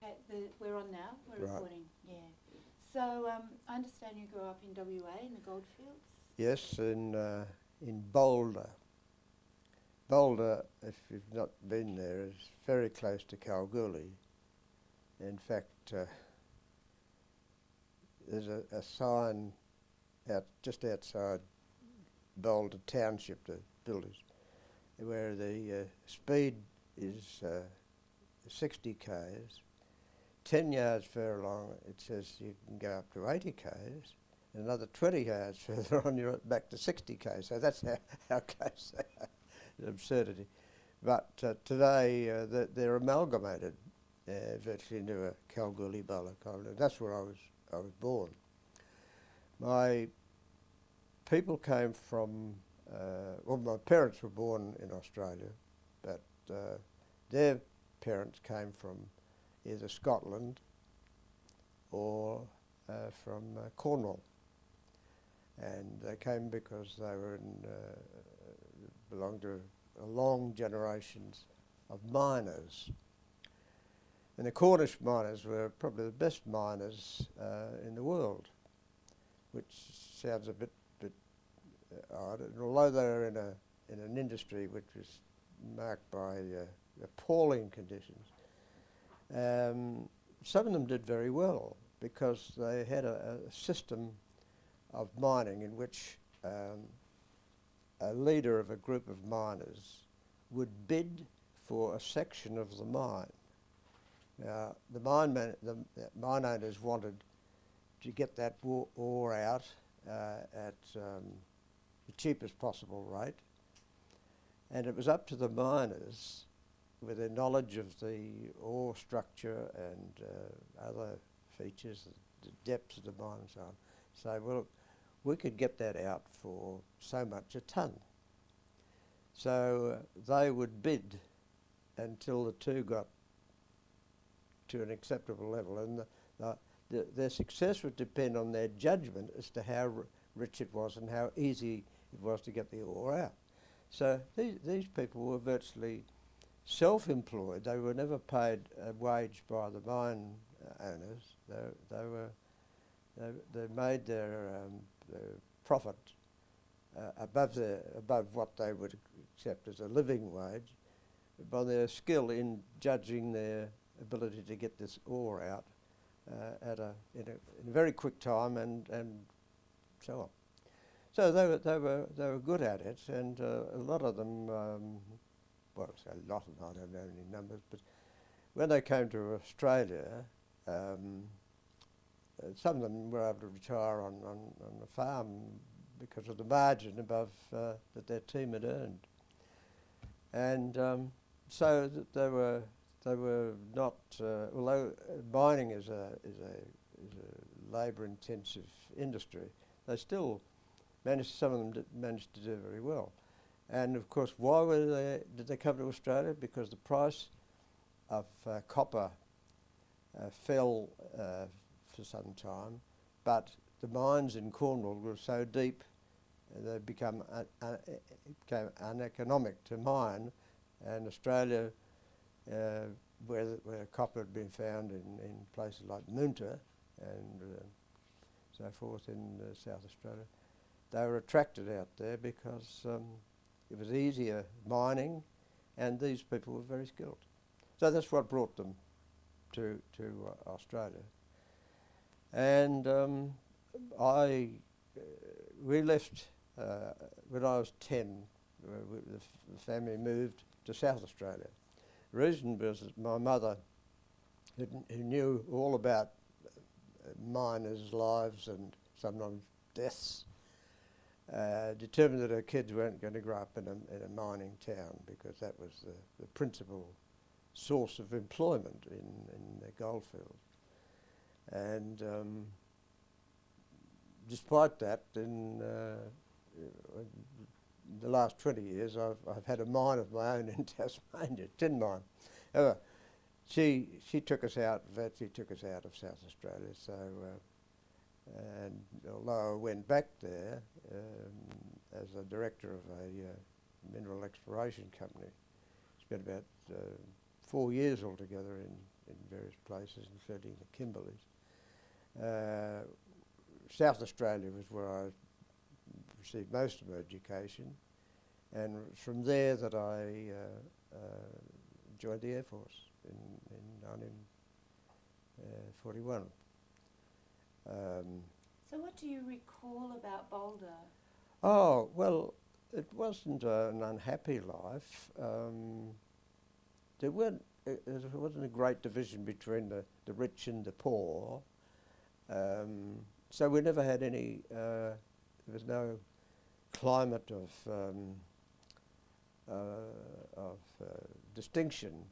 Okay, we're on now. We're Right. recording. Yeah. So I understand you grew up in WA in the goldfields. Yes, in Boulder. Boulder, if you've not been there, is very close to Kalgoorlie. In fact, there's a sign just outside Boulder Township, the builders, where the speed is 60 k's. 10 yards further along, it says you can go up to 80 k's. Another 20 yards further on, you're back to 60 k's. So that's how close they are. It's an absurdity. But today, they're amalgamated virtually into a Kalgoorlie Boulder corridor. That's where I was born. My people came from, well, my parents were born in Australia, but their parents came from either Scotland or from Cornwall. And they came because they were belonged to a long generations of miners. And the Cornish miners were probably the best miners in the world, which sounds a bit odd. And although they were in an industry which was marked by appalling conditions, some of them did very well because they had a system of mining in which a leader of a group of miners would bid for a section of the mine. Now, the mine owners wanted to get that ore out at the cheapest possible rate, and it was up to the miners, with their knowledge of the ore structure and other features, the depths of the mine and so on, say, well, we could get that out for so much a tonne. So they would bid until the two got to an acceptable level, and their success would depend on their judgment as to how rich it was and how easy it was to get the ore out. So these people were virtually self-employed. They were never paid a wage by the mine owners. They made their profit above what they would accept as a living wage by their skill in judging their ability to get this ore out in a very quick time and so on. So they were good at it, and a lot of them, well, I say a lot of them, I don't know any numbers, but when they came to Australia, some of them were able to retire on the farm because of the margin above that their team had earned, and so that they were not. Although mining is a labour-intensive industry, they still managed. Some of them managed to do very well, and of course, why did they come to Australia? Because the price of copper fell for some time, but the mines in Cornwall were so deep they became uneconomic to mine, and Australia, where copper had been found in places like Moonta and so forth in South Australia, they were attracted out there because it was easier mining, and these people were very skilled. So that's what brought them to Australia. And we left when I was 10. The family moved to South Australia. The reason was that my mother, who knew all about miners' lives and sometimes deaths, determined that her kids weren't going to grow up in a mining town, because that was the principal source of employment in the goldfields. And despite that, in the last 20 years, I've had a mine of my own in Tasmania, tin mine. However, she took us out, virtually took us out of South Australia. So, and although I went back there as a director of a mineral exploration company, spent about 4 years altogether in various places, including the Kimberleys. South Australia was where I received most of my education, and it was from there that I joined the Air Force in 1941. So what do you recall about Boulder? Oh, well, it wasn't an unhappy life. There wasn't a great division between the rich and the poor. So we never had any, there was no climate of distinction.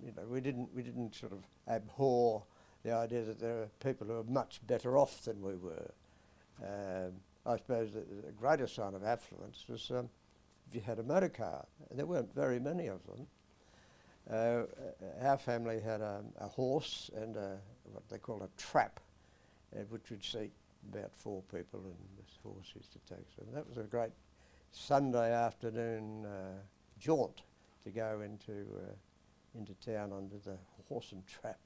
You know, we didn't sort of abhor the idea that there are people who are much better off than we were. I suppose the greater sign of affluence was if you had a motor car, and there weren't very many of them. Our family had a horse and what they call a trap, which would seat about 4 people, and this horse used to take them. That was a great Sunday afternoon jaunt to go into town under the horse and trap.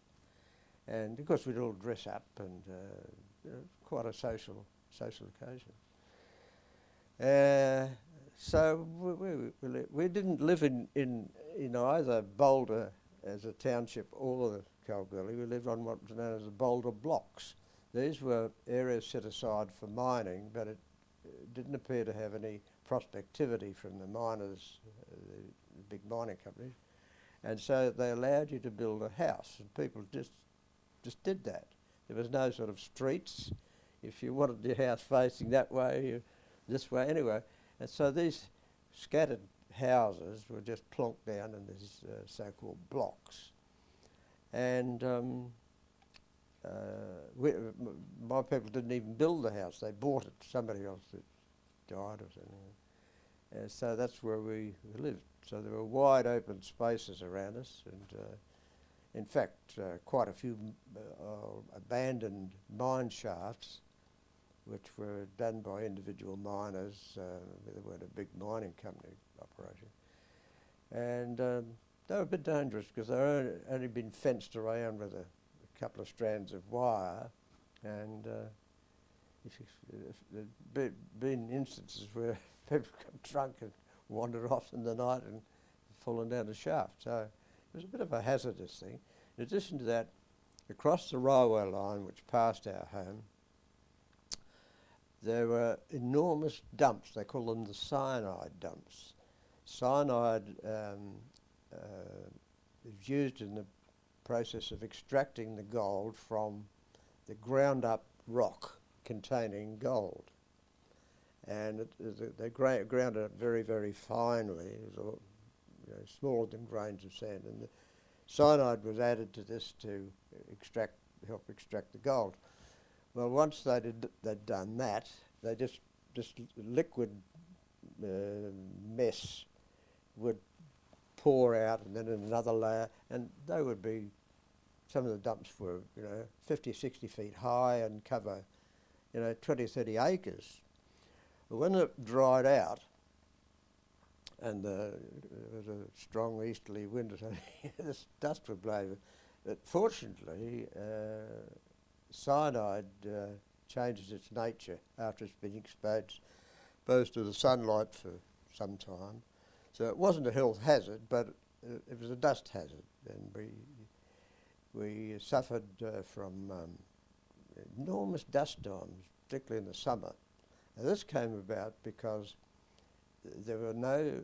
And of course we'd all dress up, and quite a social occasion. So we didn't live in either Boulder as a township or the Kalgoorlie. We lived on what was known as the Boulder blocks. These were areas set aside for mining, but it didn't appear to have any prospectivity from the miners, the big mining companies, and so they allowed you to build a house, and people just did that. There was no sort of streets. If you wanted your house facing that way, this way, anyway. And so these scattered houses were just plonked down in these so-called blocks. And my people didn't even build the house. They bought it. Somebody else that died or something. And so that's where we lived. So there were wide open spaces around us, and in fact quite a few abandoned mine shafts which were done by individual miners. There weren't a big mining company operation. And they were a bit dangerous because they were only been fenced around with a couple of strands of wire, and if there'd been instances where people got drunk and wandered off in the night and fallen down a shaft. So it was a bit of a hazardous thing. In addition to that, across the railway line which passed our home, there were enormous dumps. They call them the cyanide dumps. Cyanide is used in the process of extracting the gold from the ground up rock containing gold. And they ground it very, very finely. It was smaller than grains of sand. And the cyanide was added to this to help extract the gold. Well, once they'd done that, they just liquid mess would pour out, and then another layer, and they would be, some of the dumps were 50, 60 feet high and cover 20, 30 acres. But when it dried out, and there was a strong easterly wind, so this dust would blow. But fortunately, cyanide changes its nature after it's been exposed to the sunlight for some time. So it wasn't a health hazard, but it was a dust hazard, and we suffered from enormous dust storms, particularly in the summer. And this came about because there were no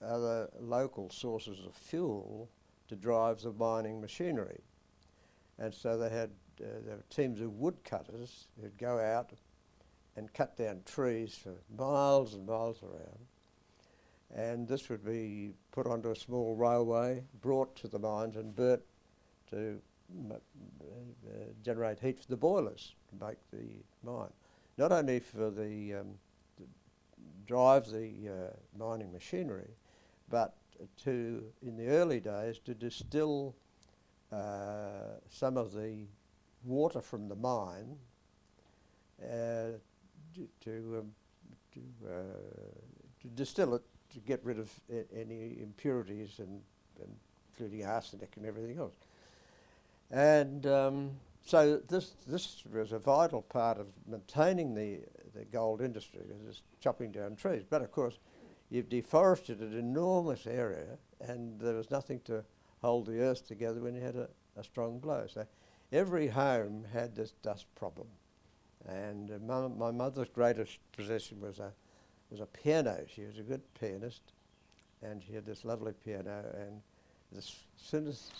other local sources of fuel to drive the mining machinery. And so there were teams of woodcutters who'd go out and cut down trees for miles and miles around. And this would be put onto a small railway, brought to the mines and burnt to generate heat for the boilers to make the mine. Not only for to drive the mining machinery, but in the early days, to distill some of the water from the mine to distill it, to get rid of any impurities, and including arsenic and everything else. And so this was a vital part of maintaining the gold industry, because it's chopping down trees. But of course, you've deforested an enormous area, and there was nothing to hold the earth together when you had a strong blow. So every home had this dust problem. And my mother's greatest possession was a piano. She was a good pianist, and she had this lovely piano. And as soon as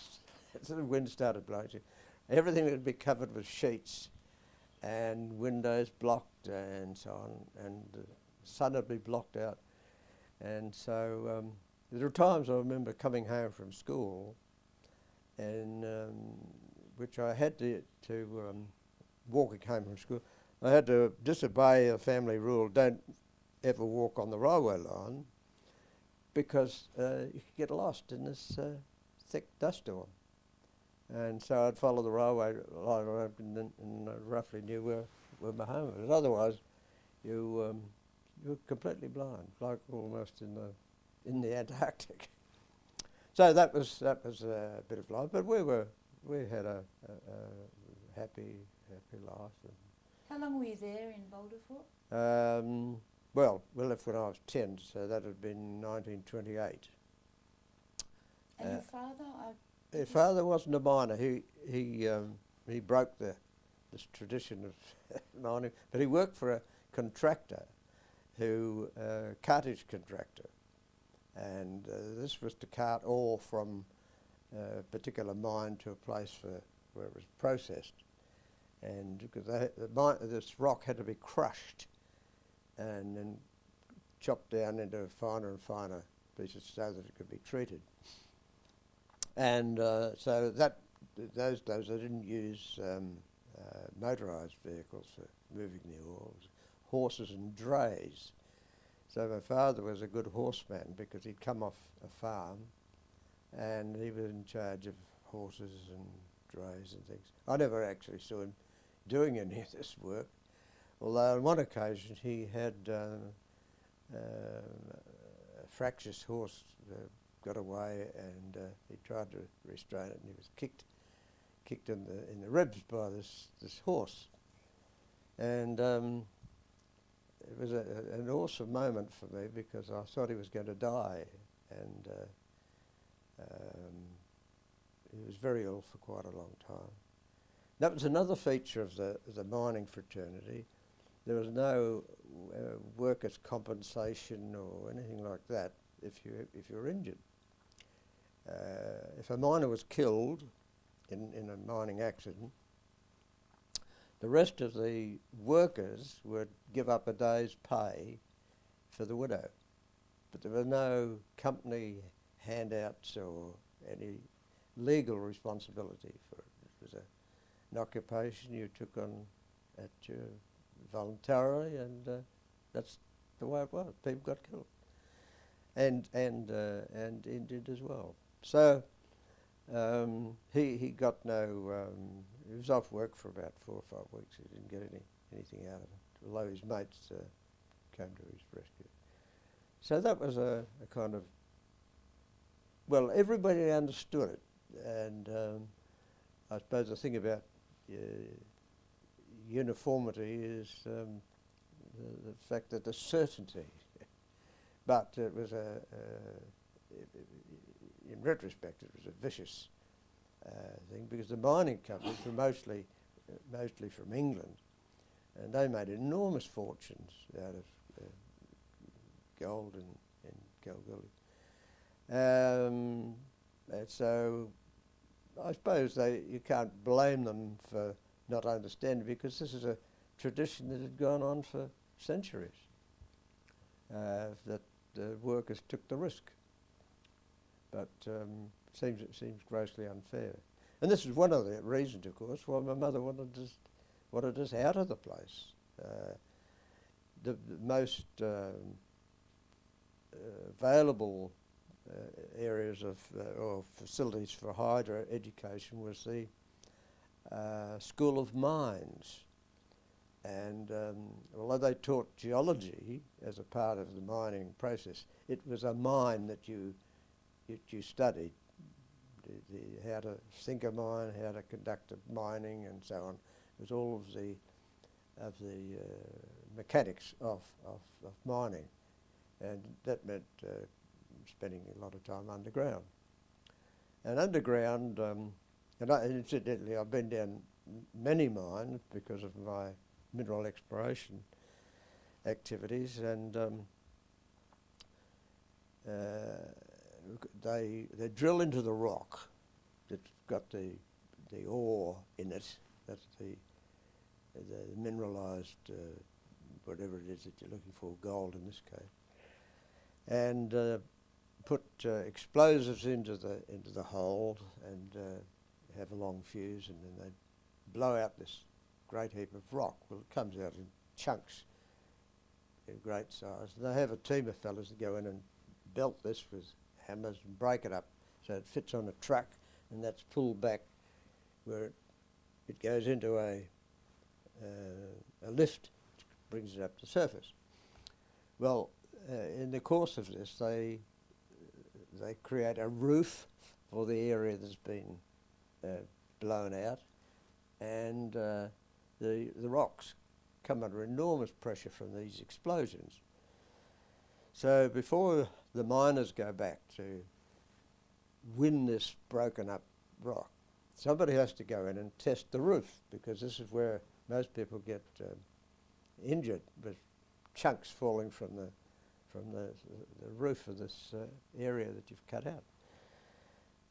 the wind started blowing, everything would be covered with sheets, and windows blocked, and so on, and the sun would be blocked out. And so there were times I remember coming home from school, and which I had to walking home from school, I had to disobey a family rule: don't ever walk on the railway line, because you could get lost in this thick dust storm. And so I'd follow the railway line around, and I roughly knew where my home was. Otherwise, you're completely blind, like almost in the Antarctic. So that was a bit of life, but we had a happy life. How long were you there in Boulder for? Well, we left when I was 10, so that had been 1928. And your father? His father wasn't a miner. He broke this tradition of mining, but he worked for a contractor, cartage contractor, and this was to cart ore from a particular mine to a place where it was processed, and because this rock had to be crushed and then chopped down into finer and finer pieces so that it could be treated. And so those days they didn't use motorised vehicles for moving the ore. It was horses and drays. So my father was a good horseman because he'd come off a farm and he was in charge of horses and drays and things. I never actually saw him doing any of this work, although on one occasion he had a fractious horse got away, and he tried to restrain it, and he was kicked in the ribs by this horse. And it was an awesome moment for me, because I thought he was going to die, and he was very ill for quite a long time. That was another feature of the mining fraternity. There was no workers' compensation or anything like that if you were injured. If a miner was killed in a mining accident, the rest of the workers would give up a day's pay for the widow. But there were no company handouts or any legal responsibility for it. It was an occupation you took on voluntarily, and that's the way it was. People got killed, and injured as well. So he got no. He was off work for about 4 or 5 weeks. He didn't get anything out of it, although his mates came to his rescue. So that was a kind of, well, everybody understood it, and I suppose the thing about uniformity is the fact that there's certainty. But it was in retrospect, it was a vicious thing, because the mining companies were mostly from England, and they made enormous fortunes out of gold in Kalgoorlie. And so I suppose you can't blame them for not understanding, because this is a tradition that had gone on for centuries, that the workers took the risk. But it seems grossly unfair. And this is one of the reasons, of course, why my mother wanted us out of the place. The most available areas or facilities for higher education was the School of Mines. And although they taught geology as a part of the mining process, it was a mine that you studied how to sink a mine, how to conduct a mining, and so on. It was all of the mechanics of mining, and that meant spending a lot of time underground. And underground, and incidentally, I've been down many mines because of my mineral exploration activities, and they drill into the rock that's got the ore in it. That's the mineralised whatever it is that you're looking for, gold in this case, and put explosives into the hole and have a long fuse, and then they blow out this great heap of rock. Well, it comes out in chunks in great size. And they have a team of fellas that go in and belt this with hammers and break it up so it fits on a truck, and that's pulled back where it goes into a lift, which brings it up to the surface. Well, in the course of this, they create a roof for the area that's been blown out, and the rocks come under enormous pressure from these explosions. So before the miners go back to win this broken up rock, somebody has to go in and test the roof, because this is where most people get injured with chunks falling from the roof of this area that you've cut out.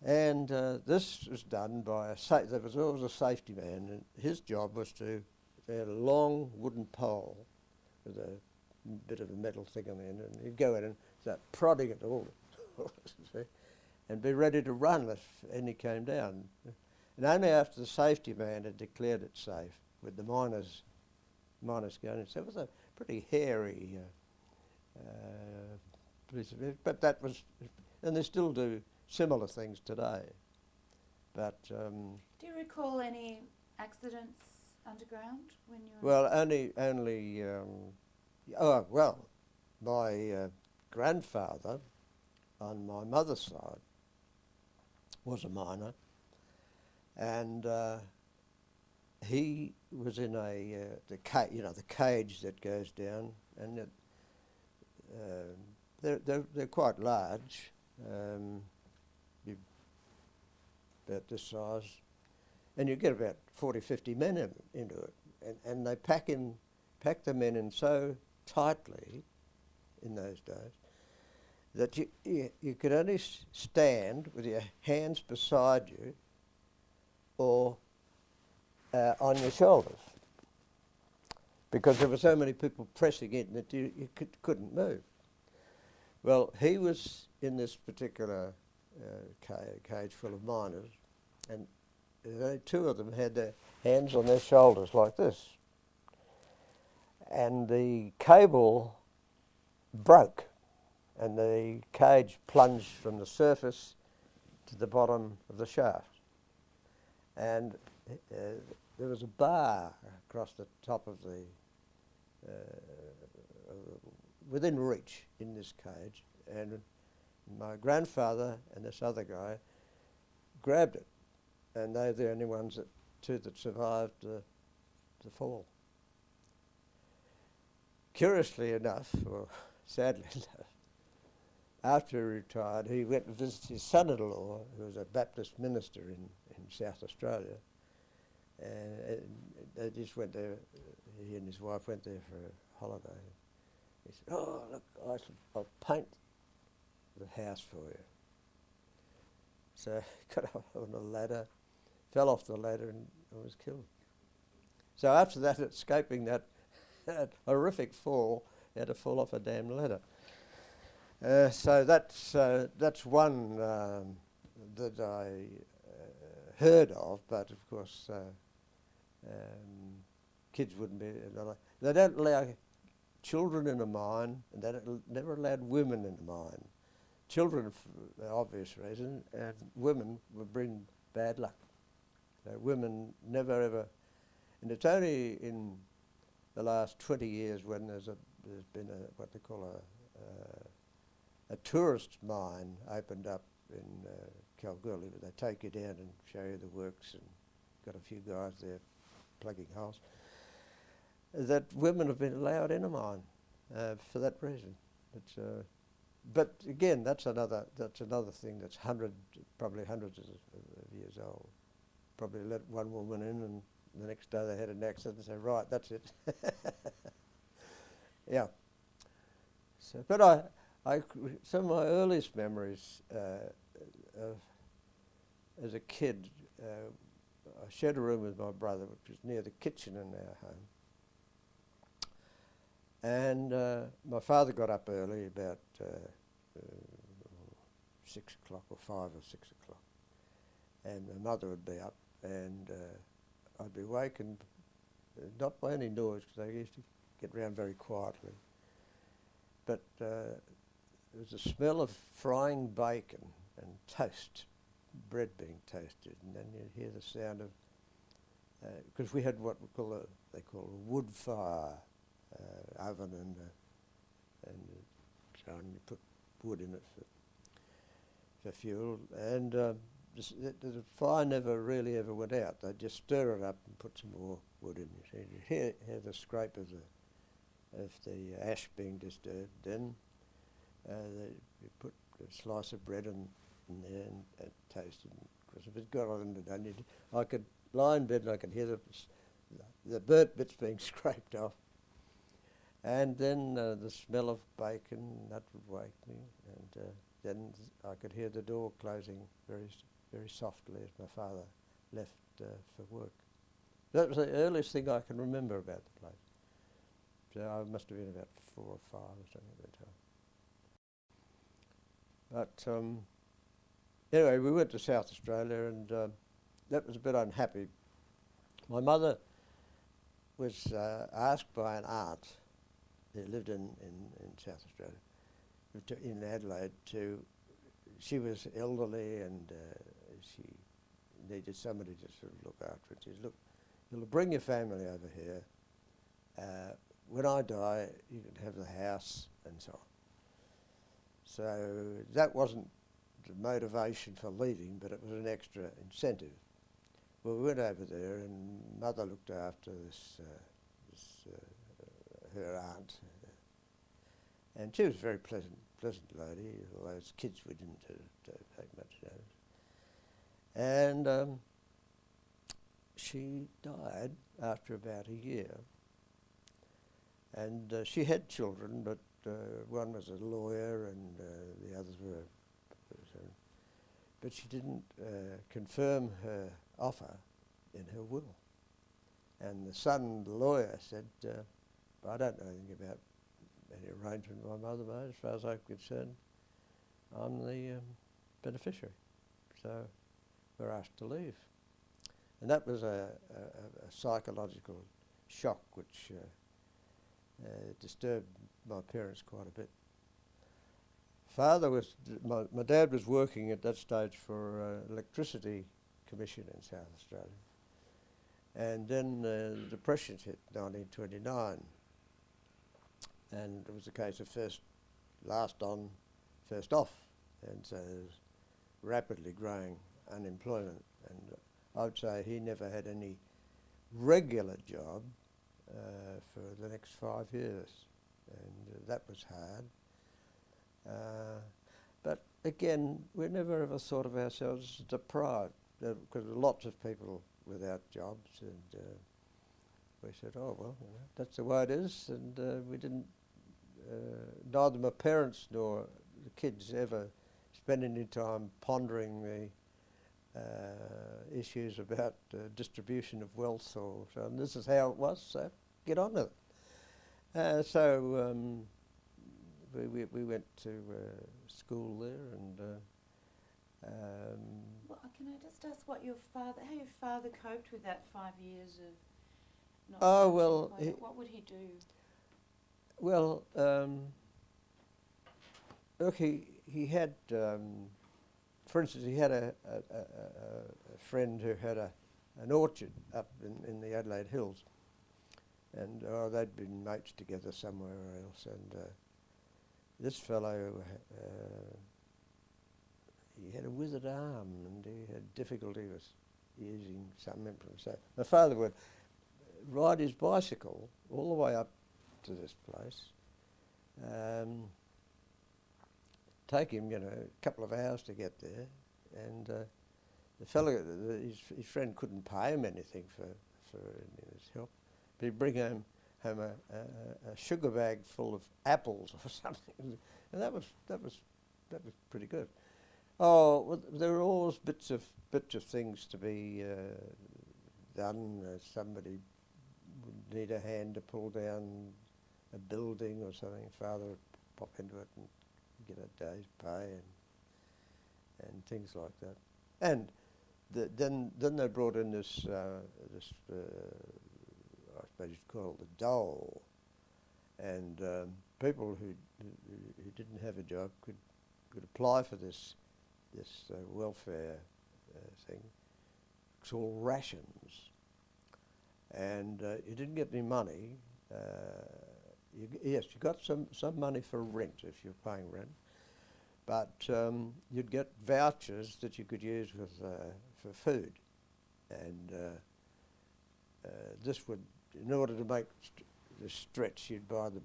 And this was done by there was always a safety man, and his job was to, they had a long wooden pole with a bit of a metal thing on the end, and he'd go in and start prodding at all and be ready to run if any came down. And only after the safety man had declared it safe would the miners go in. So it was a pretty hairy piece of it, but that was, and they still do similar things today. But do you recall any accidents underground when you were? well, only my grandfather on my mother's side was a miner, and he was in the cage that goes down, and they're quite large, about this size, and you get about 40, 50 men into it, and they pack them in so tightly in those days that you could only stand with your hands beside you or on your shoulders, because there were so many people pressing in that you couldn't move. Well, he was in this particular cage full of miners, and two of them had their hands on their shoulders like this, and the cable broke, and the cage plunged from the surface to the bottom of the shaft, and there was a bar across the top of the within reach in this cage, and my grandfather and this other guy grabbed it, and they're the only two that survived the fall. Curiously enough, or sadly enough, after he retired, he went to visit his son-in-law, who was a Baptist minister in South Australia, and they just went there, he and his wife went there for a holiday. He said, "Oh, look, I'll paint the house for you." So he got up on a ladder, fell off the ladder and was killed. So after that, escaping that horrific fall, he had to fall off a damn ladder. So that's one that I heard of, but of course kids wouldn't be. They don't allow children in a mine, and they never allowed women in a mine. Children, for obvious reason, and women would bring bad luck. So women never ever, and it's only in the last 20 years when there's been what they call a tourist mine opened up in Kalgoorlie, but they take you down and show you the works, and got a few guys there plugging holes. That women have been allowed in a mine for that reason. It's, but again, that's another thing that's probably hundreds of years old. Probably let one woman in, and the next day they had an accident and say, right, that's it. Yeah. So, but some of my earliest memories as a kid, I shared a room with my brother, which was near the kitchen in our home. And my father got up early, about 6 o'clock or 5 or 6 o'clock, and my mother would be up, and I'd be wakened not by any noise, because they used to get round very quietly, but there was a smell of frying bacon and toast, bread being toasted, and then you'd hear the sound of, because we had what they call a wood fire oven, and so on, you put wood in it for fuel, and the fire never really ever went out. They'd just stir it up and put some more wood in it. So you'd hear the scrape of the ash being disturbed. Then you put a slice of bread in there and toasted. Because if it got underdone, I could lie in bed and I could hear the burnt bits being scraped off. And then the smell of bacon, that would wake me, and then I could hear the door closing very softly as my father left for work. That was the earliest thing I can remember about the place. So I must have been about 4 or 5 or something at that time. But anyway, we went to South Australia, and that was a bit unhappy. My mother was asked by an aunt who lived in South Australia, in Adelaide, she was elderly, and she needed somebody to sort of look after it. She said, look, you'll bring your family over here. When I die, you can have the house and so on. So that wasn't the motivation for leaving, but it was an extra incentive. Well, we went over there, and Mother looked after her aunt, and she was a very pleasant lady, although as kids we didn't take much notice. And she died after about a year, and she had children, but one was a lawyer and the others were, but she didn't confirm her offer in her will. And the son, the lawyer, said, I don't know anything about any arrangement my mother made. As far as I'm concerned, I'm the beneficiary. So we're asked to leave. And that was a psychological shock which disturbed my parents quite a bit. My dad was working at that stage for Electricity Commission in South Australia. And then the Depression hit 1929. And it was a case of last on, first off. And so there was rapidly growing unemployment. And I would say he never had any regular job for the next 5 years. And that was hard. But again, we never ever thought of ourselves as deprived, because there were lots of people without jobs, and we said, oh well, that's the way it is, and we didn't, neither my parents nor the kids ever spent any time pondering the issues about distribution of wealth or so, and this is how it was, so get on with it. So we went to school there, and well, can I just ask how your father coped with that 5 years of not Oh, having well, employment? What would he do? well, look, he had, for instance, he had a friend who had an orchard up in the Adelaide Hills, and they'd been mates together somewhere else, and this fellow, he had a withered arm and he had difficulty with using some implements. So my father would ride his bicycle all the way up to this place, take him, a couple of hours to get there, and the fellow, his friend couldn't pay him anything for his help, but he'd bring home a sugar bag full of apples or something, and that was pretty good. Oh, well, there were always bits of things to be done. Somebody would need a hand to pull down a building or something. Father would pop into it and get a day's pay and things like that. And then they brought in this I suppose you'd call it the dole, and people who didn't have a job could apply for this welfare thing. It's all rations, and you didn't get any money. Yes, you got some money for rent if you're paying rent, but you'd get vouchers that you could use for food, and this would, in order to make the stretch, you'd buy the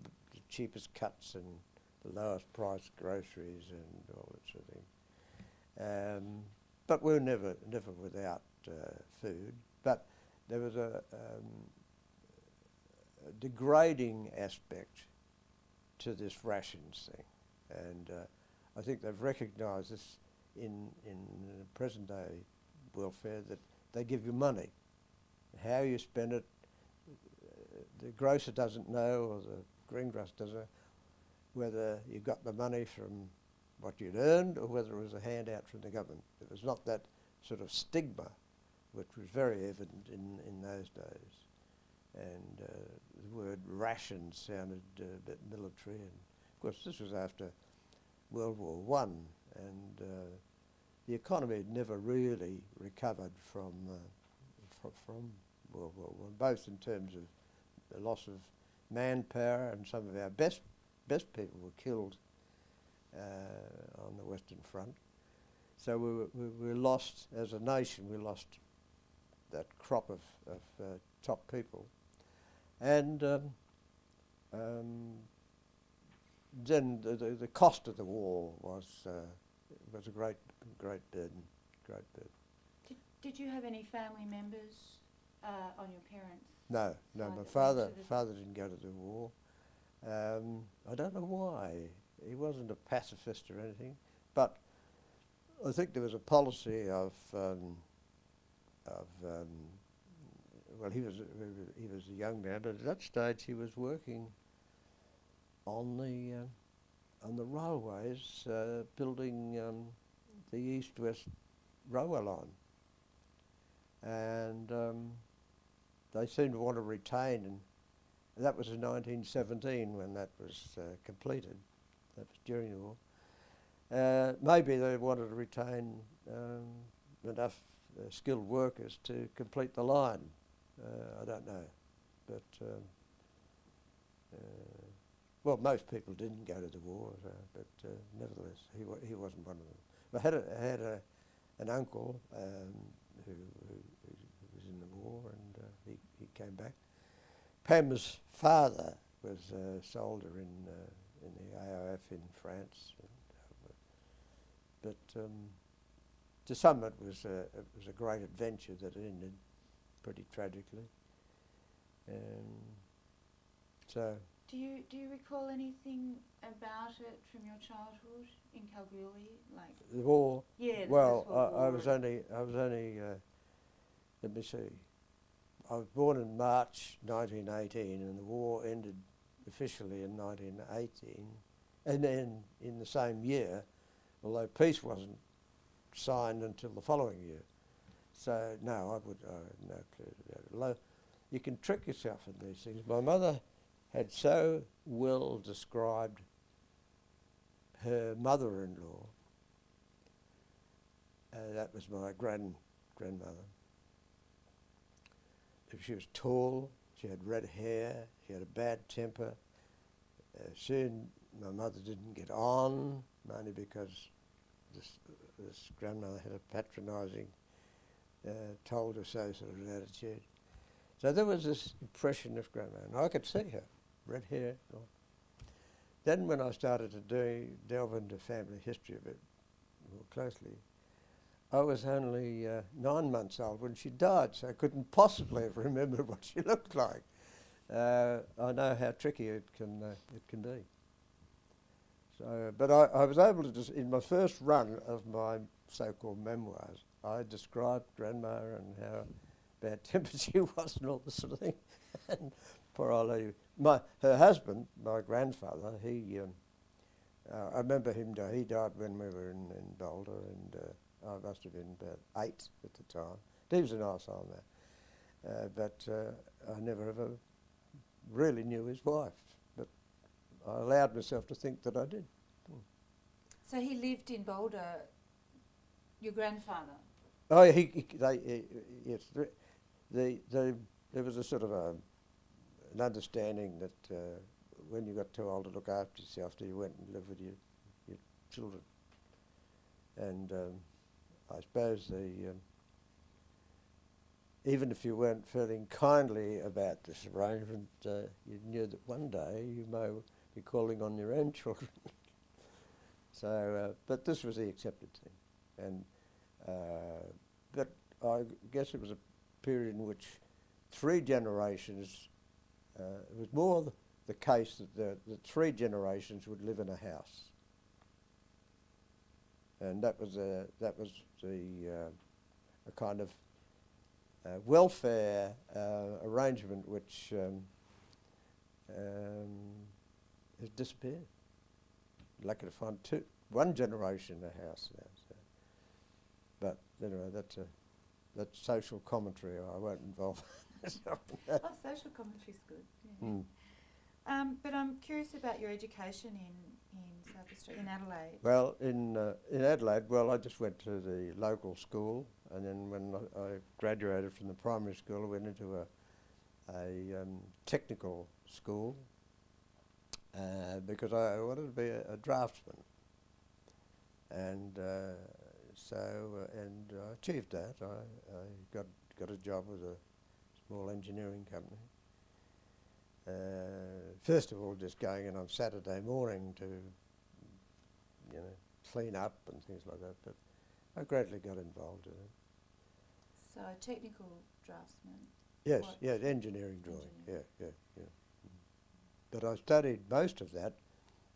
cheapest cuts and the lowest priced groceries and all that sort of thing. But we were never without food. But there was a degrading aspect to this rations thing, and I think they've recognised this in present day welfare, that they give you money. How you spend it, the grocer doesn't know, or the greengrocer doesn't know, whether you got the money from what you'd earned or whether it was a handout from the government. It was not that sort of stigma, which was very evident in those days. And the word ration sounded a bit military, and of course this was after World War I, and the economy had never really recovered from World War I, both in terms of the loss of manpower, and some of our best people were killed on the Western Front. So we lost, as a nation, we lost that crop of top people. And then the cost of the war was a great burden. Did you have any family members on your parents' No, side my that father didn't go to the war. I don't know why. He wasn't a pacifist or anything, but I think there was a policy of well, he was a young man, but at that stage he was working on the railways, building the east-west railway line, and they seemed to want to retain, and that was in 1917 when that was completed. That was during the war. Maybe they wanted to retain enough skilled workers to complete the line. I don't know, but well, most people didn't go to the war, but nevertheless, he wasn't one of them. I had an uncle who was in the war, and he came back. Pam's father was a soldier in the AOF in France, but to some it was a great adventure that ended pretty tragically. So. Do you recall anything about it from your childhood in Kalgoorlie, like the war? Yeah. Well, I was only. Let me see. I was born in March 1918, and the war ended officially in 1918, and then in the same year, although peace wasn't signed until the following year. So no, I had no clue about it. You can trick yourself in these things. My mother had so well described her mother-in-law. That was my grandmother. She was tall, she had red hair, she had a bad temper. Soon my mother didn't get on, mainly because this grandmother had a patronising, told her so sort of attitude. So there was this impression of grandma, and I could see her, red hair. Then when I started to delve into family history a bit more closely, I was only 9 months old when she died, so I couldn't possibly have remembered what she looked like. I know how tricky it can be. So, but I was able to just, in my first run of my so-called memoirs, I described grandma and how bad tempered she was and all this sort of thing. And poor old lady. Her husband, my grandfather, I remember him, he died when we were in Boulder, and I must have been about 8 at the time. He was an arsehole now. But I never ever really knew his wife. But I allowed myself to think that I did. So he lived in Boulder, your grandfather? Oh, yes. There was a sort of an understanding that when you got too old to look after yourself, you went and lived with your children. And I suppose even if you weren't feeling kindly about this arrangement, you knew that one day you may be calling on your own children. So, but this was the accepted thing. And but I guess it was a period in which 3 generations, it was more the case that the 3 generations would live in a house. And that was a kind of welfare arrangement which has disappeared. Lucky to find 1 generation in a house now. So. But anyway, that's social commentary. I won't involve myself in that. Oh, social commentary's good. Yeah. But I'm curious about your education in South Australia, in Adelaide. Well, in Adelaide, I just went to the local school, and then when I graduated from the primary school, I went into a technical school because I wanted to be a draftsman, and and I achieved that. I got a job with a small engineering company. First of all, just going in on Saturday morning to, clean up and things like that. But I gradually got involved in it. So a technical draftsman. Yes, engineering drawing. Yeah. But I studied most of that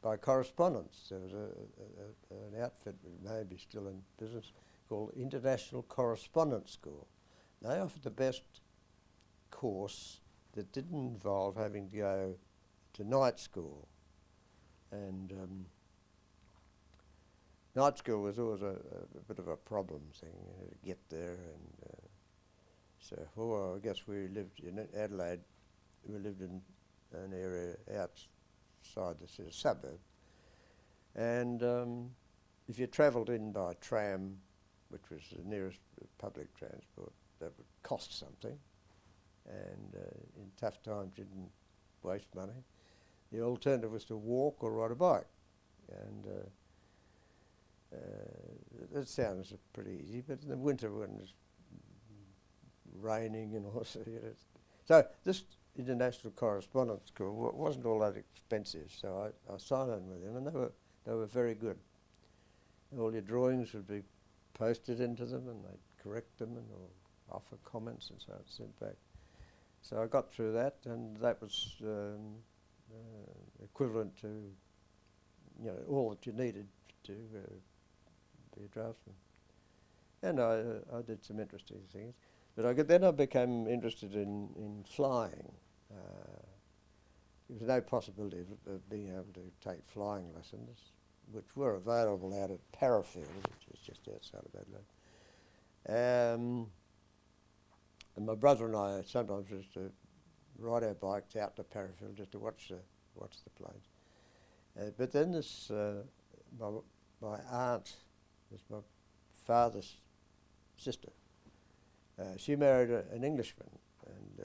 by correspondence. There was an outfit that may be still in business called International Correspondence School. They offered the best course that didn't involve having to go to night school. And night school was always a bit of a problem thing, to get there. And so, I guess we lived in Adelaide. We lived in an area outside the suburb. And if you travelled in by tram, which was the nearest public transport, that would cost something. And in tough times you didn't waste money. The alternative was to walk or ride a bike. And that sounds pretty easy, but in the winter when it's raining and all, so this International Correspondence School wasn't all that expensive, so I signed on with them, and they were very good. All your drawings would be posted into them, and they'd correct them and offer comments and so on, sent back. So I got through that, and that was equivalent to, all that you needed to be a draftsman. And I did some interesting things. But then I became interested in flying. There was no possibility of being able to take flying lessons, which were available out at Parafield, which is just outside of Adelaide. And my brother and I sometimes used to ride our bikes out to Parafield just to watch the planes. But then this, my aunt, was my father's sister. She married an Englishman, and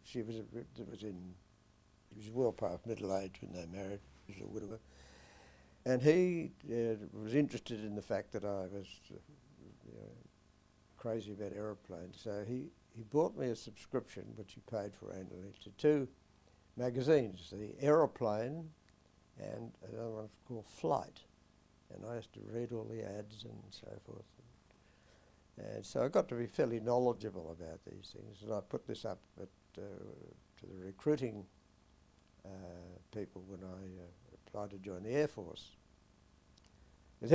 he was well past middle age when they married. He was a widower, And he was interested in the fact that I was crazy about aeroplanes, so he bought me a subscription, which he paid for annually, to two magazines, the Aeroplane and another one called Flight. And I used to read all the ads and so forth. And so I got to be fairly knowledgeable about these things. And I put this up to the recruiting people when I applied to join the Air Force. Because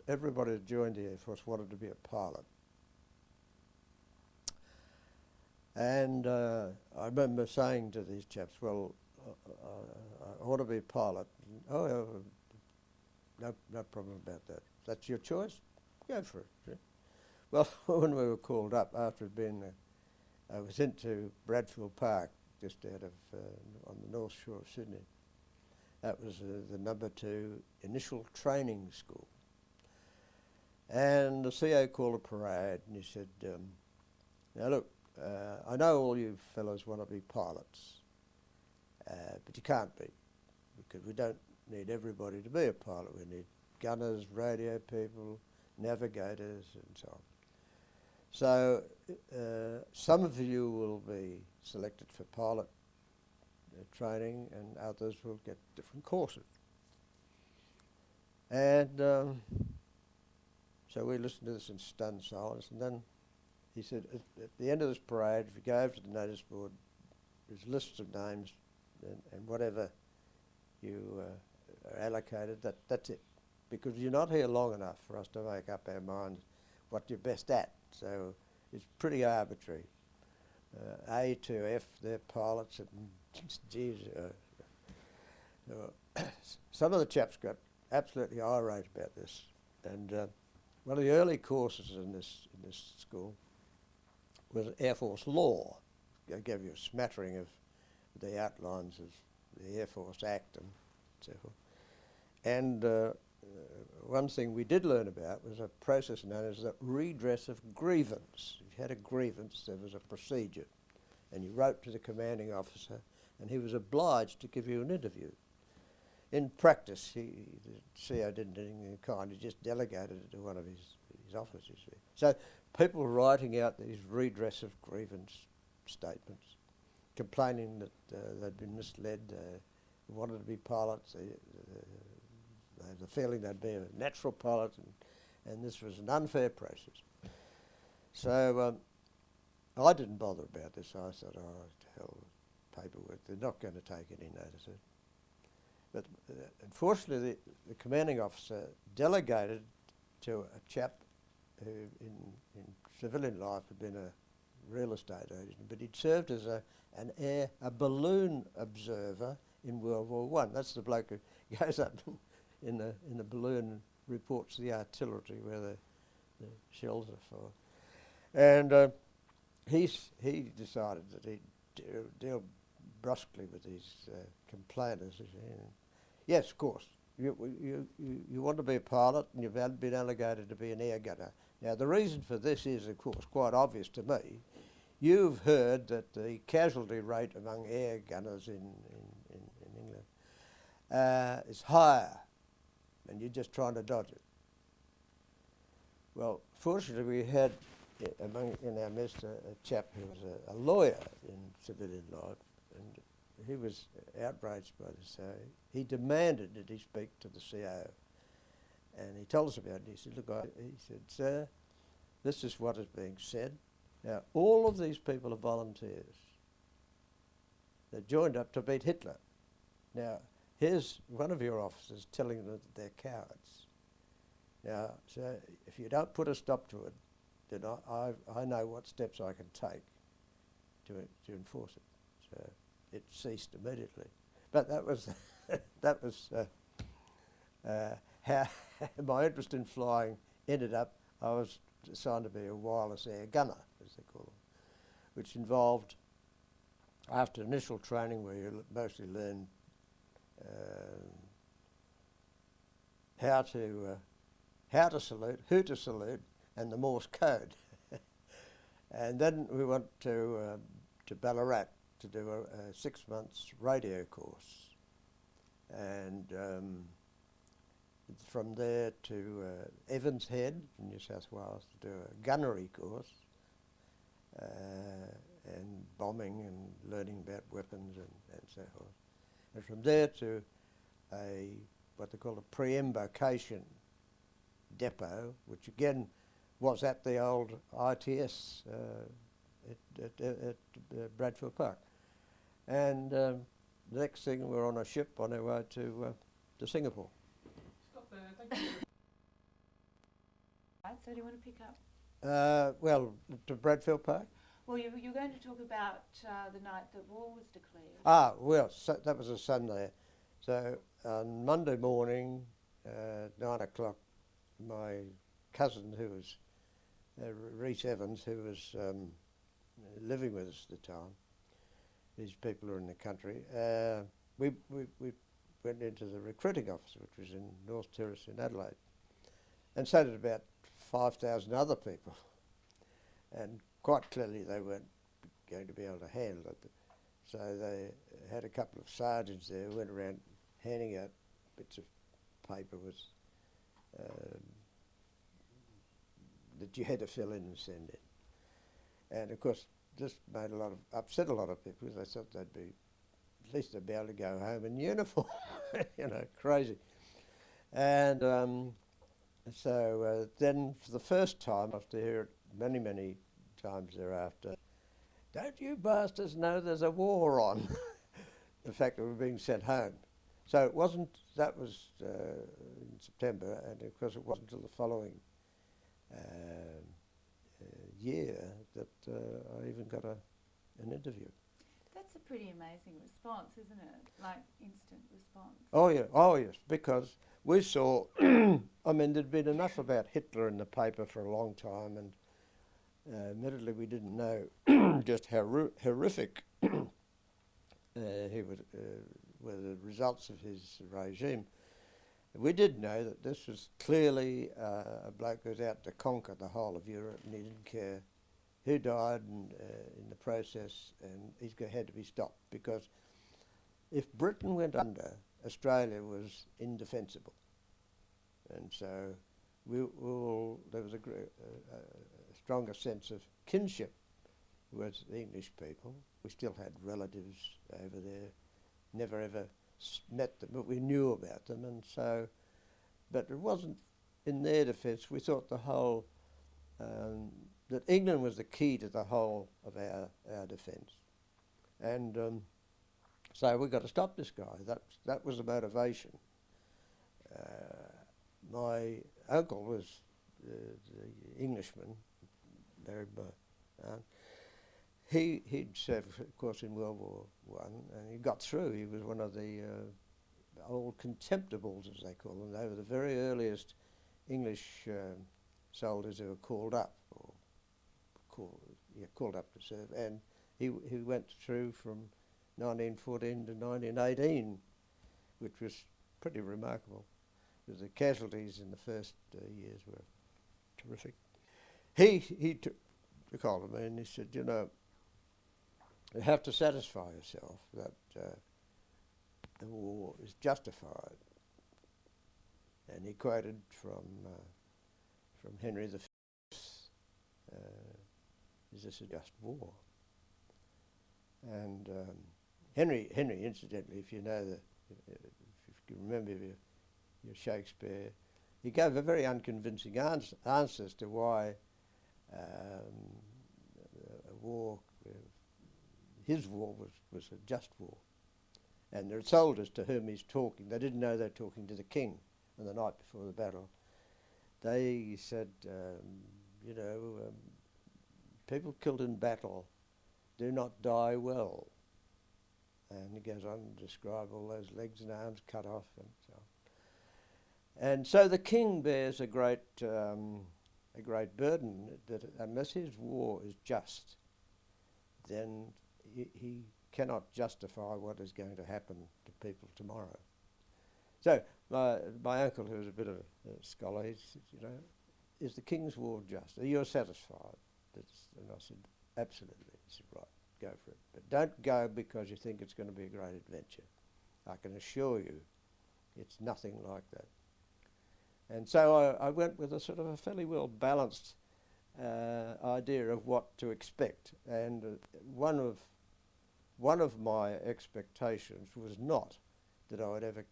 everybody who joined the Air Force wanted to be a pilot. And I remember saying to these chaps, well, I want to be a pilot. Oh, no problem about that. If that's your choice, go for it. Yeah. Well, when we were called up, after it been, I was into Bradfield Park, just out of, on the north shore of Sydney. That was the number 2 initial training school. And the CO called a parade, and he said, now look, I know all you fellows want to be pilots, but you can't be, because we don't need everybody to be a pilot. We need gunners, radio people, navigators, and so on. So some of you will be selected for pilot training, and others will get different courses. And so we listened to this in stunned silence, and then he said, at the end of this parade, if you go over to the notice board, there's lists of names, and whatever you are allocated, that's it. Because you're not here long enough for us to make up our minds what you're best at. So it's pretty arbitrary. A to F, they're pilots, and geez, some of the chaps got absolutely irate about this. And one of the early courses in this school was Air Force law. I gave you a smattering of the outlines of the Air Force Act and so forth. And one thing we did learn about was a process known as the Redress of Grievance. If you had a grievance, there was a procedure. And you wrote to the commanding officer, and he was obliged to give you an interview. In practice, the CO didn't do anything kind. He just delegated it to one of his officers. So people were writing out these redress of grievance statements, complaining that they'd been misled, wanted to be pilots, they had the feeling they'd be a natural pilot, and this was an unfair process. So I didn't bother about this. I thought, oh, to hell with paperwork. They're not going to take any notice of it. But unfortunately, the commanding officer delegated to a chap who in civilian life had been a real estate agent, but he'd served as a balloon observer in World War I. That's the bloke who goes up in the balloon and reports the artillery where the shells are for. And he decided that he'd deal brusquely with these complainers. Yes, of course. You want to be a pilot, and you've been allocated to be an air gunner. Now, the reason for this is, of course, quite obvious to me. You've heard that the casualty rate among air gunners in England is higher, and you're just trying to dodge it. Well, fortunately, we had in our midst a chap who was a lawyer in civilian life, and he was outraged by this. So he demanded that he speak to the CO, and he told us about it. He said, look, he said, sir, this is what is being said. Now, all of these people are volunteers. They joined up to beat Hitler. Now, here's one of your officers telling them that they're cowards. Now, so if you don't put a stop to it, then I know what steps I can take to enforce it. So it ceased immediately. But that was that was how my interest in flying ended up. I was assigned to be a wireless air gunner, as they call them, which involved, after initial training where you mostly learn how to salute, who to salute, and the Morse code. And then we went to Ballarat to do a 6 months radio course. And from there to Evans Head in New South Wales to do a gunnery course and bombing and learning about weapons and so forth. And from there to what they call a pre-embarkation depot, which again was at the old ITS at Bradfield Park. And the next thing, we're on a ship on our way to Singapore. Stop there, thank you. Right, so do you want to pick up? Well, to Bradfield Park? Well, you're going to talk about the night that war was declared. Well, so that was a Sunday. So on Monday morning, 9 o'clock, my cousin, who was Reese Evans, who was living with us at the time, these people are in the country, we went into the recruiting office, which was in North Terrace in Adelaide, and so did about 5,000 other people. And quite clearly they weren't going to be able to handle it. So they had a couple of sergeants there who went around handing out bits of paper with that you had to fill in and send in. And of course this made upset a lot of people, because they thought at least they'd be able to go home in uniform. You know, crazy. And so then for the first time, after hear it many times thereafter, don't you bastards know there's a war on? The fact that we're being sent home. So it wasn't, that was in September, and of course it wasn't until the following year that I even got an interview. That's a pretty amazing response, isn't it? Like instant response. Oh yeah, oh yes, because we saw, I mean, there'd been enough about Hitler in the paper for a long time, and admittedly we didn't know just how horrific he were the results of his regime. We did know that this was clearly a bloke who was out to conquer the whole of Europe, and he didn't care who died in the process, and he had to be stopped, because if Britain went under, Australia was indefensible. And so there was a stronger sense of kinship with the English people. We still had relatives over there, never ever met them, but we knew about them, and so, but it wasn't in their defence. We thought the whole, that England was the key to the whole of our defence. And so we got to stop this guy. That was the motivation. My uncle was the Englishman, married by aunt. He'd served, of course, in World War I, and he got through. He was one of the old contemptibles, as they call them. They were the very earliest English soldiers who were called up, or called up to serve. And he went through from 1914 to 1918, which was pretty remarkable, because the casualties in the first years were terrific. He took hold of me and he said, you know, you have to satisfy yourself that the war is justified. And he quoted from Henry V, is this a just war? And Henry, incidentally, if you know if you remember your Shakespeare, he gave a very unconvincing answer as to why a war, his war was a just war. And the soldiers to whom he's talking, they didn't know they were talking to the king on the night before the battle. They said, people killed in battle do not die well. And he goes on to describe all those legs and arms cut off and so on. And so the king bears a great burden, that unless his war is just, then he cannot justify what is going to happen to people tomorrow. So my uncle, who was a bit of a scholar, he said, is the king's war just? Are you satisfied? And I said, absolutely. He said, right, go for it. But don't go because you think it's going to be a great adventure. I can assure you it's nothing like that. And so I went with a sort of a fairly well balanced idea of what to expect. And one of my expectations was not that I would ever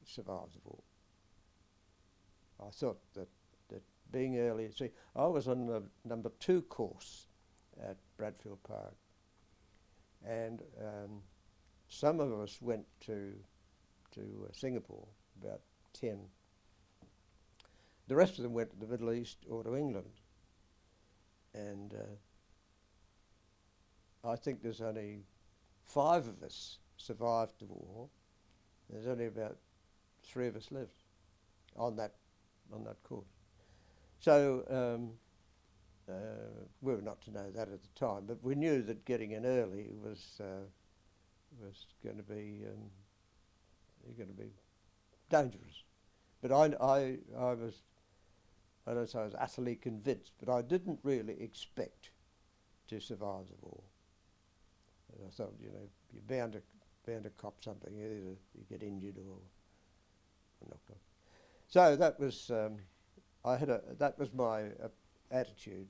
survive the war. I thought that being early, see, I was on the number 2 course at Bradfield Park, and some of us went to Singapore, about 10. The rest of them went to the Middle East or to England, and I think there's only 5 of us survived the war. There's only about 3 of us left on that course. So we were not to know that at the time, but we knew that getting in early was going to be dangerous. But I was, I don't say I was utterly convinced, but I didn't really expect to survive the war. And I thought, you know, you're bound to cop something. Either you get injured or knocked off. So that was that was my attitude.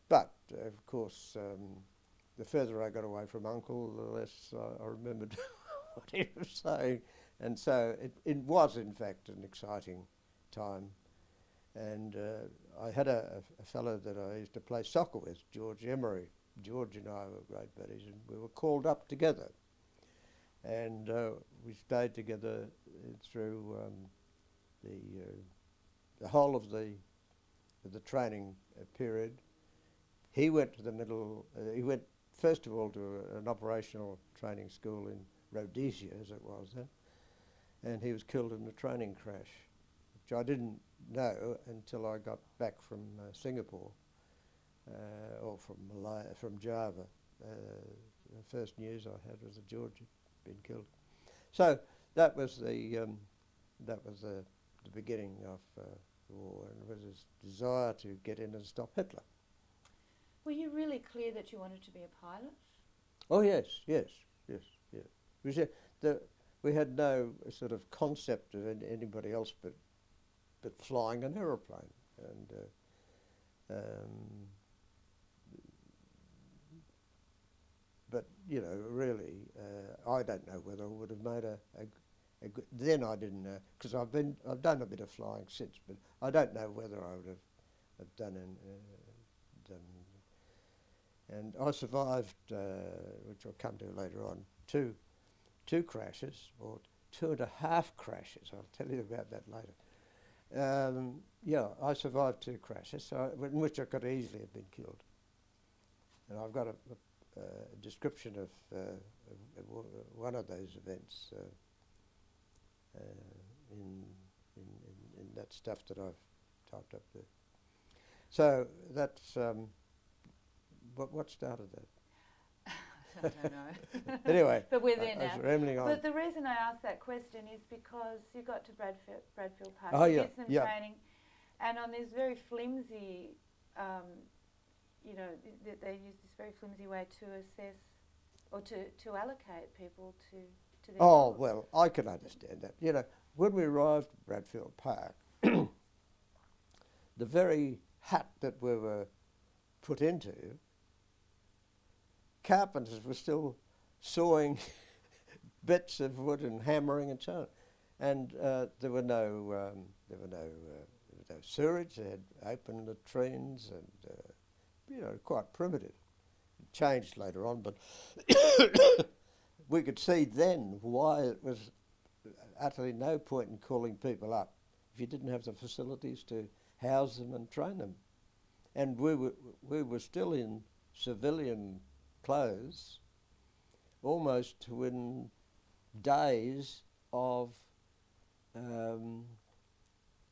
But of course, the further I got away from Uncle, the less I remembered what he was saying. And so it was, in fact, an exciting time. And I had a fellow that I used to play soccer with, George Emery. George and I were great buddies, and we were called up together. And we stayed together through the whole of the training period. He went to the middle. He went first of all to an operational training school in Rhodesia, as it was then, and he was killed in a training crash, which I didn't know until I got back from Singapore or from Java. The first news I had was that George had been killed. So that was the beginning of the war, and it was his desire to get in and stop Hitler. Were you really clear that you wanted to be a pilot? Oh yes. We had no sort of concept of anybody else but flying an aeroplane, and but you know, really, I don't know whether I would have made a good. Then I didn't know, because I've done a bit of flying since, but I don't know whether I would have done. And I survived, which I'll come to later on, two crashes, or 2.5 crashes. I'll tell you about that later. Yeah, I survived 2 crashes, in which I could easily have been killed. And I've got a description of one of those events in that stuff that I've typed up there. So that's what started that. I don't know. Anyway, but we're there I now. was rambling on. But the reason I asked that question is because you got to Bradfield Park, Oh, you yeah, did some yeah. training, and on this very flimsy, you know, they use this very flimsy way to assess or to allocate people to their Oh, jobs. well, I can understand that. You know, when we arrived at Bradfield Park, the very hut that we were put into, carpenters were still sawing bits of wood and hammering and so on. And there was no sewerage. They had open latrines and, you know, quite primitive. It changed later on, but we could see then why it was utterly no point in calling people up if you didn't have the facilities to house them and train them. And we were still in civilian clothes almost within days of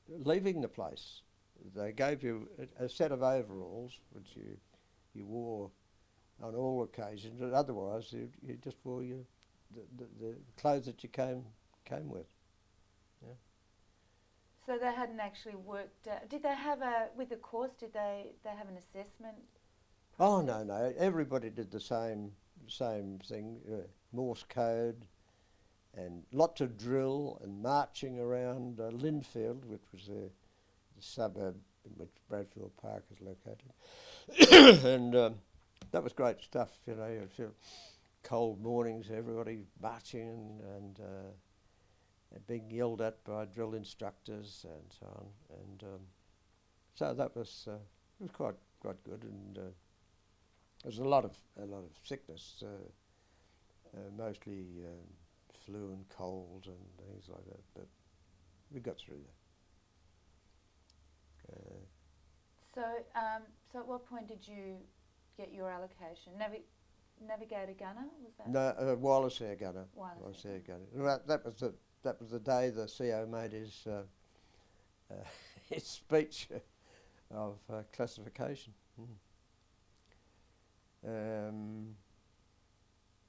leaving the place. They gave you a set of overalls which you wore on all occasions, but otherwise you just wore the clothes that you came with. Yeah. So they hadn't actually worked out. Did they have with the course, did they have an assessment Oh process? no, everybody did the same thing, Morse code, and lots of drill and marching around Linfield, which was the suburb in which Bradfield Park is located. And that was great stuff, you know. You'd feel cold mornings, everybody marching and being yelled at by drill instructors and so on. And so that was it was quite good, and there was a lot of sickness, mostly flu and cold and things like that. But we got through that. So at what point did you get your allocation? Navigator gunner, was that? No, wireless air gunner. Wireless Air gunner. That was the day the CO made his his speech of classification.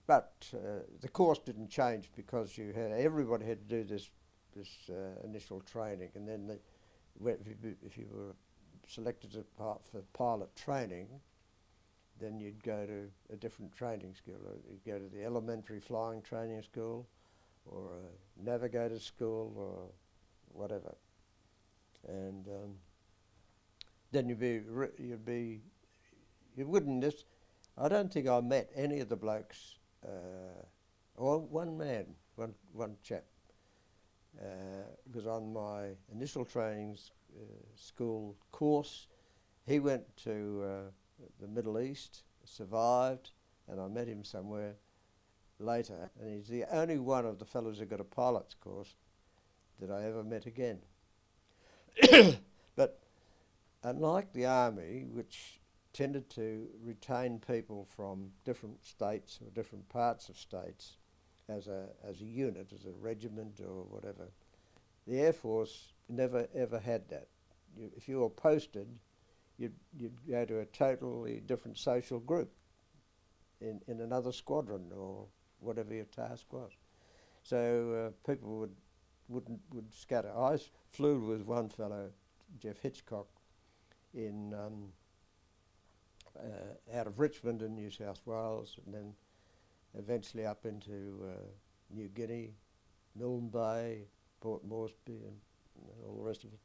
But the course didn't change because everybody had to do this initial training, and then if you were selected for pilot training, then you'd go to a different training school. You'd go to the elementary flying training school, or a navigator school, or whatever. And then you wouldn't. I don't think I met any of the blokes. Or one chap was on my initial training school course. He went to the Middle East, survived, and I met him somewhere later, and he's the only one of the fellows who got a pilot's course that I ever met again. But unlike the army, which tended to retain people from different states or different parts of states as a unit, as a regiment or whatever, the Air Force never ever had that. If you were posted, you'd go to a totally different social group in another squadron or whatever your task was. So people would scatter. I flew with one fellow, Jeff Hitchcock, in out of Richmond in New South Wales, and then eventually up into New Guinea, Milne Bay, Port Moresby, and all the rest of it.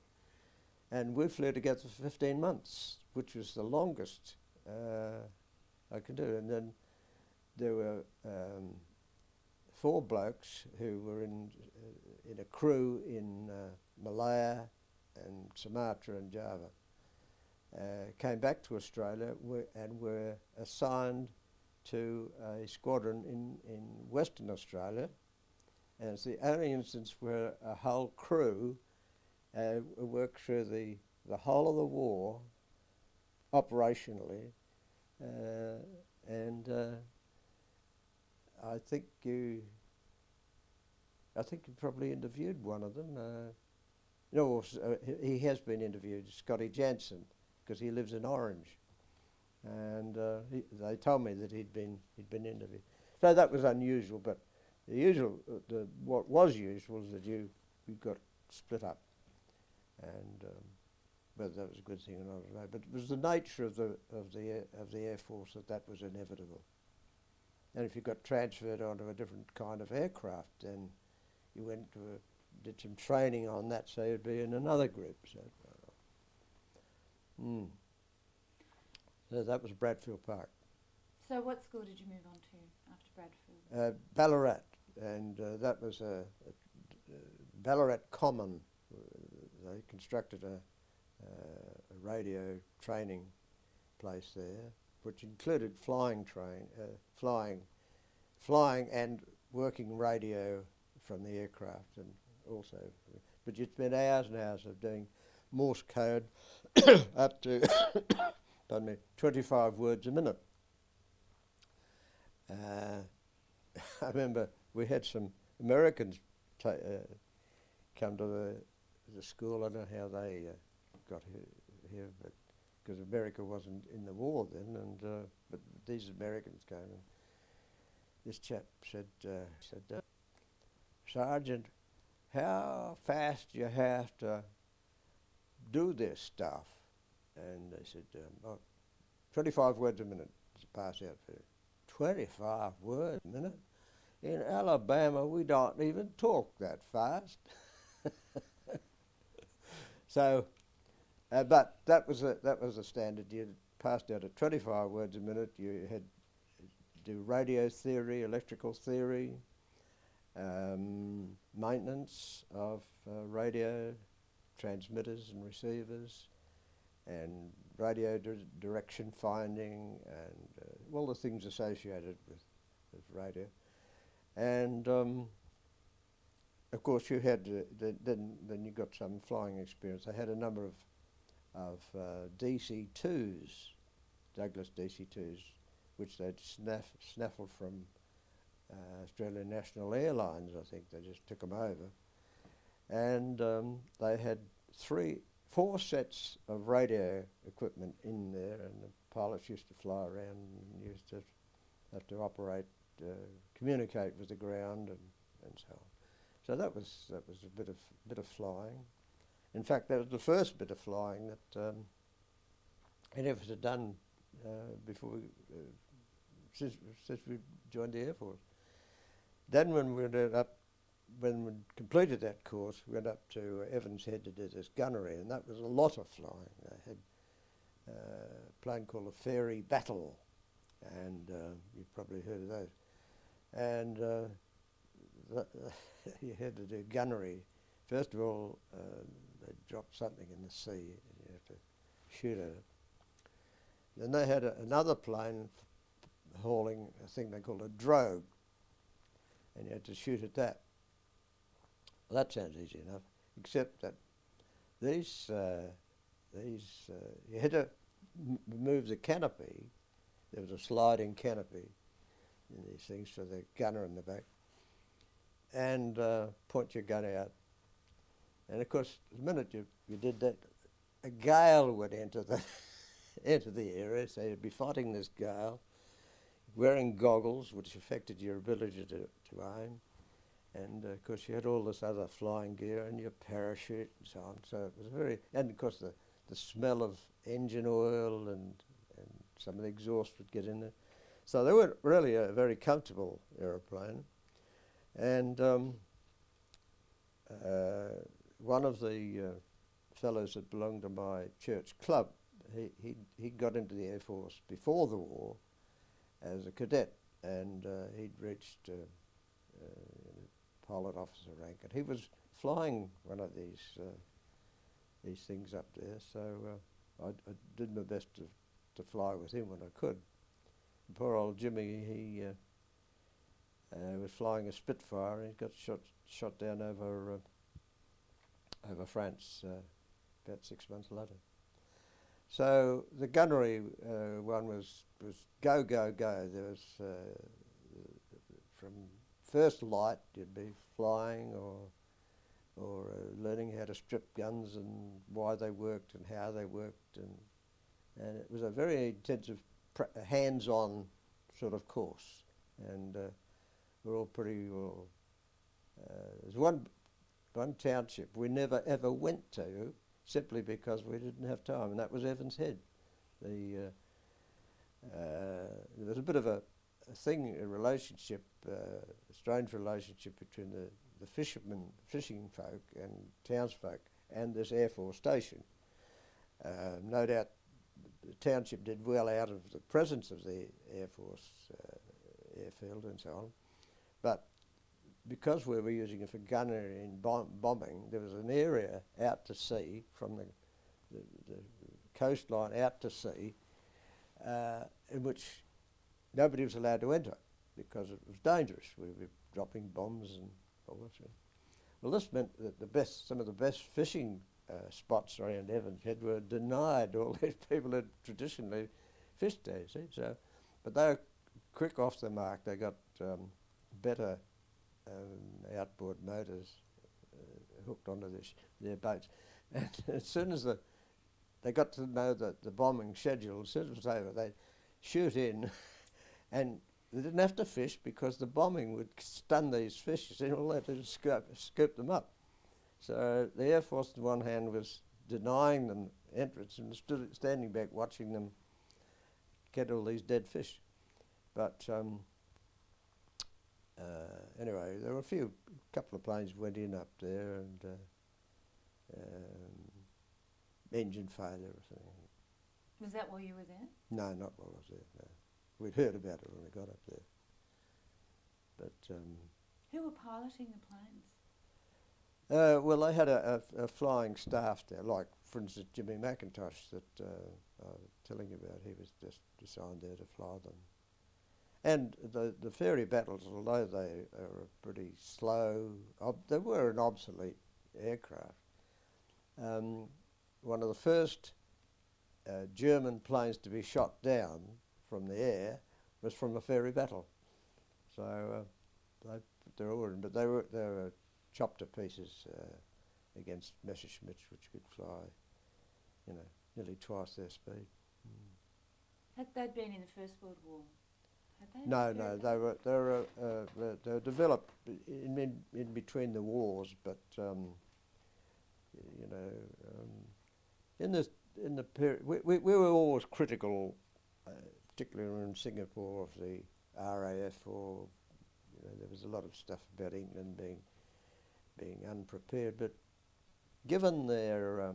And we flew together for 15 months, which was the longest I could do. And then there were 4 blokes who were in a crew in Malaya and Sumatra and Java. Came back to Australia and were assigned to a squadron in Western Australia. And it's the only instance where a whole crew worked through the whole of the war operationally. And I think you probably interviewed one of them. He has been interviewed, Scotty Jansen, because he lives in Orange, and they told me that he'd been interviewed. So that was unusual, but what was usual is that you got split up, and whether that was a good thing or not, I don't know. But it was the nature of the Air Force that was inevitable. And if you got transferred onto a different kind of aircraft, then you did some training on that, so you'd be in another group. So that was Bradfield Park. So what school did you move on to after Bradfield? Ballarat, and that was a Ballarat Common. They constructed a radio training place there, which included flying and working radio from the aircraft, and also, but you'd spend hours and hours of doing Morse code up to 25 words a minute. I remember we had some Americans come to the school. I don't know how they got here, but because America wasn't in the war then, and but these Americans came, and this chap said, Sergeant, how fast do you have to do this stuff? And they said, 25 words a minute to pass out for 25 words a minute? in Alabama we don't even talk that fast. So, but that was a standard. You passed out at 25 words a minute. You had to do radio theory, electrical theory, maintenance of radio transmitters and receivers, and radio direction finding, and all the things associated with radio. And of course, you had then you got some flying experience. I had a number of DC-2s, Douglas DC-2s, which they'd snaffled from Australian National Airlines. I think they just took them over, and they had 4 sets of radio equipment in there, and the pilots used to fly around and used to have to operate, communicate with the ground, and so on. So that was a bit of flying. In fact, that was the first bit of flying that any of us had done before since we joined the Air Force. Then when we completed that course, we went up to Evans Head to do this gunnery, and that was a lot of flying. They had a plane called the Fairy Battle, and you've probably heard of those. And you had to do gunnery. First of all, they dropped something in the sea, and you have to shoot at it. Then they had another plane hauling a thing they called a drogue, and you had to shoot at that. Well, that sounds easy enough, except that these you had to move the canopy. There was a sliding canopy in these things for the gunner in the back, and point your gun out. And of course, the minute you did that, a gale would enter the enter the area, so you'd be fighting this gale, wearing goggles, which affected your ability to aim. And of course, you had all this other flying gear and your parachute and so on. So it was very, and of course, the smell of engine oil and some of the exhaust would get in there. So they weren't really a very comfortable aeroplane. And one of the fellows that belonged to my church club, he got into the Air Force before the war as a cadet, and he'd reached pilot officer rank, and he was flying one of these things up there. So I did my best to fly with him when I could. And poor old Jimmy, he was flying a Spitfire, and he got shot down over France about 6 months later. So the gunnery one was go, go, go. There was from first light you'd be flying or learning how to strip guns and why they worked and how they worked, and it was a very intensive hands-on sort of course, and we're all pretty well. There's one township we never ever went to simply because we didn't have time, and that was Evans Head. There was a bit of a relationship, a strange relationship between the fishing folk and townsfolk and this Air Force station. No doubt the township did well out of the presence of the Air Force airfield and so on, but because we were using it for gunnery and bombing, there was an area out to sea from the coastline out to sea in which nobody was allowed to enter because it was dangerous. We were dropping bombs and all that. Well, this meant that some of the best fishing spots around Evans Head were denied all these people that traditionally fished there, see? So, but they were quick off the mark. They got better outboard motors hooked onto their boats. And as soon as they got to know that the bombing schedule, as soon as it was over, they'd shoot in and they didn't have to fish because the bombing would stun these fish, and all they had to do was scoop them up. So the Air Force on one hand was denying them entrance and stood standing back watching them get all these dead fish. But Anyway, there were couple of planes went in up there, and engine failure or something. Was that while you were there? No, not while I was there. No, we'd heard about it when we got up there. But who were piloting the planes? well, they had a flying staff there, like, for instance, Jimmy McIntosh that I was telling you about. He was just assigned there to fly them. And the ferry battles, although they are pretty slow, they were an obsolete aircraft. One of the first German planes to be shot down from the air was from a ferry battle. So they put their order in, but they were chopped to pieces against Messerschmitts, which could fly, nearly twice their speed. Had they been in the First World War? No, they were developed in between the wars, but in the period we were always critical, particularly in Singapore, of the RAF, or there was a lot of stuff about England being unprepared, but given their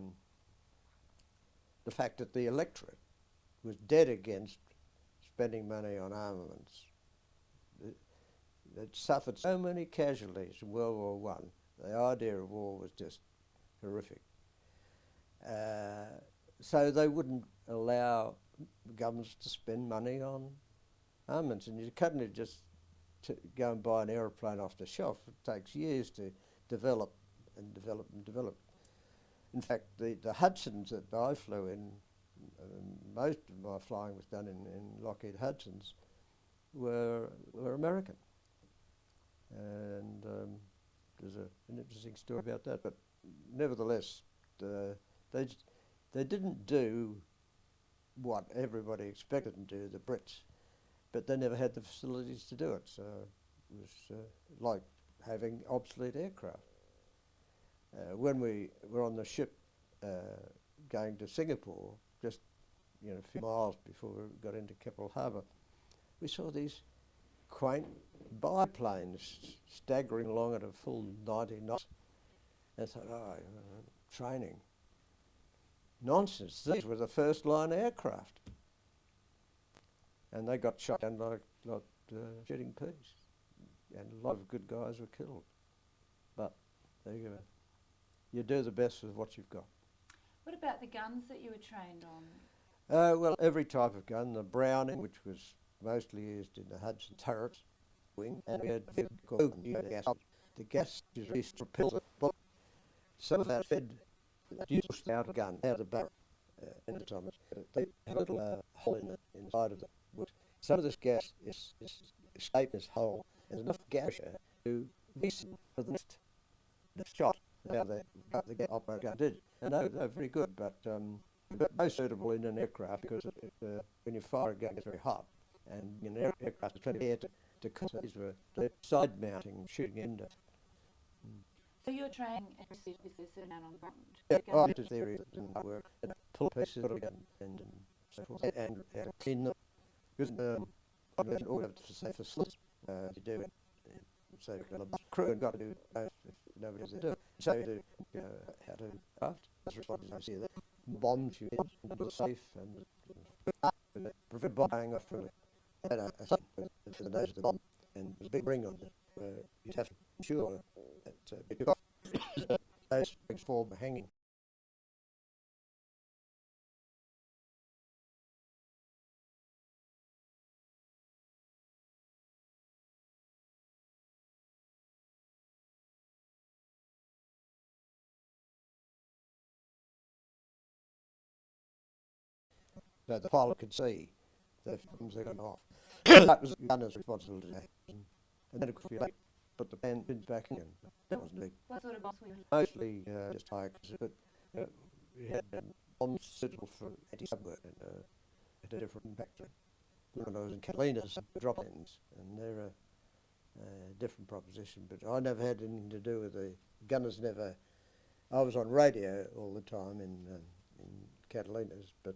the fact that the electorate was dead against spending money on armaments, that suffered so many casualties in World War One. The idea of war was just horrific. So they wouldn't allow governments to spend money on armaments, and you couldn't just go and buy an aeroplane off the shelf. It takes years to develop and develop and develop. In fact, the Hudsons that I flew in, most of my flying was done in Lockheed Hudsons, were American. And there's an interesting story about that. But nevertheless, they didn't do what everybody expected them to do, the Brits, but they never had the facilities to do it. So it was like having obsolete aircraft. When we were on the ship going to Singapore, just a few miles before we got into Keppel Harbour, we saw these quaint biplanes staggering along at a full 90 knots. And I thought, training. Nonsense, these were the first line aircraft. And they got shot down like shooting peas. And a lot of good guys were killed. But there you go. You do the best with what you've got. What about the guns that you were trained on? Well, every type of gun. The Browning, which was mostly used in the Hudson turrets wing, and we had gas. The gas is released to propel the bullet. Some of that fed used out a gun out of the barrel in the Thomas. They have a little hole in it inside of the wood. Some of this gas is escaping this hole. There's enough gas to release it for the next shot. How the operator did, and they're very good, but most suitable in an aircraft, because when you fire a gun, it's very hot, and in an aircraft, it's plenty of air to cool. These were side mounting, shooting into. So you're training with this down on the ground? Yeah, this theory didn't work. Pull pieces of the gun and so forth, and clean them. Because all have to say for sluts to do it. So the crew got to do both if nobody else to do it. So you do how to craft. That's responsibility there. Bombs you into the safe and prevent bombing off from had a to the nose of the bomb, and there's a big ring on it where you'd have to ensure that it took off. Those things fall hanging. So the pilot could see the bombs are going off. That was the gunner's responsibility. And then it could be late, put the pins back in. That wasn't big. What sort of bombs were you? Mostly just hikes, but we had bombs suitable for anti-submarine at a different factory. When I was in Catalina's drop-ins, and they're a different proposition, but I never had anything to do with the gunners. Never. I was on radio all the time in Catalina's, but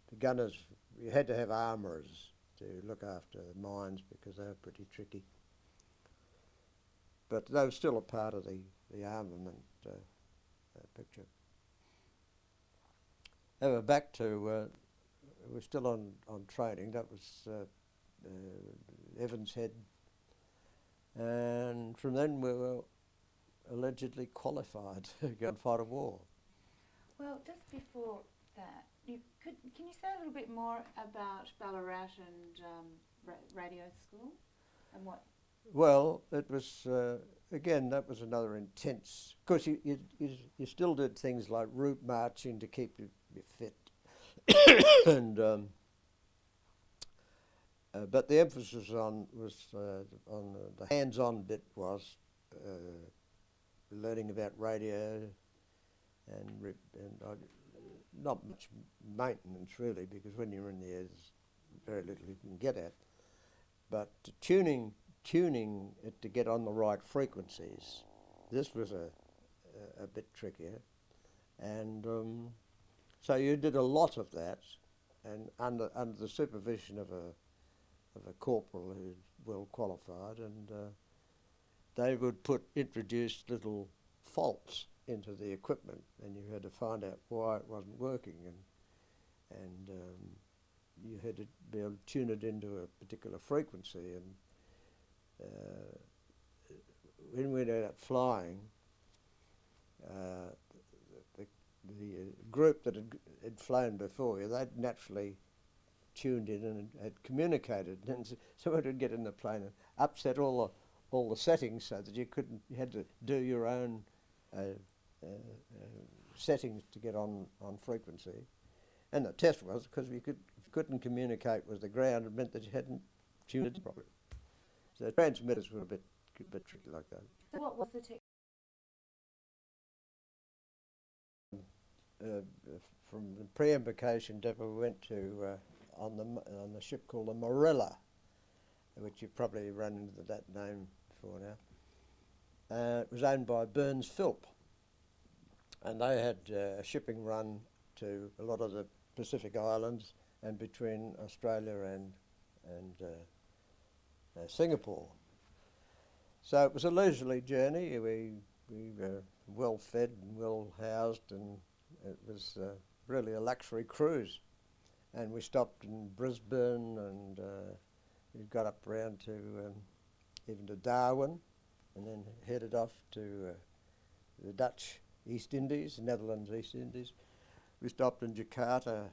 the gunners, you had to have armourers to look after the mines because they were pretty tricky. but they were still a part of the armament picture. However, back to, we're still on training. That was Evans Head. And from then we were allegedly qualified to go and fight a war. Well, just before that, can you say a little bit more about Ballarat and radio school and what? Well, it was again, that was another intense. Of course, you still did things like route marching to keep you fit, and but the emphasis on the hands-on bit was learning about radio and not much maintenance really, because when you're in the air, there's very little you can get at. But tuning it to get on the right frequencies, this was a bit trickier, and so you did a lot of that, and under the supervision of a corporal who's well qualified, and they would introduce little faults into the equipment, and you had to find out why it wasn't working, and you had to be able to tune it into a particular frequency. And when we went out flying, the group that had flown before you, they'd naturally tuned in and had communicated, and someone would get in the plane and upset all the settings so that you had to do your own settings to get on frequency. And the test was, because if you couldn't communicate with the ground, it meant that you hadn't tuned it properly. So the transmitters were a bit tricky like that. So what was the technique? From the pre-embarkation depot, we went to on the ship called the Morella, which you've probably run into that name before now. It was owned by Burns Philp, and they had a shipping run to a lot of the Pacific Islands and between Australia and Singapore. So it was a leisurely journey. We were well fed and well housed, and it was really a luxury cruise. And we stopped in Brisbane, and we got up round to even to Darwin, and then headed off to the Dutch East Indies, Netherlands East Indies. We stopped in Jakarta.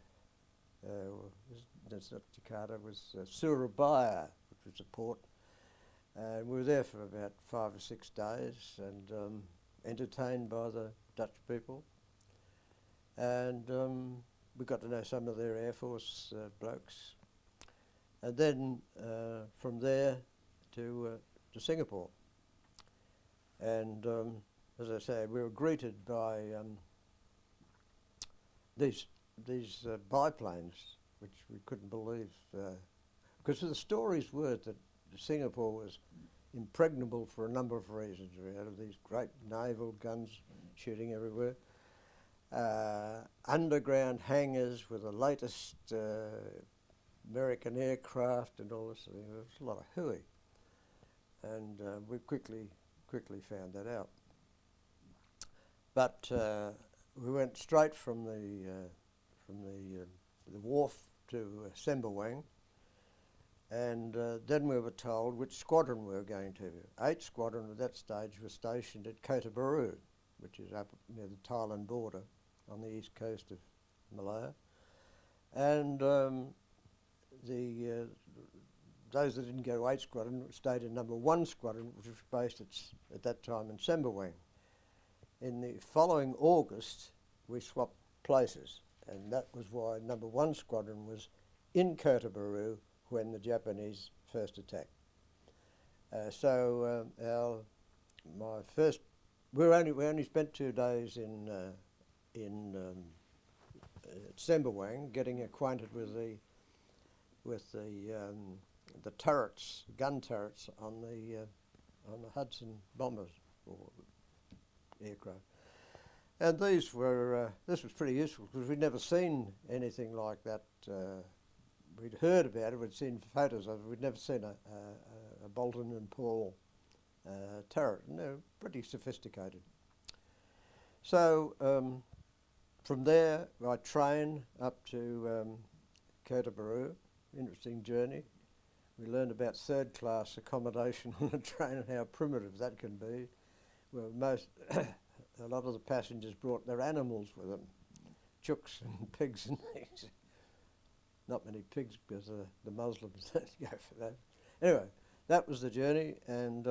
That's not Jakarta, it was Surabaya, which was a port. And we were there for about 5 or 6 days, and entertained by the Dutch people. And we got to know some of their Air Force blokes. And then from there to Singapore. And as I say, we were greeted by these biplanes, which we couldn't believe, because the stories were that Singapore was impregnable for a number of reasons. We had these great naval guns shooting everywhere, underground hangars with the latest American aircraft and all this. There was a lot of hooey, and we quickly found that out. But we went straight from the wharf to Sembawang, and then we were told which squadron we were going to. 8th Squadron at that stage was stationed at Kota Bharu, which is up near the Thailand border on the east coast of Malaya. And those that didn't go to 8th Squadron stayed in number 1 Squadron, which was based at that time in Sembawang. In the following August, we swapped places, and that was why number 1 Squadron was in Kota Bharu when the Japanese first attacked. We only spent 2 days in Sembawang, getting acquainted with the turrets, gun turrets on the Hudson bombers or aircraft. And this was pretty useful, because we'd never seen anything like that. We'd heard about it, we'd seen photos of it, we'd never seen a Bolton and Paul turret, and they're pretty sophisticated. So from there I trained up to Kootabaroo. Interesting journey. We learned about third class accommodation on the train and how primitive that can be. Well, a lot of the passengers brought their animals with them, chooks and pigs and things. Not many pigs because the Muslims don't go for that. Anyway, that was the journey, and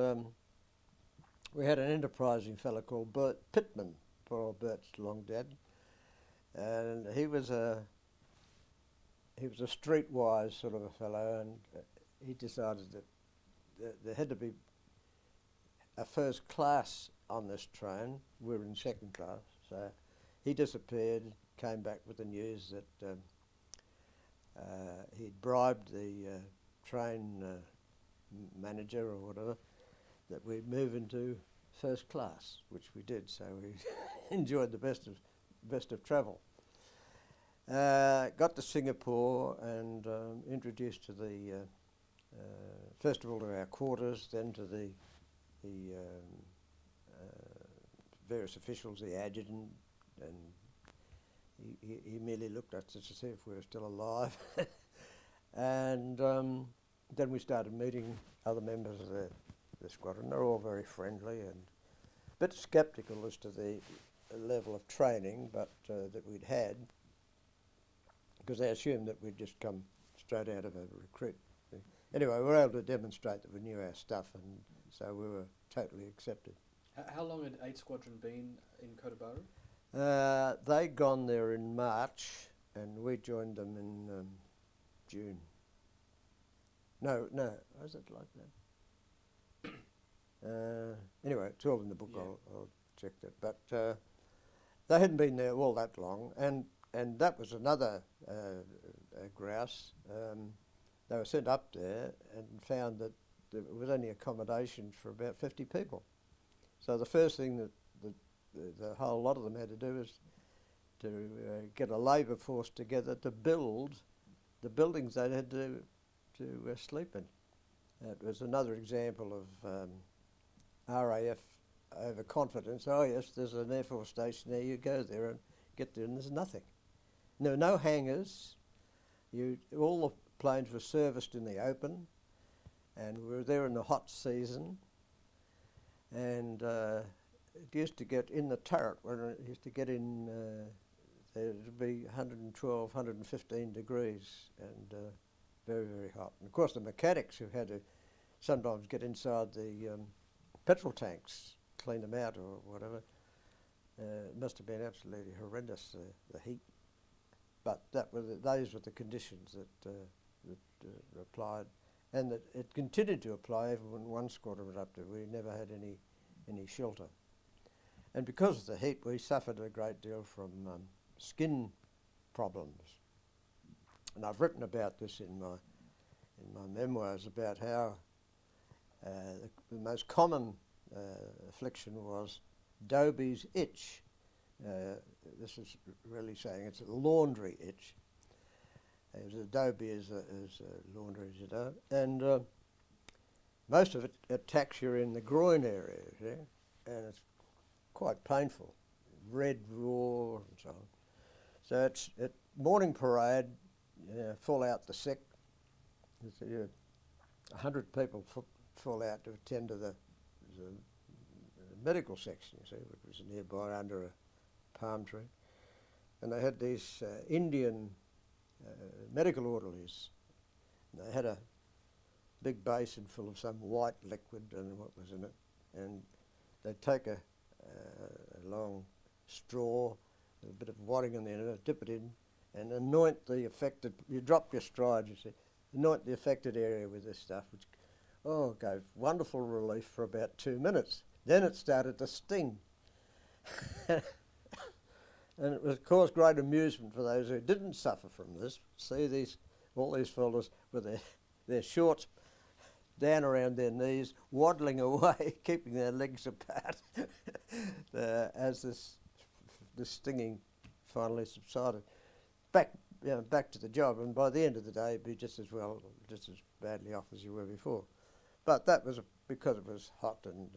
we had an enterprising fellow called Bert Pittman, poor old Bert's long dad, and he was a streetwise sort of a fellow, and he decided that there had to be a first class on this train. We were in second class, so he disappeared, came back with the news that he'd bribed the train manager or whatever that we'd move into first class, which we did, so we enjoyed the best of travel. Got to Singapore and introduced to the first of all to our quarters, then to the various officials, the adjutant, and he merely looked at us to see if we were still alive. And then we started meeting other members of the squadron. They're all very friendly and a bit sceptical as to the level of training but that we'd had, because they assumed that we'd just come straight out of a recruit. Anyway, we were able to demonstrate that we knew our stuff, and so we were totally accepted. How long had 8 Squadron been in Kootabaroo? They'd gone there in March, and we joined them in June. No, was it like that? Anyway, it's all in the book. Yeah. I'll check that. But they hadn't been there all that long, and that was another grouse. They were sent up there and found that there was only accommodation for about 50 people. So the first thing that the whole lot of them had to do was to get a labour force together to build the buildings they had to sleep in. It was another example of RAF overconfidence. Oh yes, there's an Air Force station there, you go there and get there, and there's nothing. There were no hangars. All the planes were serviced in the open, and we were there in the hot season, and it used to get in the turret, when it used to get in, there would be 112, 115 degrees, and very, very hot. And of course the mechanics who had to sometimes get inside the petrol tanks, clean them out or whatever, it must have been absolutely horrendous, the heat. But those were the conditions that applied, and that it continued to apply even when one squadron was up there. We never had any shelter. And because of the heat, we suffered a great deal from skin problems. And I've written about this in my memoirs, about how the most common affliction was Dobie's itch. This is really saying it's a laundry itch. Dobie is a laundry, as you know, and most of it attacks you in the groin area, and it's quite painful, red, raw, and so on. So it's at morning parade, fall out the sick. 100 people fall out to attend to the medical section, you see, which was nearby under a palm tree. And they had these Indian medical orderlies. And they had a big basin full of some white liquid and what was in it. And they'd take a long straw, with a bit of wadding in there, dip it in, and anoint the affected, you drop your stride, you see, anoint the affected area with this stuff, which, gave wonderful relief for about 2 minutes. Then it started to sting. And it was caused great amusement for those who didn't suffer from this. See all these fellas with their shorts down around their knees, waddling away, keeping their legs apart, as this stinging finally subsided. Back to the job, and by the end of the day, it'd be just as badly off as you were before. But that was because it was hot and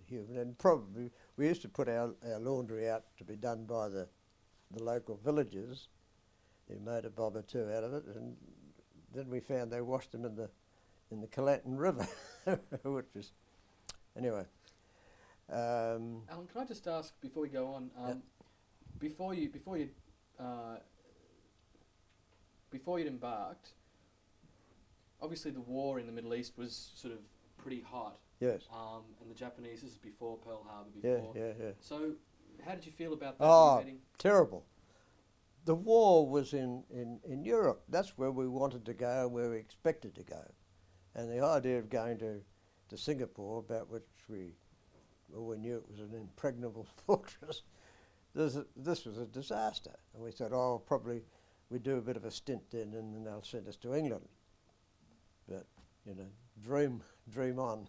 humid, and probably we used to put our laundry out to be done by the local villagers who made a bob or two out of it, and then we found they washed them in the Calanton River, which was, anyway. Alan, can I just ask before we go on, before you'd embarked, obviously the war in the Middle East was sort of pretty hot. Yes. And the Japanese, this is before Pearl Harbor, before. Yeah. So, how did you feel about that? Oh, terrible. The war was in Europe. That's where we wanted to go and where we expected to go. And the idea of going to Singapore, about which we knew it was an impregnable fortress, this was a disaster. And we thought, oh, probably we'd do a bit of a stint then and then they'll send us to England. But, you know, dream on.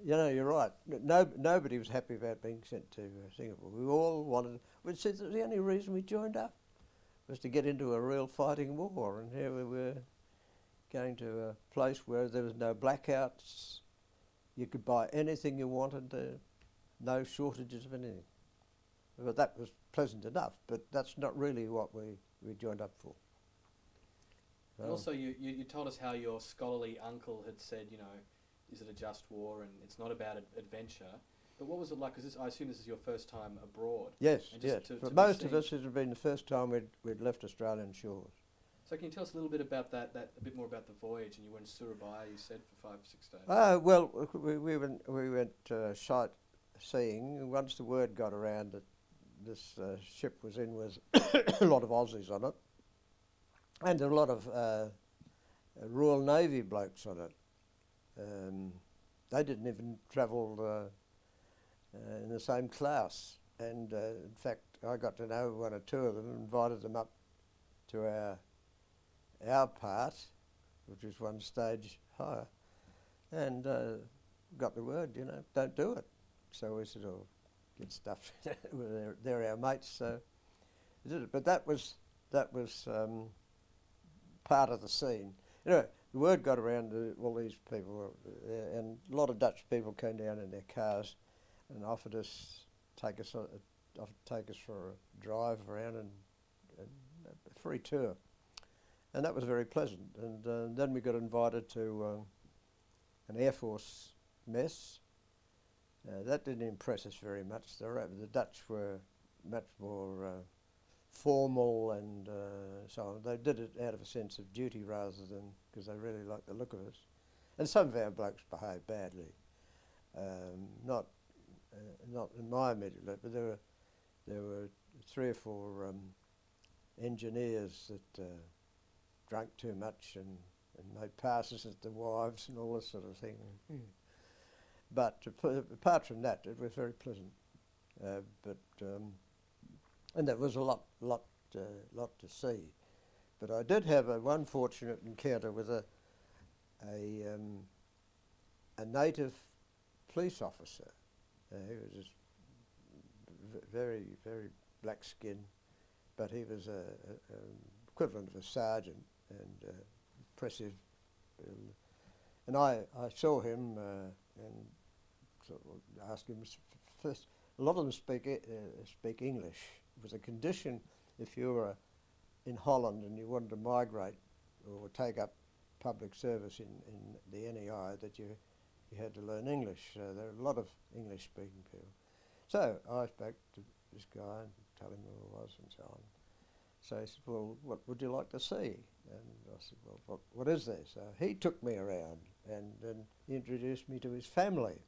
You know, you're right. Nobody was happy about being sent to Singapore. We all wanted, we said that the only reason we joined up was to get into a real fighting war, and here we were going to a place where there was no blackouts, you could buy anything you wanted, no shortages of anything. But that was pleasant enough, but that's not really what we joined up for. And also you told us how your scholarly uncle had said, you know, is it a just war and it's not about adventure. But what was it like? Because I assume this is your first time abroad. Yes, yes. For most of us, it had been the first time we'd left Australian shores. So can you tell us a little bit about that, a bit more about the voyage? And you went to Surabaya, you said, for 5 or 6 days. Well, we went sightseeing. Once the word got around that this ship was in with a lot of Aussies on it, and a lot of Royal Navy blokes on it. They didn't even travel in the same class, and in fact I got to know one or two of them and invited them up to our part, which was one stage higher, and got the word, you know, don't do it. So we said, oh, get stuffed. They're our mates, so we did it. But that was part of the scene. You know, the word got around to all these people, and a lot of Dutch people came down in their cars and offered to take us for a drive around and a free tour, and that was very pleasant. And then we got invited to an Air Force mess. That didn't impress us very much. The Dutch were much more formal and so on. They did it out of a sense of duty rather than because they really liked the look of us. And some of our blokes behaved badly. Not in my immediate life, but there were 3 or 4 engineers that drank too much and made passes at the wives and all this sort of thing. But apart from that, it was very pleasant. And there was a lot to see. But I did have one fortunate encounter with a native police officer. He was just very, very black skin, but he was a equivalent of a sergeant and impressive. And I saw him and sort of asked him first. A lot of them speak English. It was a condition if you were in Holland and you wanted to migrate or take up public service in the NEI that you had to learn English. There are a lot of English-speaking people. So I spoke to this guy and told him who I was and so on. So he said, well, what would you like to see? And I said, well, what is there? So he took me around and then he introduced me to his family.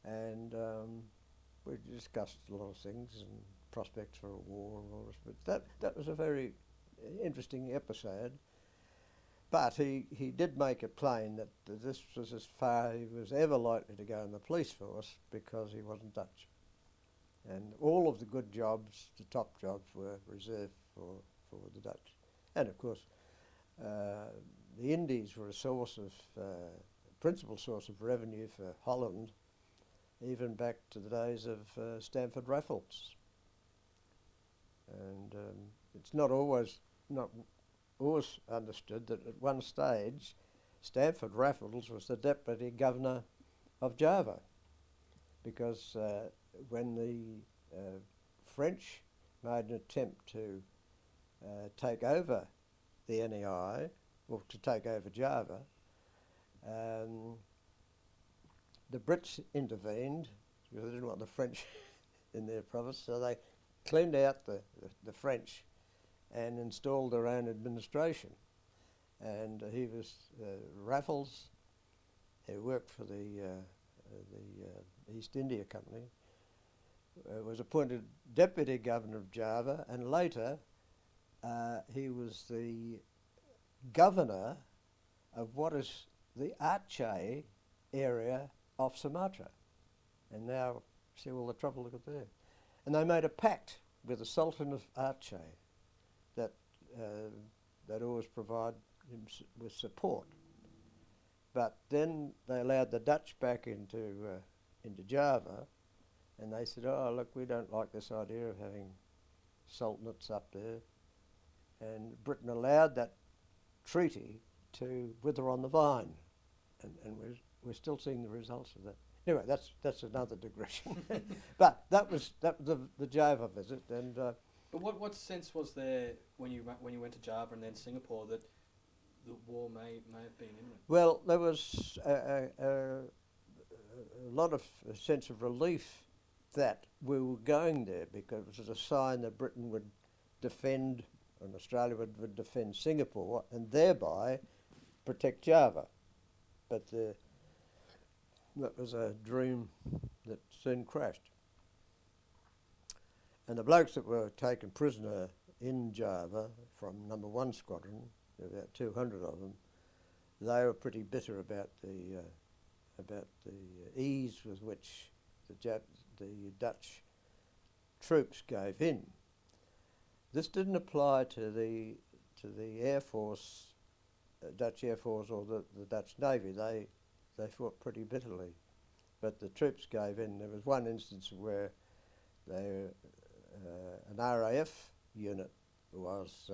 And we discussed a lot of things and prospects for a war and all this. But that was a very interesting episode. But he did make it plain that this was as far he was ever likely to go in the police force because he wasn't Dutch. And all of the good jobs, the top jobs, were reserved for the Dutch. And of course, the Indies were a principal source of revenue for Holland, even back to the days of Stamford Raffles. And it's not always understood that at one stage Stamford Raffles was the Deputy Governor of Java, because when the French made an attempt to take over the NEI, or to take over Java, the Brits intervened because they didn't want the French in their province, so they cleaned out the French and installed their own administration. And he was Raffles, who worked for the East India Company, was appointed Deputy Governor of Java, and later he was the Governor of what is the Aceh area off Sumatra. And now, see all the trouble, look at there. And they made a pact with the Sultan of Aceh that they'd always provide him with support. But then they allowed the Dutch back into Java, and they said, oh, look, we don't like this idea of having sultanates up there. And Britain allowed that treaty to wither on the vine, and we're still seeing the results of that. Anyway, that's another digression. But that was the Java visit, and. But what sense was there when you went to Java and then Singapore that the war may have been imminent? Well, there was a lot of sense of relief that we were going there, because it was a sign that Britain would defend, and Australia would defend Singapore, and thereby protect Java. But that was a dream that soon crashed. And the blokes that were taken prisoner in Java from No. 1 Squadron, about 200 of them, they were pretty bitter about the ease with which the Dutch troops gave in. This didn't apply to the Air Force, Dutch Air Force, or the Dutch Navy. They fought pretty bitterly, but the troops gave in. There was one instance where an RAF unit was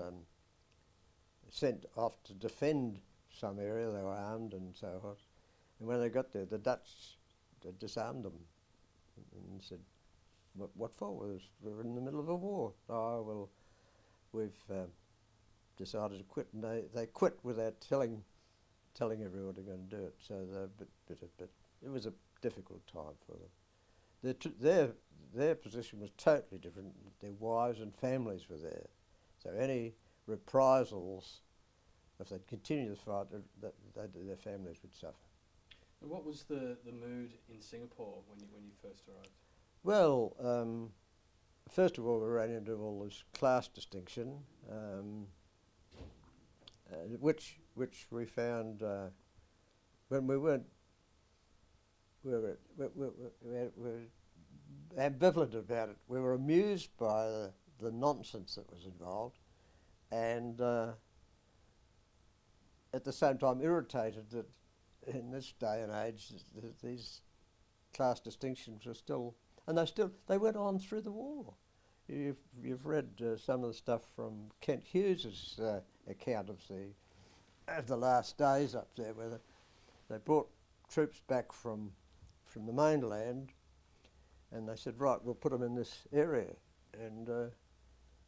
sent off to defend some area. They were armed and so on. And when they got there, the Dutch disarmed them and said, what for? We're in the middle of a war. Oh, well, we've decided to quit. And they quit without telling everyone they're going to do it. So they're a bit bitter, but it was a difficult time for them. Their position was totally different. Their wives and families were there. So any reprisals, if they'd continued the fight, their families would suffer. And what was the mood in Singapore when you first arrived? Well, first of all, we ran into all this class distinction, which we found when we were ambivalent about it. We were amused by the nonsense that was involved, and at the same time irritated that in this day and age these class distinctions were still, and they went on through the war. You've read some of the stuff from Kent Hughes's account of the last days up there, where they brought troops back from the mainland, and they said, right, we'll put them in this area, and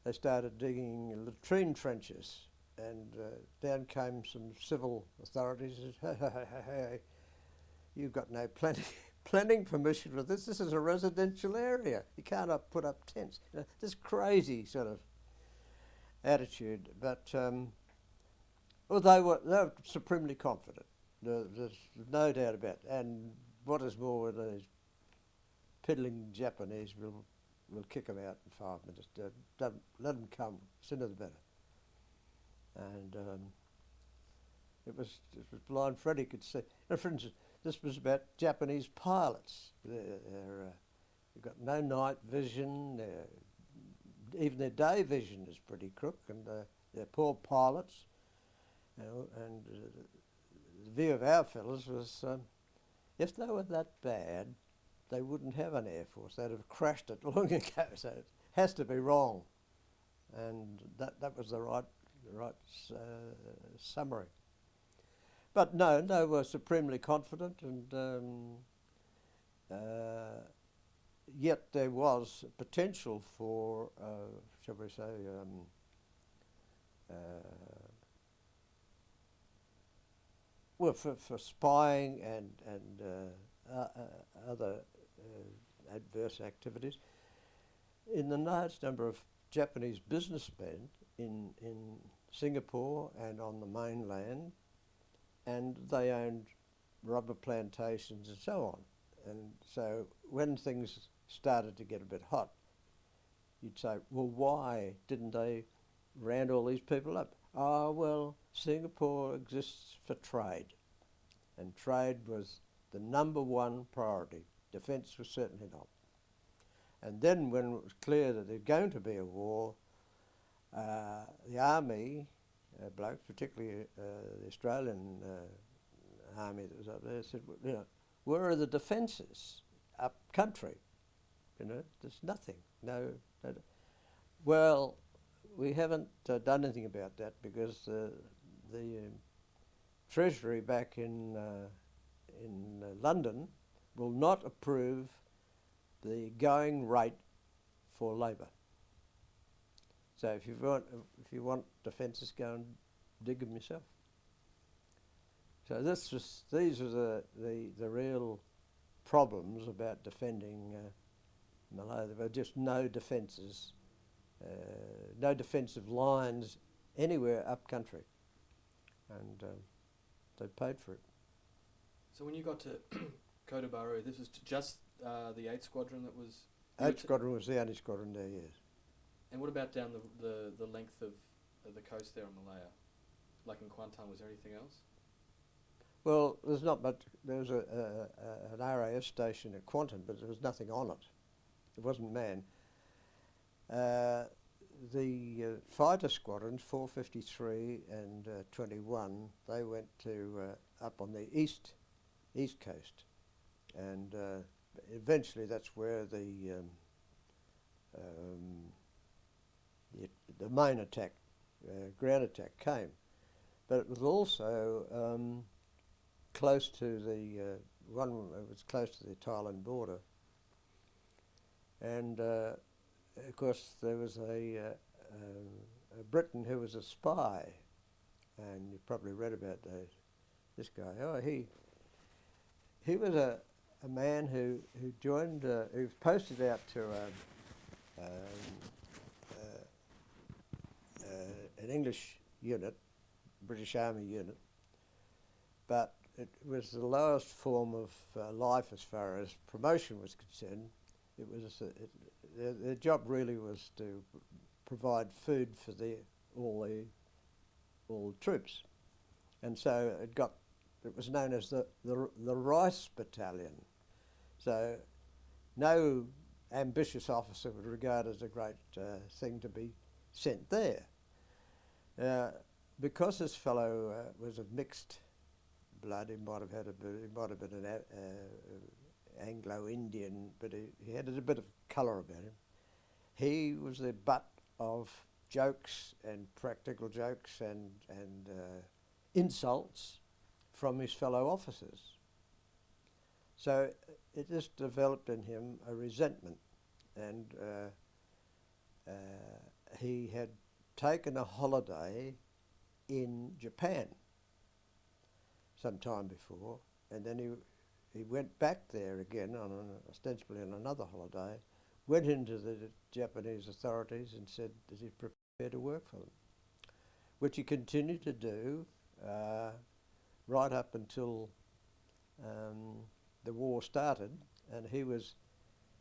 they started digging latrine trenches, and down came some civil authorities and said, hey, you've got no planning permission for this. This is a residential area. You can't put up tents. This crazy sort of attitude. But well, they were supremely confident. There's no doubt about it. And what is more, those piddling Japanese will kick them out in 5 minutes. Don't let them come. Sooner the better. And it was blind Freddie could see. For instance, this was about Japanese pilots. They've got no night vision. Even their day vision is pretty crook, and they're poor pilots. And the view of our fellows was, if they were that bad, they wouldn't have an air force. They'd have crashed it long ago. So it has to be wrong, and that was the right summary. But no, they were supremely confident, and yet there was potential for, shall we say, well, for spying and other adverse activities. In the large number of Japanese businessmen in Singapore and on the mainland, and they owned rubber plantations and so on. And so when things started to get a bit hot, you'd say, well, why didn't they round all these people up? Oh, well, Singapore exists for trade, and trade was the number one priority. Defence was certainly not. And then when it was clear that there's going to be a war, the army blokes, particularly the Australian army that was up there, said, well, you know, where are the defences up country? You know, there's nothing. No. Well, we haven't done anything about that because the Treasury back in London will not approve the going rate for labour. So if you want defences, go and dig them yourself. So these were the real problems about defending Malaya. There were just no defences, no defensive lines anywhere up country, and they paid for it. So when you got to Kotobaro, this was just the 8th Squadron that was... 8th Squadron was the only squadron there, yes. And what about down the length of the coast there on Malaya? Like in Kuantan, was there anything else? Well, there's not much. There was an RAF station at Kuantan, but there was nothing on it. It wasn't manned. The fighter squadrons, 453 and 21, they went to up on the east coast, and eventually that's where the main attack, ground attack, came. But it was also close to the it was close to the Thailand border, and of course there was a Briton who was a spy, and you probably read about this guy. Oh, he was a man who joined, who was posted out to an English unit, British Army unit, but it was the lowest form of life as far as promotion was concerned. It was their job really was to provide food for all the troops, and so it was known as the Rice Battalion. So no ambitious officer would regard it as a great thing to be sent there. Because this fellow was of mixed blood, he might have been an Anglo-Indian, but he had a bit of colour about him. He was the butt of jokes and practical jokes and insults from his fellow officers. So it just developed in him a resentment, and he had taken a holiday in Japan some time before, and then he went back there again ostensibly on another holiday, went into the Japanese authorities and said that he's prepared to work for them, which he continued to do right up until the war started, and he was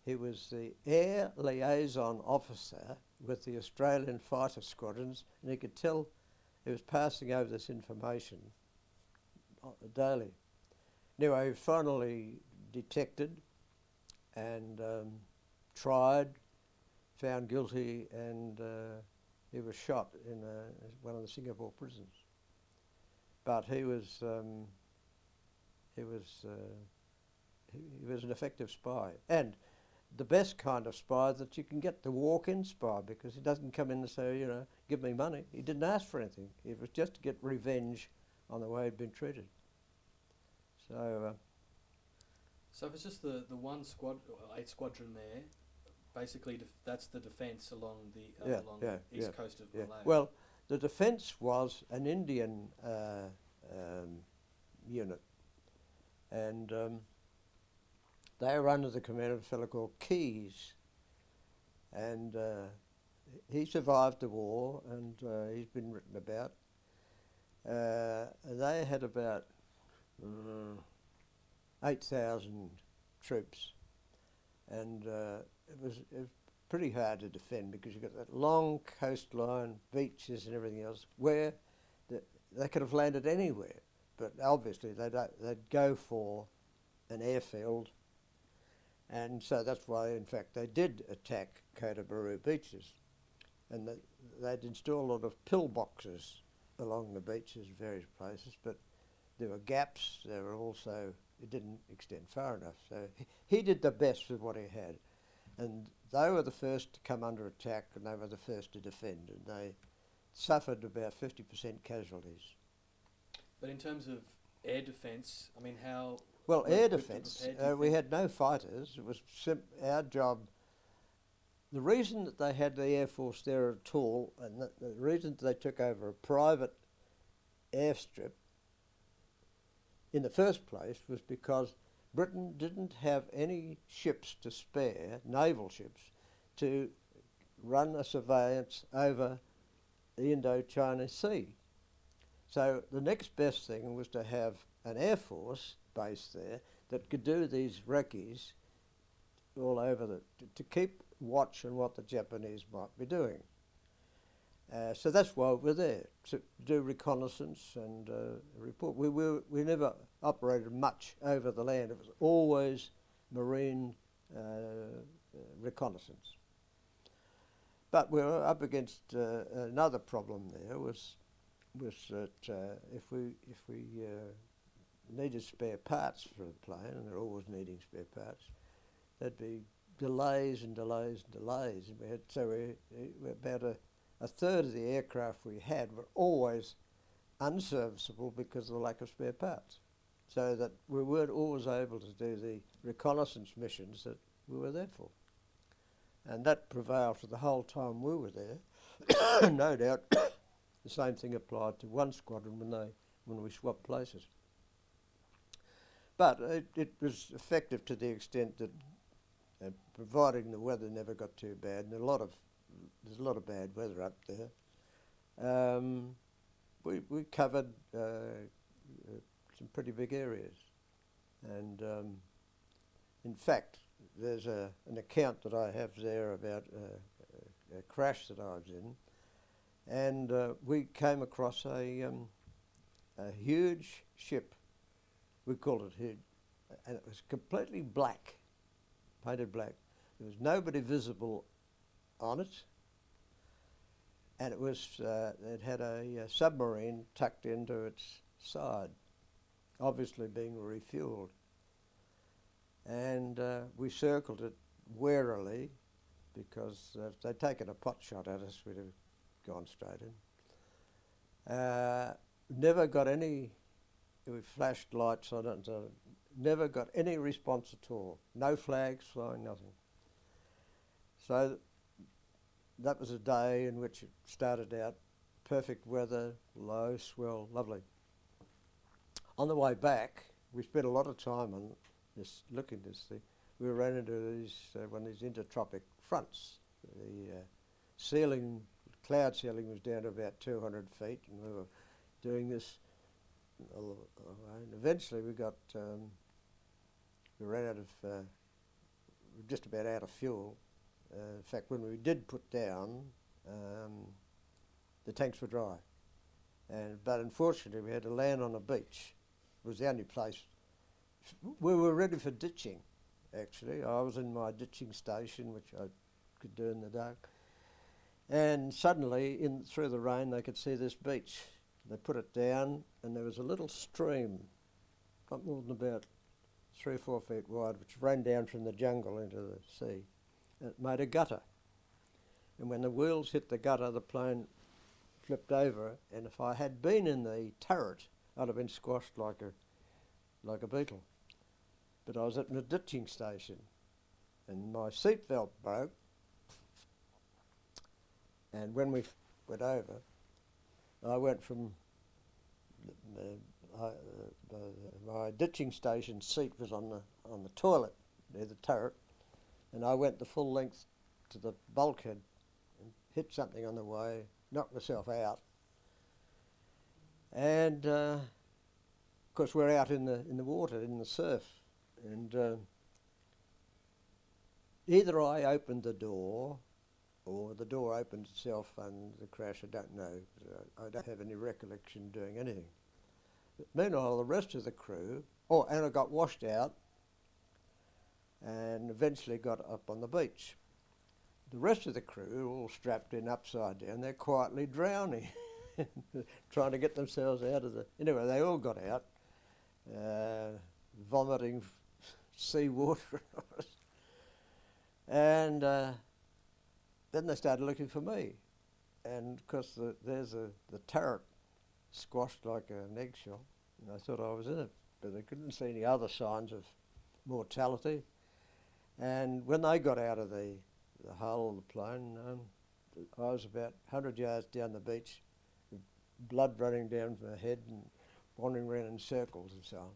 the air liaison officer with the Australian fighter squadrons, and he could tell he was passing over this information daily. Anyway, he was finally detected and tried, found guilty, and he was shot in one of the Singapore prisons. But he was an effective spy, and the best kind of spy that you can get, the walk-in spy, because he doesn't come in and say, give me money. He didn't ask for anything. It was just to get revenge on the way he'd been treated. So So if it's just the one squad, 8 squadron there, basically that's the defence along the east coast of Malaya. Well, the defence was an Indian unit, and they were under the command of a fellow called Keyes, and he survived the war, and he's been written about. They had about 8,000 troops, and it was pretty hard to defend because you've got that long coastline, beaches and everything else, where they could have landed anywhere, but obviously they'd go for an airfield, and so that's why, in fact, they did attack Kota beaches, and they'd install a lot of pillboxes along the beaches, various places, but there were gaps. There were also, it didn't extend far enough, so he did the best with what he had, and they were the first to come under attack, and they were the first to defend, and they suffered about 50% casualties. But in terms of air defence, I mean, how... Well, air defence, we had no fighters. It was our job. The reason that they had the Air Force there at all, and the reason that they took over a private airstrip in the first place, was because Britain didn't have any ships to spare, naval ships, to run a surveillance over the Indo-China Sea. So the next best thing was to have an Air Force base there that could do these recce's all over to keep watch on what the Japanese might be doing. So that's why we're there, to do reconnaissance and report. We never operated much over the land. It was always marine reconnaissance. But we were up against another problem there, was that if we needed spare parts for the plane, and they're always needing spare parts, there'd be delays and delays and delays. And we about a third of the aircraft we had were always unserviceable because of the lack of spare parts, so that we weren't always able to do the reconnaissance missions that we were there for. And that prevailed for the whole time we were there. No doubt the same thing applied to one squadron when we swapped places. But it was effective to the extent that, providing the weather never got too bad, and there's a lot of bad weather up there, we covered some pretty big areas. And in fact, there's an account that I have there about a crash that I was in, and we came across a huge ship. We called it huge, and it was completely black, painted black. There was nobody visible on it, and it had a submarine tucked into its side, obviously being refuelled. And we circled it warily, because if they'd taken a pot shot at us, we'd have gone straight in. Never got any, we flashed lights on it, so never got any response at all. No flags flying, nothing. So that was a day in which it started out, perfect weather, low swell, lovely. On the way back, we spent a lot of time on this, looking at this thing. We ran into one of these intertropic fronts. The cloud ceiling was down to about 200 feet, and we were doing this. And eventually we ran out of, just about out of fuel. In fact, when we did put down, the tanks were dry. But unfortunately we had to land on a beach. It was the only place. We were ready for ditching, actually. I was in my ditching station, which I could do in the dark. And suddenly, through the rain, they could see this beach. They put it down, and there was a little stream, not more than about 3 or 4 feet wide, which ran down from the jungle into the sea. And it made a gutter. And when the wheels hit the gutter, the plane flipped over, and if I had been in the turret, I'd have been squashed like a like a beetle. But I was at my ditching station, and my seatbelt broke. And when we went over, I went from my ditching station seat was on the toilet near the turret, and I went the full length to the bulkhead and hit something on the way, knocked myself out. And of course we're out in the water, in the surf, and either I opened the door or the door opened itself under the crash. I don't know. I don't have any recollection doing anything. But meanwhile, the rest of the crew, and I got washed out and eventually got up on the beach. The rest of the crew are all strapped in upside down. They're quietly drowning, trying to get themselves out of the... Anyway, they all got out, vomiting seawater. And then they started looking for me. And of course there's the turret squashed like an eggshell, and I thought I was in it, but they couldn't see any other signs of mortality. And when they got out of the hull of the plane, I was about 100 yards down the beach, with blood running down my head and wandering around in circles and so on.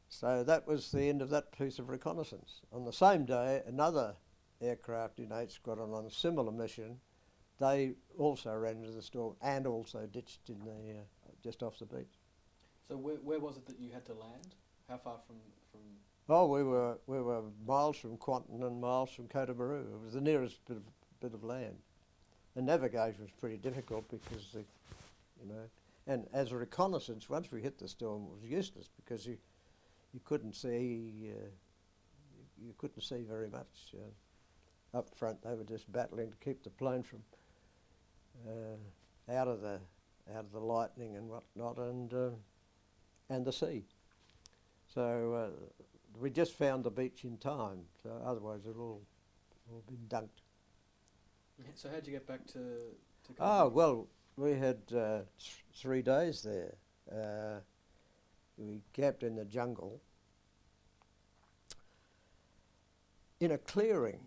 So that was the end of that piece of reconnaissance. On the same day, another aircraft in 8th Squadron on a similar mission, they also ran into the storm and also ditched in the just off the beach. So where was it that you had to land? How far from? Oh, we were miles from Quanton and miles from Cotabaru. It was the nearest bit of land. The navigation was pretty difficult because and as a reconnaissance, once we hit the storm, it was useless because you couldn't see very much. Up front, they were just battling to keep the plane from out of the lightning and whatnot, and the sea. So we just found the beach in time. So otherwise, it all been dunked. So how'd you get back to Oh well, we had 3 days there. We camped in the jungle in a clearing,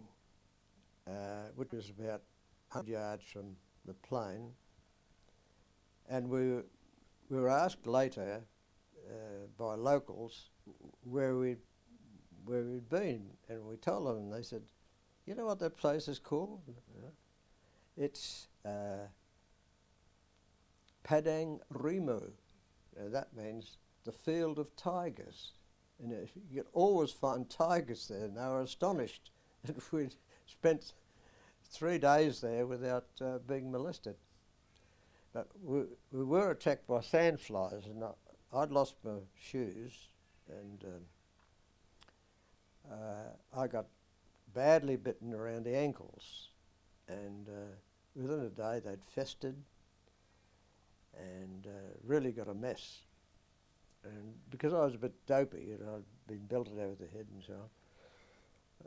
which was about 100 yards from the plane, and we were asked later by locals where we'd been, and we told them, and they said, "You know what that place is called? It's Padang Rimu." That means the field of tigers, and you could always find tigers there. And they were astonished that we'd spent 3 days there without being molested. But we were attacked by sandflies, and I'd lost my shoes, and I got badly bitten around the ankles, and within a day they'd festered and really got a mess. And because I was a bit dopey and I'd been belted over the head and so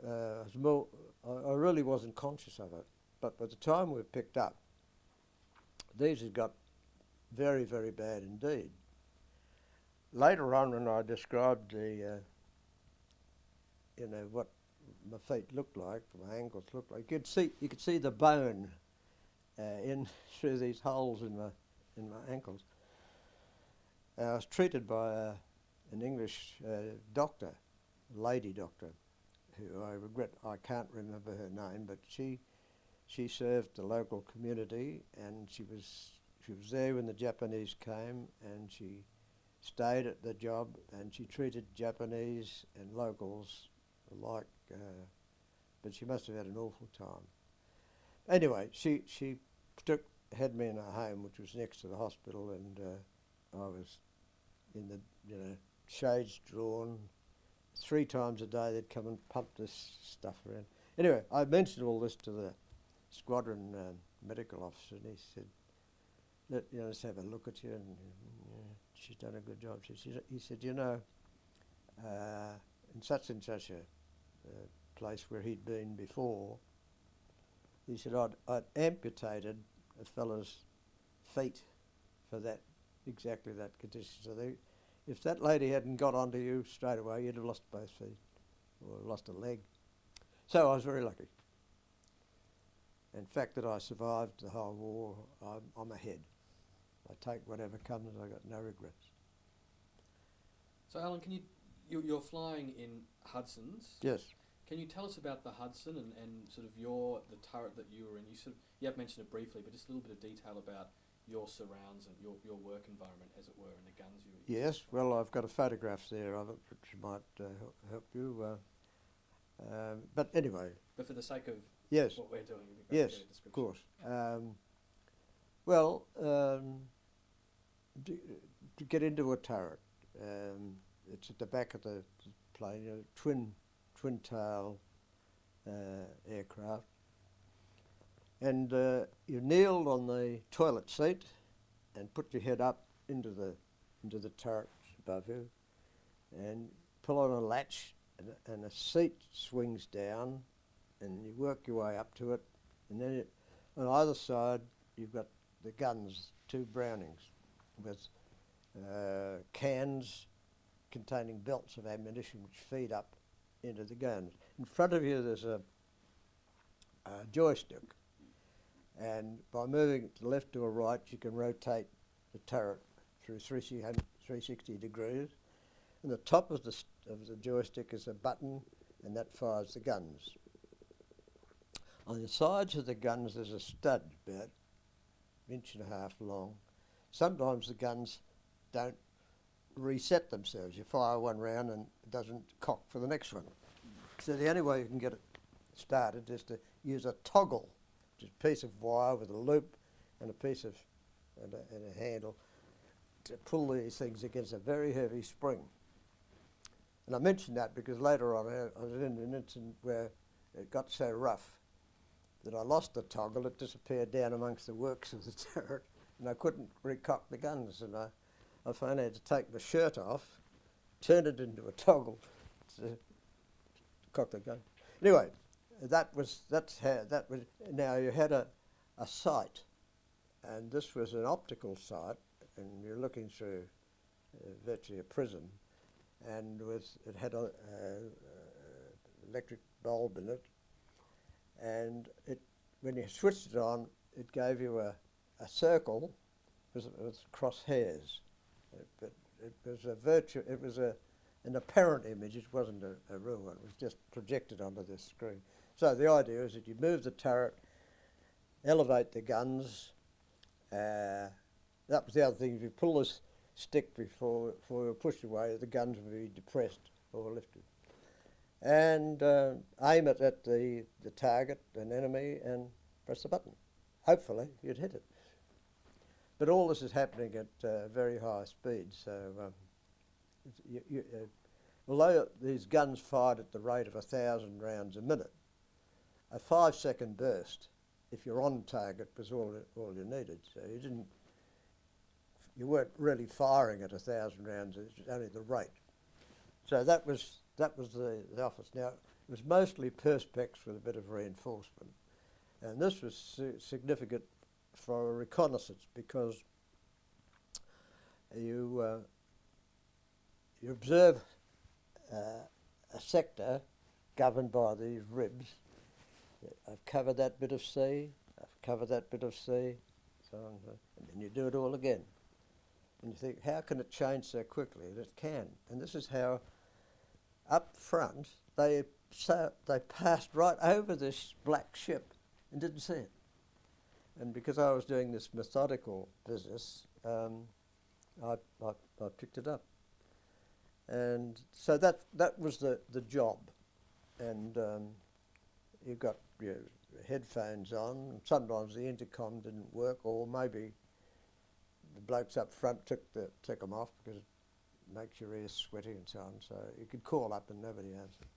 on, I really wasn't conscious of it. But by the time we were picked up, these had got very, very bad indeed. Later on, when I described what my feet looked like, my ankles looked like, you could see the bone in through these holes in my ankles. I was treated by an English doctor, a lady doctor, who I regret I can't remember her name, but she served the local community, and she was there when the Japanese came, and she stayed at the job, and she treated Japanese and locals alike, but she must have had an awful time. Anyway, she had me in her home, which was next to the hospital, and I was in the shades drawn. 3 times a day they'd come and pump this stuff around. Anyway, I mentioned all this to the squadron medical officer, and he said, let's have a look at you, and she's done a good job. He said, in such and such a place where he'd been before, he said, I'd amputated a fellow's feet for exactly that condition. So if that lady hadn't got onto you straight away, you'd have lost both feet or lost a leg. So I was very lucky. In fact, that I survived the whole war, I'm ahead. I take whatever comes, I got no regrets. So Alan, you're flying in Hudsons. Yes. Can you tell us about the Hudson and sort of the turret that you were in? You have mentioned it briefly, but just a little bit of detail about your surrounds and your work environment, as it were, and the guns you were using. Yes, well, I've got a photograph there of it, which might help you. But anyway. But for the sake of yes, what we're doing, it'd be great yes, to get a description. of course. To get into a turret, it's at the back of the plane, twin tail aircraft, and you kneel on the toilet seat and put your head up into the turret above you, and pull on a latch, and a seat swings down, and you work your way up to it, and then on either side you've got the guns, 2 Brownings with cans containing belts of ammunition which feed up into the guns. In front of you there's a joystick, and by moving it to the left or right you can rotate the turret through 360 degrees, and the top of the joystick is a button, and that fires the guns. On the sides of the guns there's a stud about 1.5 inches long. Sometimes the guns don't reset themselves. You fire one round and it doesn't cock for the next one. So the only way you can get it started is to use a toggle, which is a piece of wire with a loop and a piece of and a handle to pull these things against a very heavy spring. And I mention that because later on I was in an incident where it got so rough that I lost the toggle. It disappeared down amongst the works of the turret, and I couldn't recock the guns, and I finally had to take my shirt off, turn it into a toggle to cock the gun. Anyway, that's how that was. Now you had a sight, and this was an optical sight, and you're looking through virtually a prism, and it had a electric bulb in it, and when you switched it on, it gave you a circle with crosshairs. But it was an apparent image. It wasn't a real one. It was just projected onto this screen. So the idea is that you move the turret, elevate the guns. That was the other thing. If you pull this stick before you push away, the guns will be depressed or lifted. And aim it at the target, an enemy, and press the button. Hopefully you'd hit it. But all this is happening at very high speed, so although these guns fired at the rate of 1,000 rounds a minute, a 5-second burst, if you're on target, was all you needed. So you weren't really firing at 1,000 rounds, it was only the rate. So that was the office. Now, it was mostly perspex with a bit of reinforcement, and this was significant for a reconnaissance because you observe a sector governed by these ribs. I've covered that bit of sea, I've covered that bit of sea, so on, and then you do it all again. And you think, how can it change so quickly? And it can. And this is how, up front, they passed right over this black ship and didn't see it. And because I was doing this methodical business, I picked it up. And so that was the job. And you got your headphones on. Sometimes the intercom didn't work, or maybe the blokes up front took them off because it makes your ears sweaty and so on. So you could call up and nobody answered.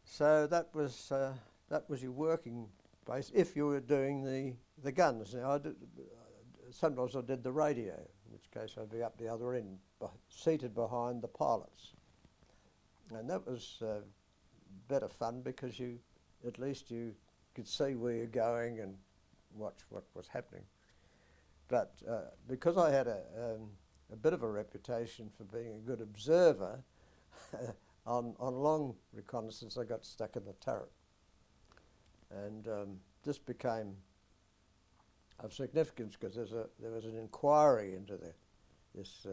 So that was your working base if you were doing the guns. Now sometimes I did the radio, in which case I'd be up the other end, seated behind the pilots, and that was better fun because at least you could see where you're going and watch what was happening. But because I had a bit of a reputation for being a good observer. On long reconnaissance, I got stuck in the turret, and this became of significance because there was an inquiry into this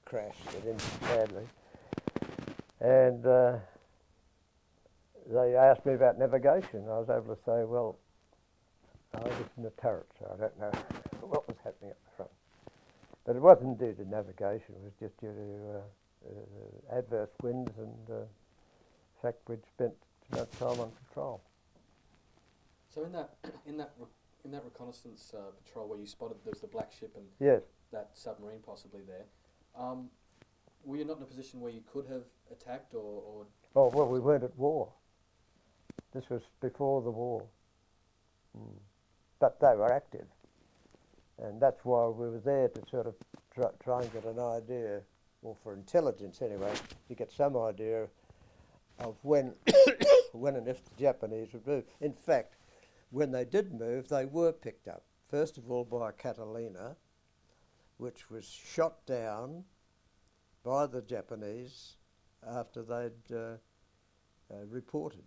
crash that ended badly, and they asked me about navigation. I was able to say, well, I was in the turret, so I don't know what was happening up the front. But it wasn't due to navigation, it was just due to adverse winds and the fact we'd spent too much time on patrol. So in that reconnaissance patrol where you spotted there was the black ship and Yes. that submarine possibly there, were you not in a position where you could have attacked or? Oh, well, we weren't at war. This was before the war. But they were active. And that's why we were there, to sort of try and get an idea, or for intelligence anyway, to get some idea of when and if the Japanese would move. In fact, when they did move, they were picked up. First of all by Catalina, which was shot down by the Japanese after they'd reported,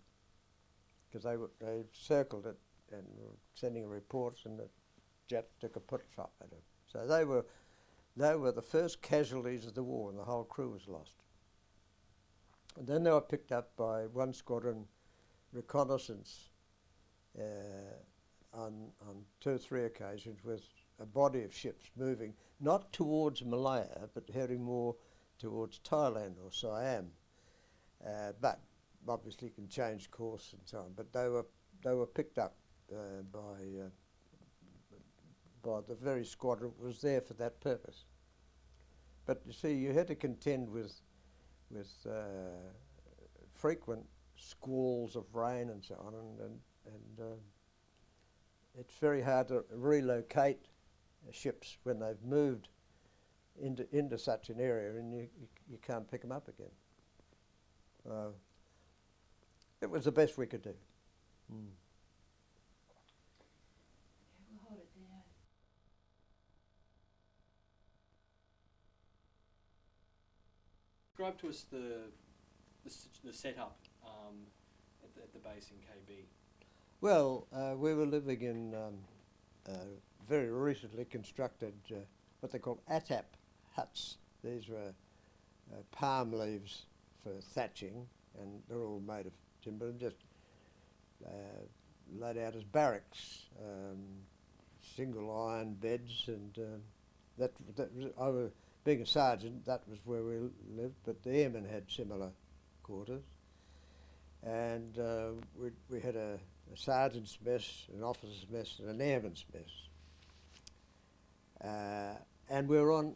because they circled it and were sending reports, and the Japs took a put shot at it. So they were the first casualties of the war, and the whole crew was lost. And then they were picked up by one squadron reconnaissance on 2 or 3 occasions, with a body of ships moving not towards Malaya but heading more towards Thailand or Siam, but obviously can change course and so on. But they were picked up by the very squadron that was there for that purpose. But you see, you had to contend with frequent squalls of rain and so on, and it's very hard to relocate ships when they've moved into such an area, and you can't pick them up again. It was the best we could do. We'll hold it down. Describe to us the setup at the base in KB. Well, we were living in very recently constructed what they call ATAP huts. These were palm leaves for thatching, and they're all made of timber and just laid out as barracks, single iron beds, and that was, being a sergeant, that was where we lived, but the airmen had similar quarters. And we had a sergeant's mess, an officer's mess, and an airman's mess. And we were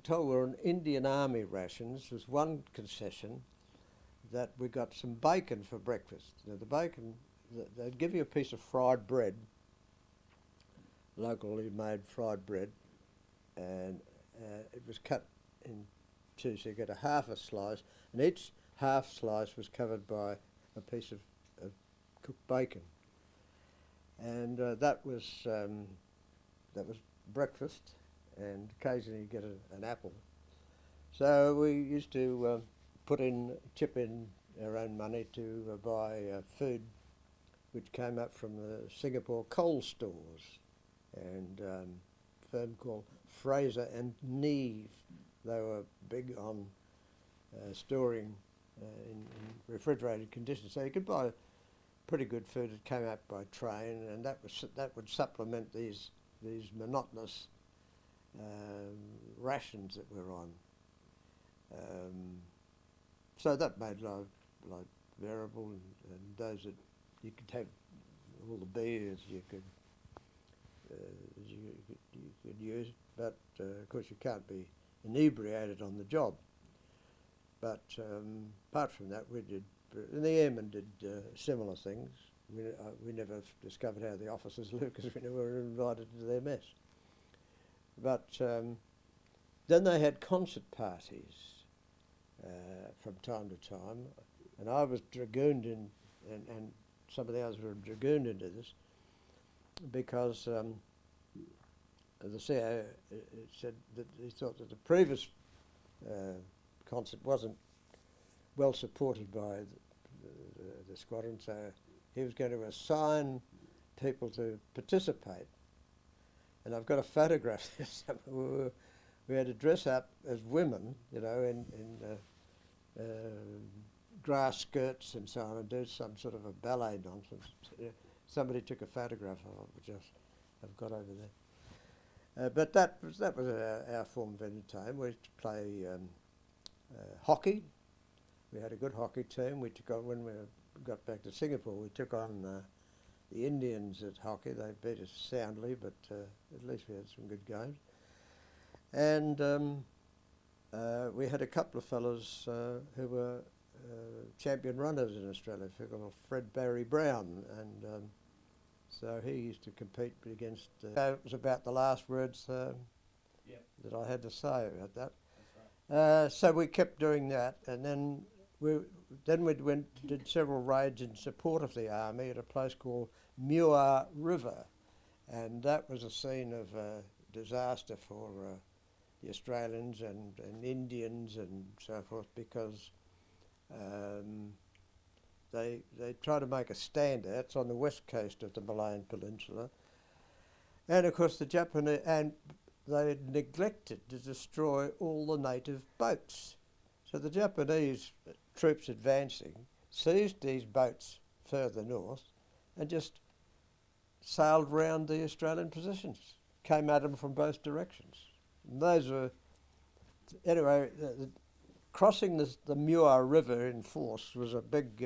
told we were on Indian Army rations. There was one concession that we got some bacon for breakfast. Now the bacon, they'd give you a piece of fried bread, locally made fried bread, and it was cut in two, so you get a half a slice, and each half slice was covered by a piece of cooked bacon, and that was breakfast, and occasionally you get an apple. So we used to chip in our own money to buy food, which came up from the Singapore coal stores, and a firm called Fraser and Neve. They were big on storing in refrigerated conditions, so you could buy pretty good food that came out by train, and that would supplement these monotonous rations that we're on. So that made life bearable, and those that you could have all the beers you could use, but of course you can't be inebriated on the job. But apart from that, and the airmen did similar things. We never discovered how the officers lived because we never were invited to their mess. But then they had concert parties from time to time, and I was dragooned in, and some of the others were dragooned into this, because the CEO said that he thought that the previous concept wasn't well supported by the squadron, so he was going to assign people to participate. And I've got a photograph there. We had to dress up as women, you know, in grass skirts and so on, and do some sort of a ballet nonsense. Somebody took a photograph of it, which I've got over there. But that was our form of entertainment. We used to play hockey. We had a good hockey team. We took on, when we got back to Singapore, we took on the Indians at hockey. They beat us soundly, but at least we had some good games. And we had a couple of fellows who were champion runners in Australia, a fellow called Fred Barry Brown, and so he used to compete against. It was about the last words that I had to say about that. That's right. So we kept doing that, and then we did several raids in support of the army at a place called Muir River, and that was a scene of disaster for the Australians and Indians and so forth, because they tried to make a stand out. It's on the west coast of the Malayan Peninsula, and of course the Japanese, and they neglected to destroy all the native boats. So the Japanese troops advancing seized these boats further north and just sailed round the Australian positions, came at them from both directions. And those were, anyway, crossing the Muir River in force was a big,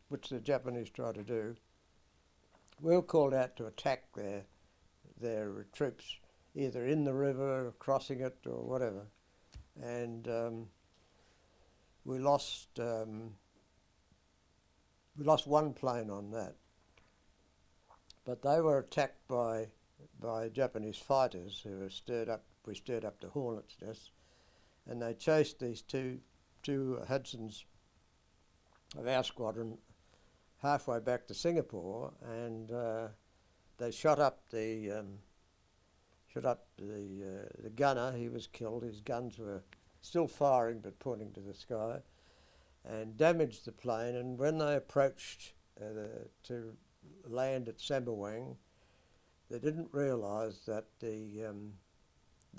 which the Japanese tried to do. We were called out to attack their troops, either in the river, or crossing it, or whatever. And we lost one plane on that. But they were attacked by Japanese fighters who were stirred up. We stirred up the hornet's nest, and they chased these two Hudsons of our squadron halfway back to Singapore, and they shot up the gunner. He was killed. His guns were still firing but pointing to the sky, and damaged the plane. And when they approached to land at Sembawang, they didn't realise that the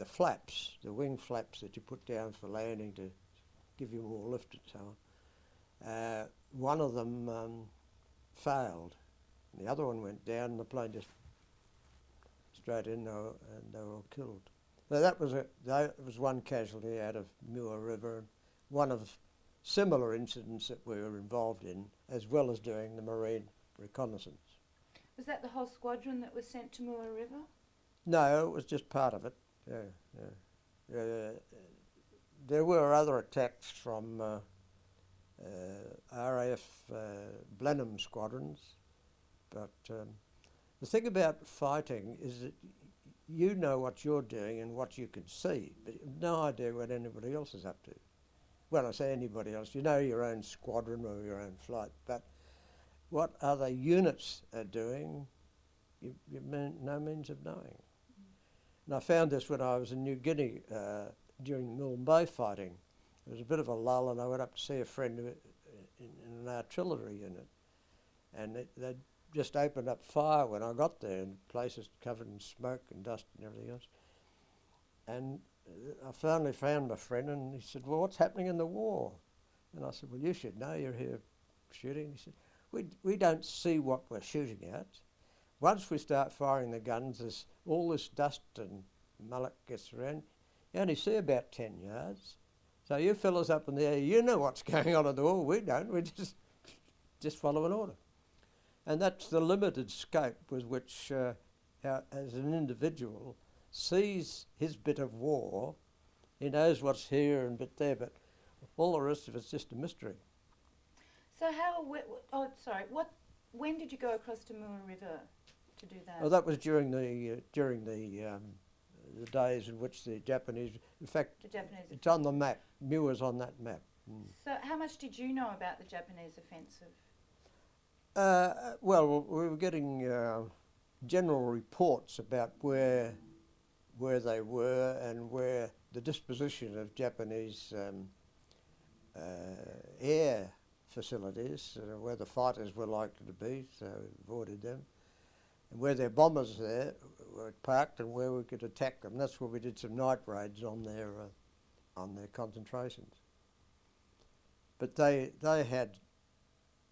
flaps, the wing flaps that you put down for landing to give you more lift and so on, one of them failed, and the other one went down, and the plane just straight in, and they were all killed. So that was one casualty out of Muir River, one of similar incidents that we were involved in, as well as doing the marine reconnaissance. Was that the whole squadron that was sent to Muir River? No, it was just part of it. There were other attacks from RAF Blenheim squadrons, but the thing about fighting is that you know what you're doing and what you can see, but you have no idea what anybody else is up to. Well, I say anybody else, you know your own squadron or your own flight, but what other units are doing, you've no means of knowing. And I found this when I was in New Guinea during the Milne Bay fighting. There was a bit of a lull, and I went up to see a friend in an artillery unit, and they just opened up fire when I got there, and places covered in smoke and dust and everything else. And I finally found my friend, and he said, "Well, what's happening in the war?" And I said, "Well, you should know, you're here shooting." He said, we don't see what we're shooting at. Once we start firing the guns, there's all this dust and mullock gets around. You only see about 10 yards. So you fellas up in the air, you know what's going on in the war. We don't. We just follow an order. And that's the limited scope with which, as an individual, sees his bit of war. He knows what's here and bit there, but all the rest of it's just a mystery. So when did you go across to Muir River to do that? Well, that was during the days in which the Japanese, in fact, it's on the map. Muir's on that map. Mm. So how much did you know about the Japanese offensive? Well, we were getting general reports about where where they were and where the disposition of Japanese air facilities, where the fighters were likely to be, so avoided them, and where their bombers there were parked and where we could attack them. That's where we did some night raids on their concentrations. But they had,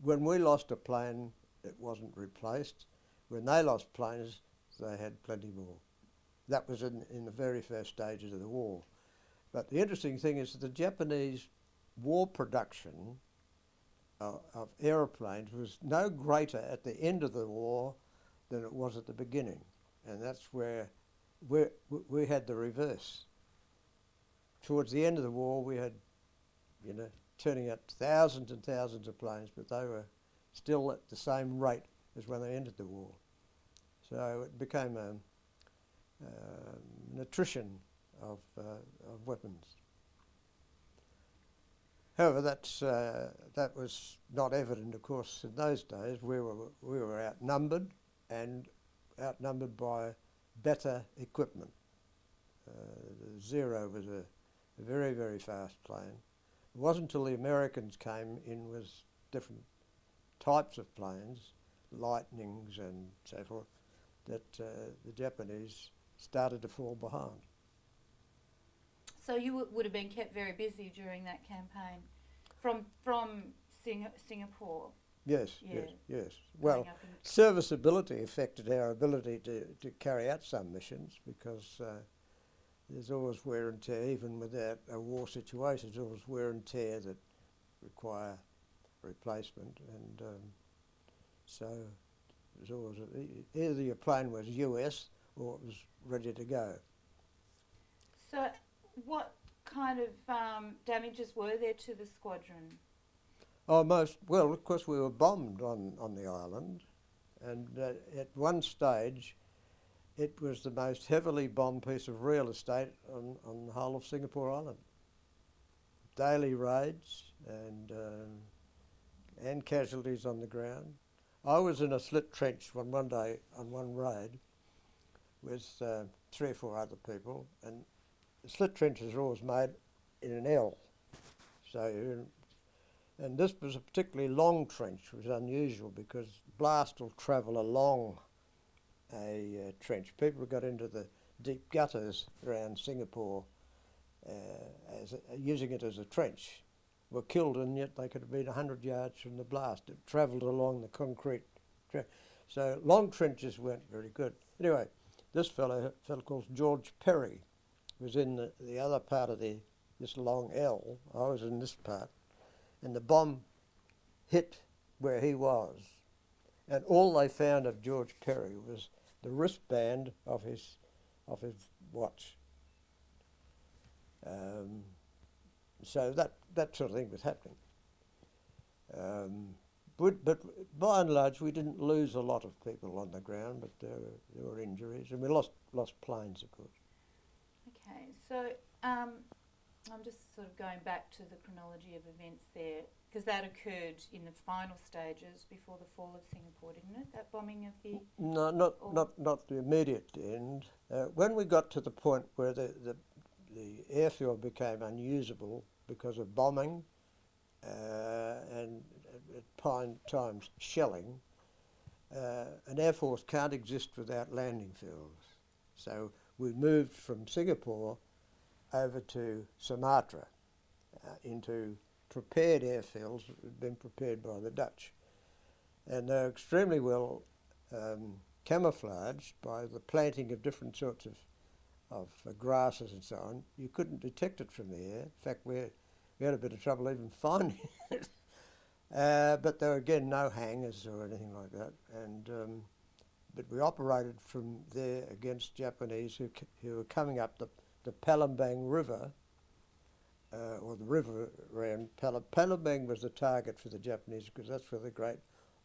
when we lost a plane, it wasn't replaced. When they lost planes, they had plenty more. That was in the very first stages of the war. But the interesting thing is that the Japanese war production of aeroplanes was no greater at the end of the war than it was at the beginning. And that's where we had the reverse. Towards the end of the war, we had, turning out thousands and thousands of planes, but they were still at the same rate as when they ended the war. So it became an attrition of weapons. However, that was not evident, of course, in those days. We were outnumbered, and outnumbered by better equipment. The Zero was a very, very fast plane. It wasn't until the Americans came in with different types of planes, Lightnings and so forth, that the Japanese started to fall behind. So you would have been kept very busy during that campaign, from Singapore. Yes. Well, serviceability affected our ability to carry out some missions, because there's always wear and tear, even without a war situation. There's always wear and tear that require replacement, and so it was always either your plane was US or it was ready to go. So what kind of damages were there to the squadron? Oh, well, of course, we were bombed on the island, and at one stage it was the most heavily bombed piece of real estate on the whole of Singapore Island. Daily raids and casualties on the ground. I was in a slit trench one day on one raid with 3 or 4 other people, and the slit trenches are always made in an L. And this was a particularly long trench, which was unusual because blast will travel along a trench. People who got into the deep gutters around Singapore using it as a trench were killed, and yet they could have been 100 yards from the blast. It travelled along the concrete trench. So long trenches weren't very good. Anyway, this fellow called George Perry was in the other part of this long L. I was in this part. And the bomb hit where he was. And all they found of George Perry was the wristband of his watch. So that sort of thing was happening. But by and large, we didn't lose a lot of people on the ground, but there were injuries, and we lost planes, of course. Okay, so I'm just sort of going back to the chronology of events there, because that occurred in the final stages before the fall of Singapore, didn't it? That bombing of the... No, not the immediate end. When we got to the point where the airfield became unusable because of bombing and at times shelling, an air force can't exist without landing fields. So we moved from Singapore over to Sumatra into prepared airfields that had been prepared by the Dutch. And they're extremely well camouflaged by the planting of different sorts of grasses and so on. You couldn't detect it from the air. In fact, we had a bit of trouble even finding it. But there were, again, no hangars or anything like that. And but we operated from there against Japanese who were coming up the Palembang River, or the river around Palembang was the target for the Japanese because that's where the great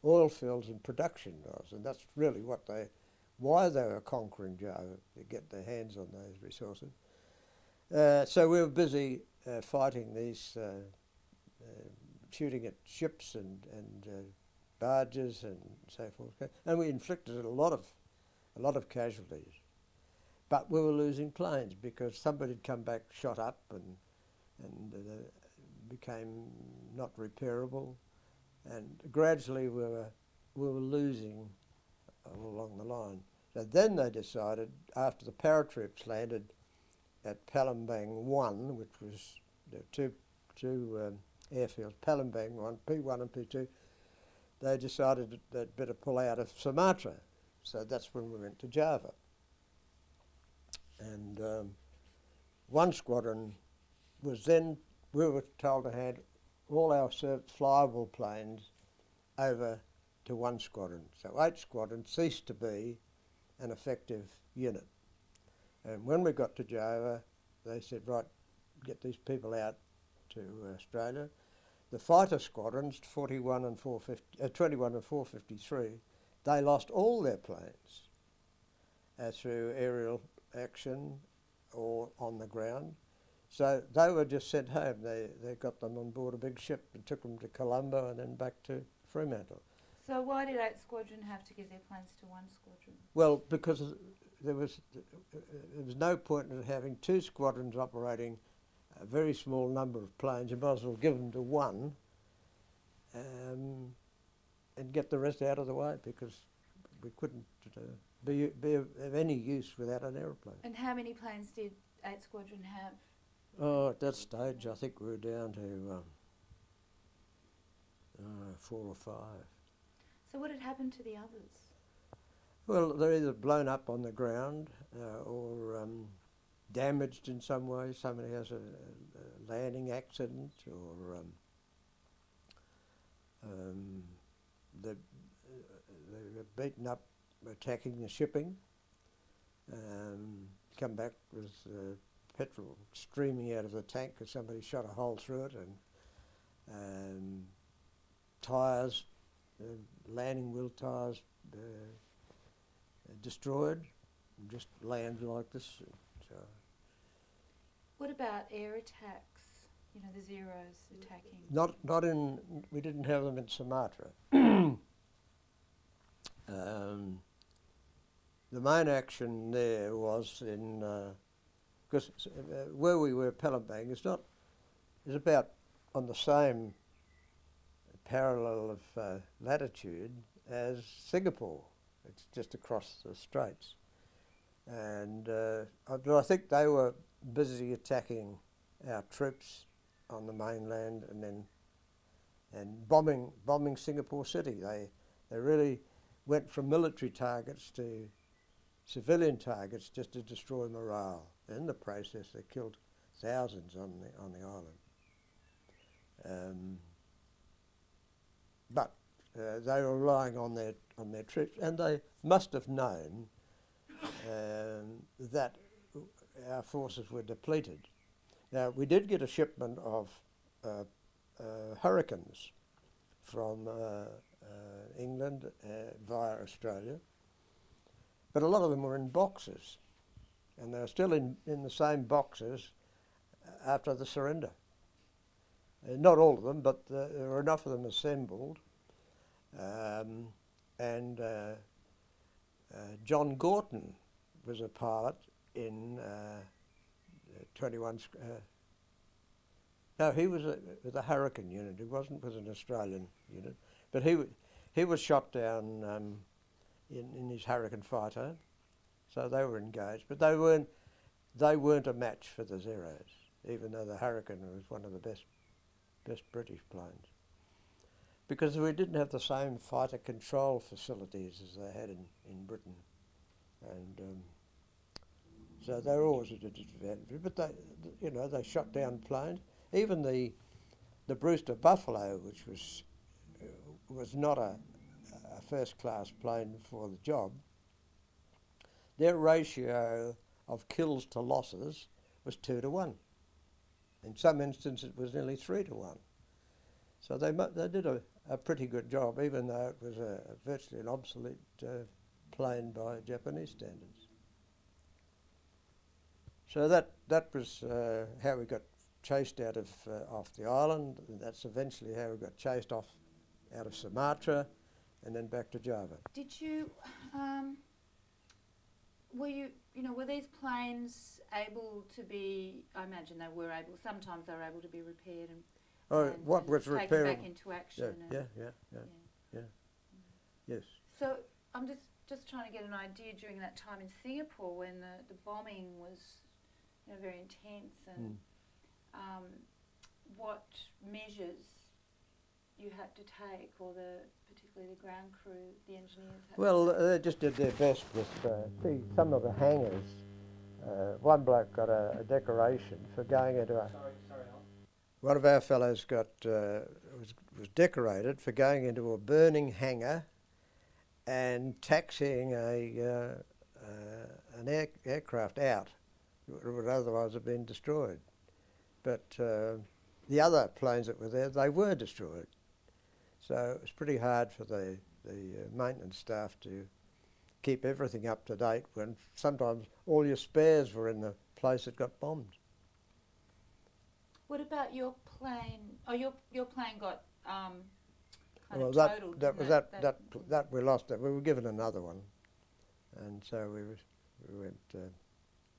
oil fields and production was, and that's really why they were conquering Java, to get their hands on those resources. So we were busy fighting these, shooting at ships and barges and so forth, and we inflicted a lot of casualties. but we were losing planes because somebody had come back, shot up, and became not repairable, and gradually we were losing all along the line. So then they decided, after the paratroops landed at Palembang 1, which was the two airfields, Palembang 1, P1 and P2, they decided that they'd better pull out of Sumatra. So that's when we went to Java. And one squadron was then, we were told to hand all our flyable planes over to one squadron. So 8 squadrons ceased to be an effective unit. And when we got to Java, they said, right, get these people out to Australia. The fighter squadrons, 21 and 453, they lost all their planes through aerial action or on the ground. So they were just sent home. They got them on board a big ship and took them to Colombo and then back to Fremantle. So why did 8 Squadron have to give their planes to 1 squadron? Well, because there was no point in having 2 squadrons operating a very small number of planes. You might as well give them to one and get the rest out of the way, because we couldn't be of any use without an aeroplane. And how many planes did 8 Squadron have? Oh, at that stage, I think we were down to 4 or 5. So what had happened to the others? Well, they're either blown up on the ground or damaged in some way. Somebody has a landing accident, or they were beaten up attacking the shipping. Come back with petrol streaming out of the tank because somebody shot a hole through it, and tyres, landing wheel tyres destroyed, just land like this. So. What about air attacks? You know, the Zeros attacking? Not in. We didn't have them in Sumatra. The main action there was in because where we were, Palembang, is about on the same parallel of latitude as Singapore. It's just across the straits, and I think they were busy attacking our troops on the mainland and bombing Singapore City. They really went from military targets to civilian targets just to destroy morale. In the process, they killed thousands on the island. But they were relying on their troops, and they must have known that our forces were depleted. Now, we did get a shipment of Hurricanes from England via Australia, but a lot of them were in boxes, and they were still in the same boxes after the surrender. Not all of them, but there were enough of them assembled. And John Gorton was a pilot in 21. No, he was with a Hurricane unit. He wasn't with an Australian unit, but he was shot down in his Hurricane fighter, so they were engaged. But they weren't a match for the Zeros, even though the Hurricane was one of the best British planes, because we didn't have the same fighter control facilities as they had in Britain, and so they were always at a disadvantage. But they shot down planes. Even the Brewster Buffalo, which was not a first-class plane for the job, their ratio of kills to losses was 2 to 1. In some instances, it was nearly 3 to 1. So they did a pretty good job, even though it was virtually an obsolete plane by Japanese standards. So that was how we got chased out of off the island, and that's eventually how we got chased off out of Sumatra, and then back to Java. Did you, were these planes able to be, I imagine they were able, sometimes they were able to be repaired and what was taken repairable? back into action. Yes. So I'm just trying to get an idea during that time in Singapore when the bombing was very intense and what measures you had to take, or particularly the ground crew, the engineers had to take? They just did their best with some of the hangars. One bloke got a decoration for going into a... Sorry, Alan. One of our fellows got was decorated for going into a burning hangar and taxiing an aircraft out. It would otherwise have been destroyed. But the other planes that were there, they were destroyed. So it was pretty hard for the maintenance staff to keep everything up to date when sometimes all your spares were in the place that got bombed. What about your plane? Oh, your plane got kind of That totaled. that we lost. That we were given another one, and so we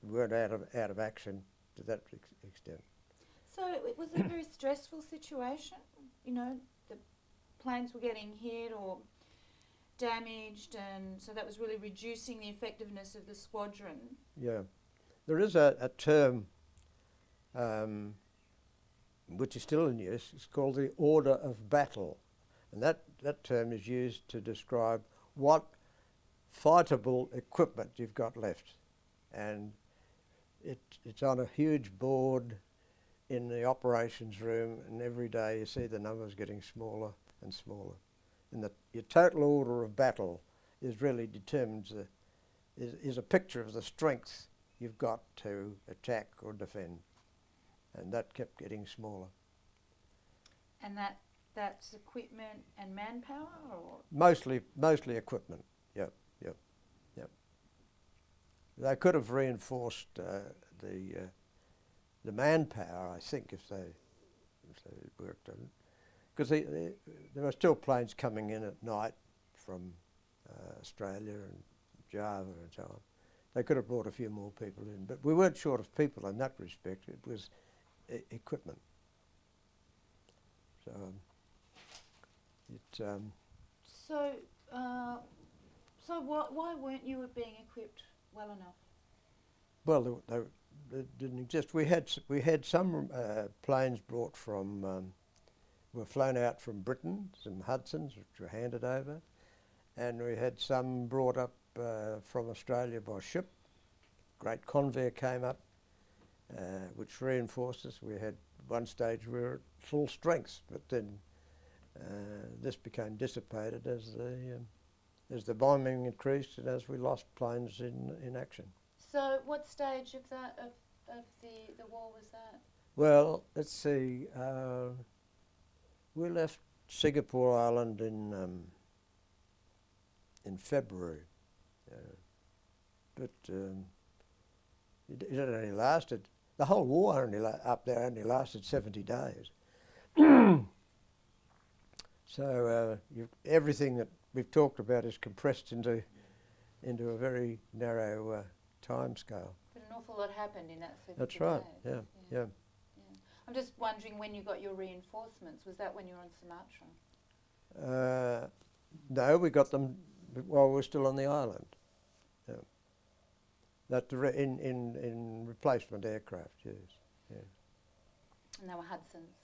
weren't out of action to that extent. So it was a very stressful situation. The planes were getting hit or damaged, and so that was really reducing the effectiveness of the squadron. Yeah, there is a term which is still in use. It's called the order of battle, and that term is used to describe what fightable equipment you've got left, and it's on a huge board in the operations room, and every day you see the numbers getting smaller and smaller. And your total order of battle really determines is a picture of the strength you've got to attack or defend, and that kept getting smaller. And that's equipment and manpower, or Mostly equipment. Yep. They could have reinforced the manpower, I think, if they worked on it, because there were still planes coming in at night from Australia and Java and so on. They could have brought a few more people in, but we weren't short of people in that respect. It was equipment. So why weren't you being equipped well enough? Well, they didn't exist. We had some planes brought from, were flown out from Britain, some Hudsons which were handed over, and we had some brought up from Australia by ship. Great Convair came up, which reinforced us. We had one stage we were at full strength, but then this became dissipated as the bombing increased and as we lost planes in action. So what stage of the war was that? Well, let's see. We left Singapore Island in February, but it only lasted. The whole war up there only lasted 70 days. So everything that we've talked about is compressed into a very narrow time scale. But an awful lot happened in that 70 That's right. days. Yeah. I'm just wondering when you got your reinforcements. Was that when you were on Sumatra? No, we got them while we were still on the island. Yeah. That in replacement aircraft, yes. Yeah. And they were Hudsons.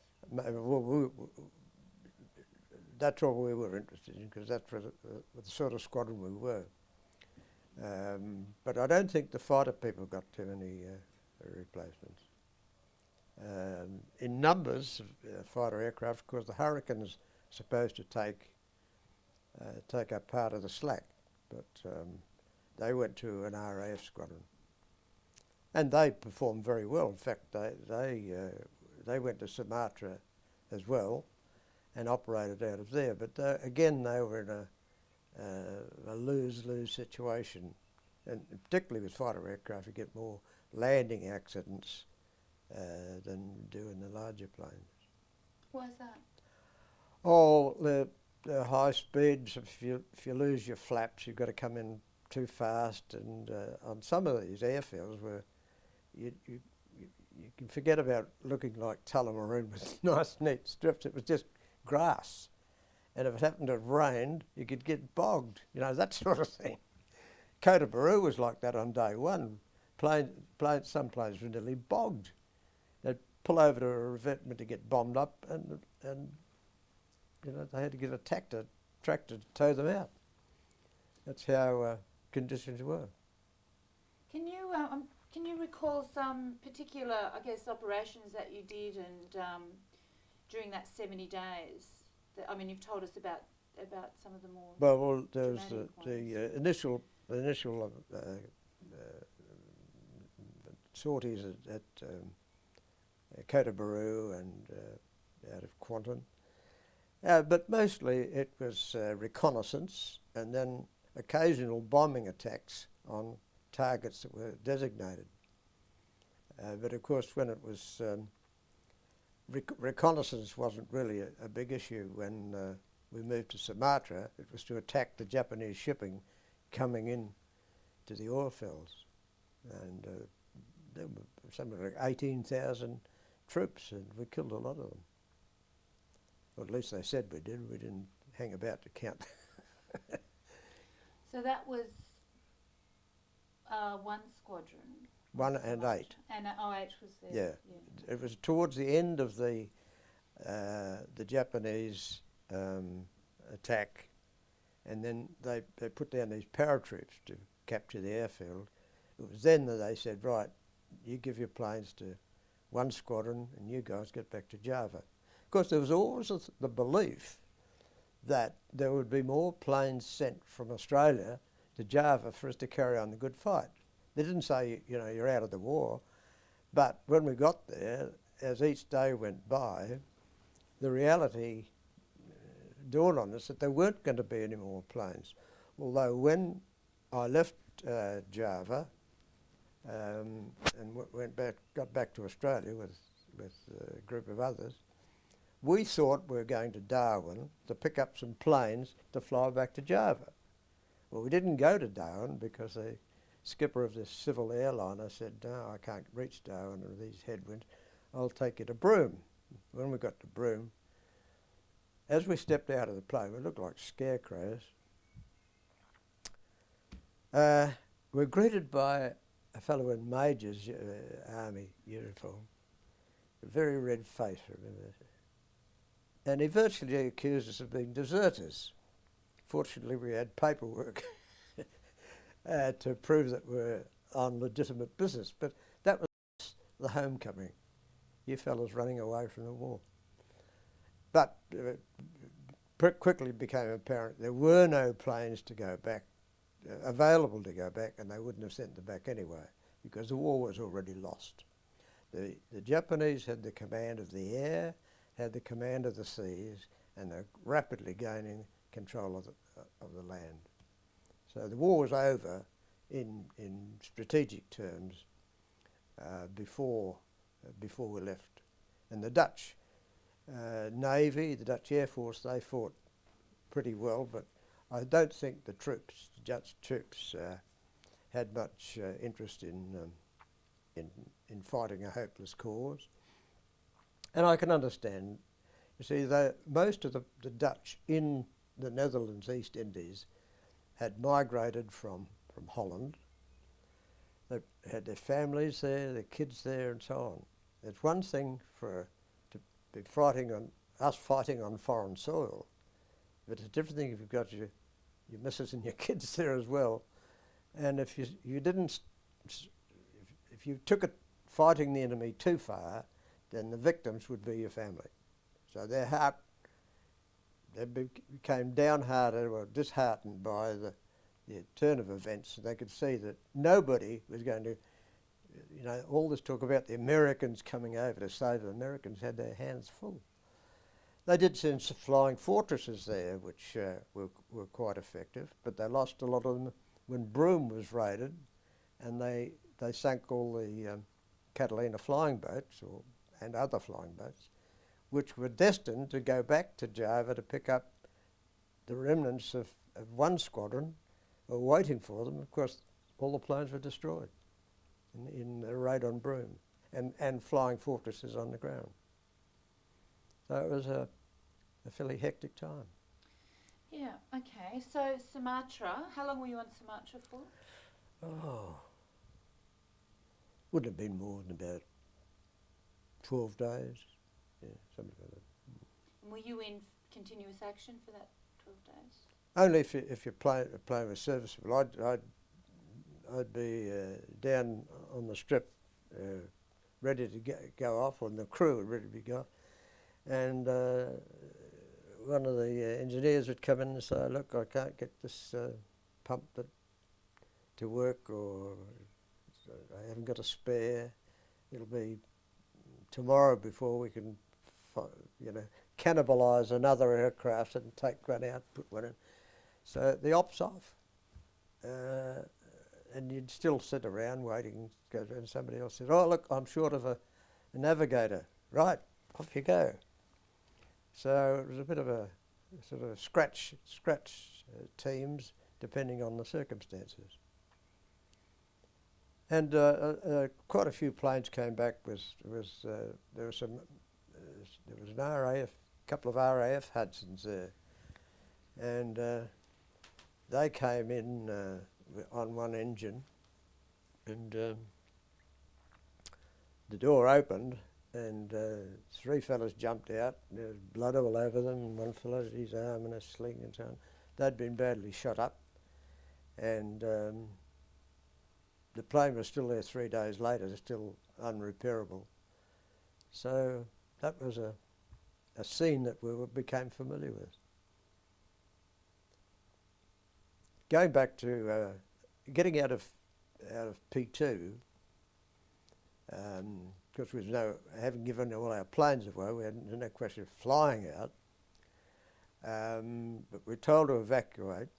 That's all we were interested in, because that's the sort of squadron we were. But I don't think the fighter people got too many replacements. In numbers, fighter aircraft, of course, the Hurricane is supposed to take up part of the slack, but they went to an RAF squadron, and they performed very well. In fact, they went to Sumatra as well, and operated out of there. But again, they were in a lose-lose situation, and particularly with fighter aircraft, you get more landing accidents than you do in the larger planes. Why is that? Oh, the high speeds. If you lose your flaps, you've got to come in too fast, and on some of these airfields where you can forget about looking like Tullamarine with nice neat strips. It was just grass, and if it happened to have rained, you could get bogged, that sort of thing. Kootabaroo was like that on day one. Some planes were nearly bogged. They'd pull over to a revetment to get bombed up, and they had to get a tractor to tow them out. That's how conditions were. Can you recall some particular, I guess, operations that you did and during that 70 days? You've told us about some of the more. Well, there was the initial sorties at Kootabaroo and out of Quanton. But mostly it was reconnaissance and then occasional bombing attacks on targets that were designated. But of course, when it was reconnaissance wasn't really a big issue when we moved to Sumatra. It was to attack the Japanese shipping coming in to the oil fields. And there were something like 18,000 troops, and we killed a lot of them. Or at least they said we did. We didn't hang about to count. So that was one squadron. 1 and 8. And 08 was there. Yeah. It was towards the end of the Japanese attack, and then they put down these paratroops to capture the airfield. It was then that they said, right, you give your planes to one squadron and you guys get back to Java. Of course, there was always the belief that there would be more planes sent from Australia to Java for us to carry on the good fight. They didn't say, you're out of the war, but when we got there, as each day went by, the reality dawned on us that there weren't going to be any more planes. Although when I left Java and got back to Australia with a group of others, we thought we were going to Darwin to pick up some planes to fly back to Java. Well, we didn't go to Darwin because the skipper of this civil airliner said, no, I can't reach Darwin with these headwinds. I'll take you to Broome. When we got to Broome, as we stepped out of the plane, we looked like scarecrows. We're greeted by a fellow in Major's army uniform, a very red face, remember. And he virtually accused us of being deserters. Fortunately, we had paperwork to prove that we're on legitimate business. But that was the homecoming. You fellas running away from the war. But quickly became apparent there were no planes to go back, available to go back, and they wouldn't have sent them back anyway because the war was already lost. The Japanese had the command of the air, had the command of the seas, and they're rapidly gaining control of the land. So the war was over in strategic terms before we left. And the Dutch Navy, the Dutch Air Force, they fought pretty well, but I don't think the Dutch troops had much interest in fighting a hopeless cause. And I can understand. You see, most of the Dutch in the Netherlands, East Indies, had migrated from Holland. They had their families there, their kids there, and so on. It's one thing to be fighting on foreign soil, but it's a different thing if you've got your missus and your kids there as well. And if you took it fighting the enemy too far, then the victims would be your family. So they became downhearted or disheartened by the turn of events. And they could see that nobody was going to, all this talk about the Americans coming over to save them. Americans had their hands full. They did send some flying fortresses there, which were quite effective, but they lost a lot of them when Broome was raided, and they sank all the Catalina flying boats and other flying boats, which were destined to go back to Java to pick up the remnants of one squadron were waiting for them. Of course, all the planes were destroyed in a raid on Broome, and flying fortresses on the ground. So it was a fairly hectic time. Yeah, okay. So Sumatra, how long were you on Sumatra for? Oh, wouldn't have been more than about 12 days. Yeah, something like that. And were you in continuous action for that 12 days? Only if your plane was serviceable. I'd be down on the strip, ready to go off, and the crew were ready to go off. And one of the engineers would come in and say, "Look, I can't get this pump to work, or I haven't got a spare. It'll be tomorrow before we can, cannibalise another aircraft and take one out, put one in." So the op's off, and you'd still sit around waiting, and somebody else said, "Oh, look, I'm short of a navigator." Right, off you go. So it was a bit of a sort of scratch teams, depending on the circumstances. And quite a few planes came back there was an RAF, couple of RAF Hudsons there, and they came in on one engine, and the door opened, and three fellas jumped out. There was blood all over them, and one fellow had his arm in a sling and so on. They'd been badly shot up, and the plane was still there 3 days later, still unrepairable. So that was a scene that we became familiar with. Going back to getting out of P2, because we having given all our planes away, we had no question of flying out. But we're told to evacuate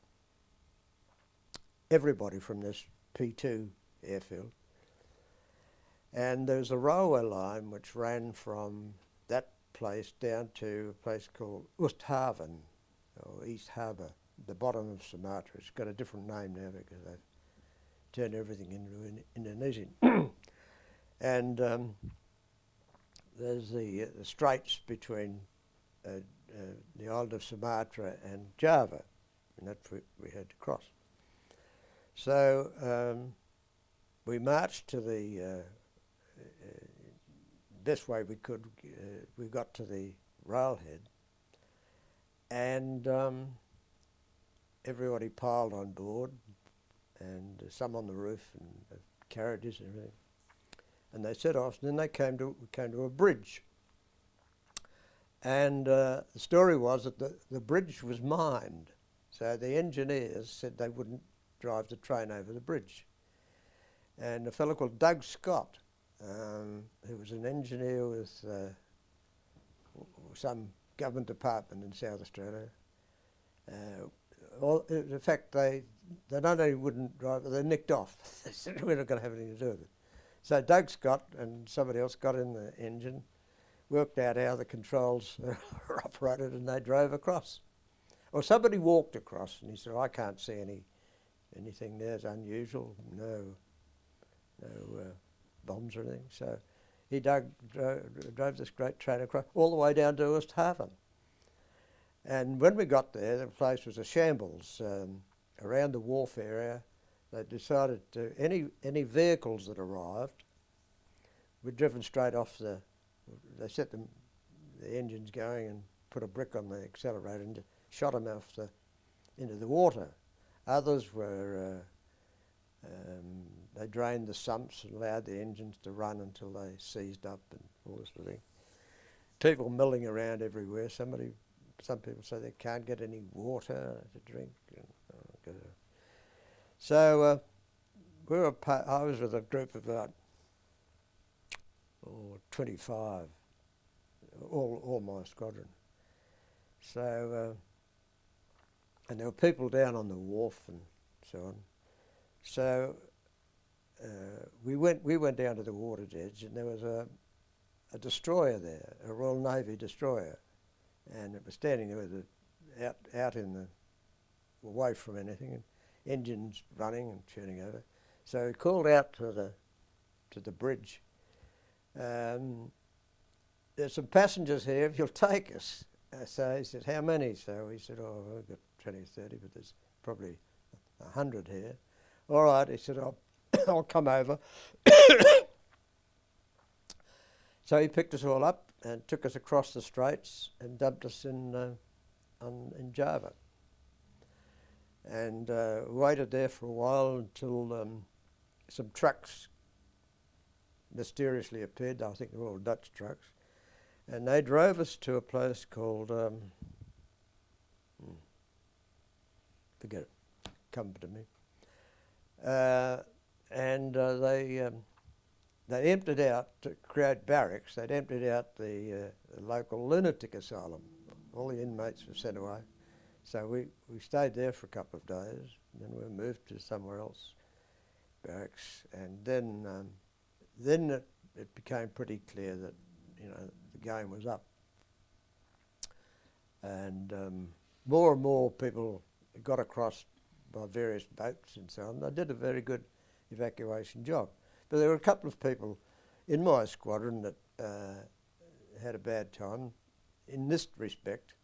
everybody from this P2 airfield. And there's a railway line which ran from that place down to a place called Oosthaven, or East Harbour, the bottom of Sumatra. It's got a different name now because they've turned everything into Indonesian. And there's the straits between the island of Sumatra and Java, and that's what we had to cross. So we marched to the best way we could. We got to the railhead, and everybody piled on board, and some on the roof, and carriages and everything. And they set off, and then they came to a bridge. And the story was that the bridge was mined, so the engineers said they wouldn't drive the train over the bridge. And a fellow called Doug Scott, who was an engineer with some government department in South Australia, in fact, they not only wouldn't drive, they nicked off. They said, "We're not going to have anything to do with it." So Doug Scott and somebody else got in the engine, worked out how the controls are operated, and they drove across. Or somebody walked across, and he said, "I can't see anything there's unusual, no bombs or anything." So he drove this great train across, all the way down to Oosthaven. And when we got there, the place was a shambles. Around the wharf area, they decided to, any vehicles that arrived were driven straight off they set the engines going and put a brick on the accelerator and just shot them off into the water. Others were, they drained the sumps and allowed the engines to run until they seized up and all this sort of thing. People milling around everywhere. Some people say they can't get any water to drink. So I was with a group of about 25, all my squadron. So and there were people down on the wharf and so on. So we went down to the water's edge, and there was a destroyer there, a Royal Navy destroyer, and it was standing there with out in the away from anything. And engines running and turning over. So he called out to the bridge, there's some passengers here, if you'll take us. So he said, how many? So he said, oh, I've got 20 or 30, but there's probably 100 here. All right, he said, I'll come over. So he picked us all up and took us across the straits and dumped us in Java. And waited there for a while until some trucks mysteriously appeared. I think they were all Dutch trucks. And they drove us to a place called, forget it, come to me. They emptied out, to create barracks, they'd emptied out the local lunatic asylum. All the inmates were sent away. So we stayed there for a couple of days, and then we moved to somewhere else, barracks, and then it became pretty clear that, you know, the game was up. And more and more people got across by various boats and so on. They did a very good evacuation job. But there were a couple of people in my squadron that had a bad time in this respect.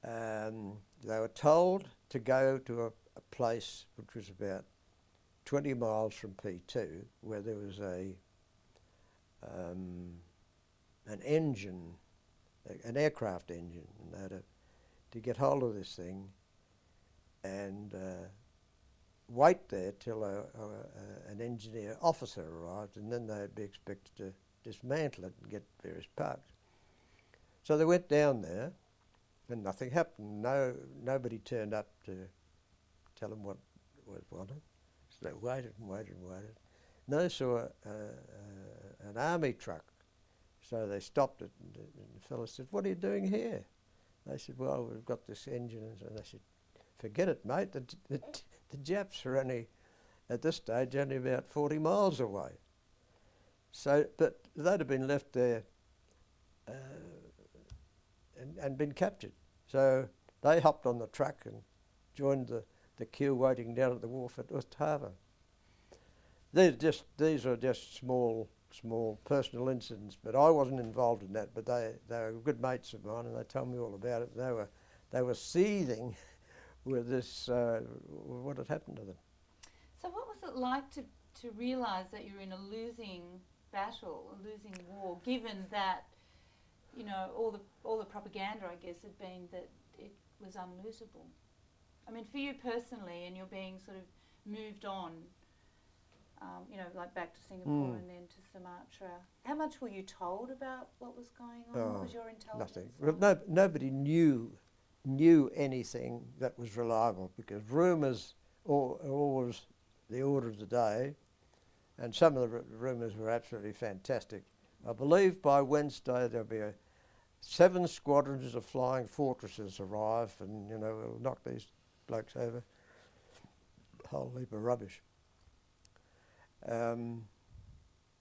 They were told to go to a place which was about 20 miles from P2, where there was an engine, an aircraft engine, and they had to get hold of this thing and wait there till an engineer officer arrived, and then they'd be expected to dismantle it and get various parts. So they went down there, and nothing happened. Nobody turned up to tell them what was wanted. So they waited and waited and waited. And they saw an army truck. So they stopped it, and the fellow said, "What are you doing here?" They said, "Well, we've got this engine." And they said, "Forget it, mate. The Japs are only, at this stage, only about 40 miles away." So, but they'd have been left there and been captured. So they hopped on the truck and joined the queue waiting down at the wharf at Ust Harbour. These are just small personal incidents, but I wasn't involved in that. But they were good mates of mine, and they told me all about it. They were seething with this what had happened to them. So what was it like to realise that you're in a losing battle, a losing war, given that, you know, all the propaganda, I guess, had been that it was unlosable? I mean, for you personally, and you're being sort of moved on, you know, like back to Singapore and then to Sumatra. How much were you told about what was going on? What was your intelligence? Nothing. Well, nobody knew anything that was reliable, because rumours always the order of the day, and some of the rumours were absolutely fantastic. I believe by Wednesday there'll be 7 squadrons of flying fortresses arrive, and, you know, we'll knock these blokes over. A whole heap of rubbish.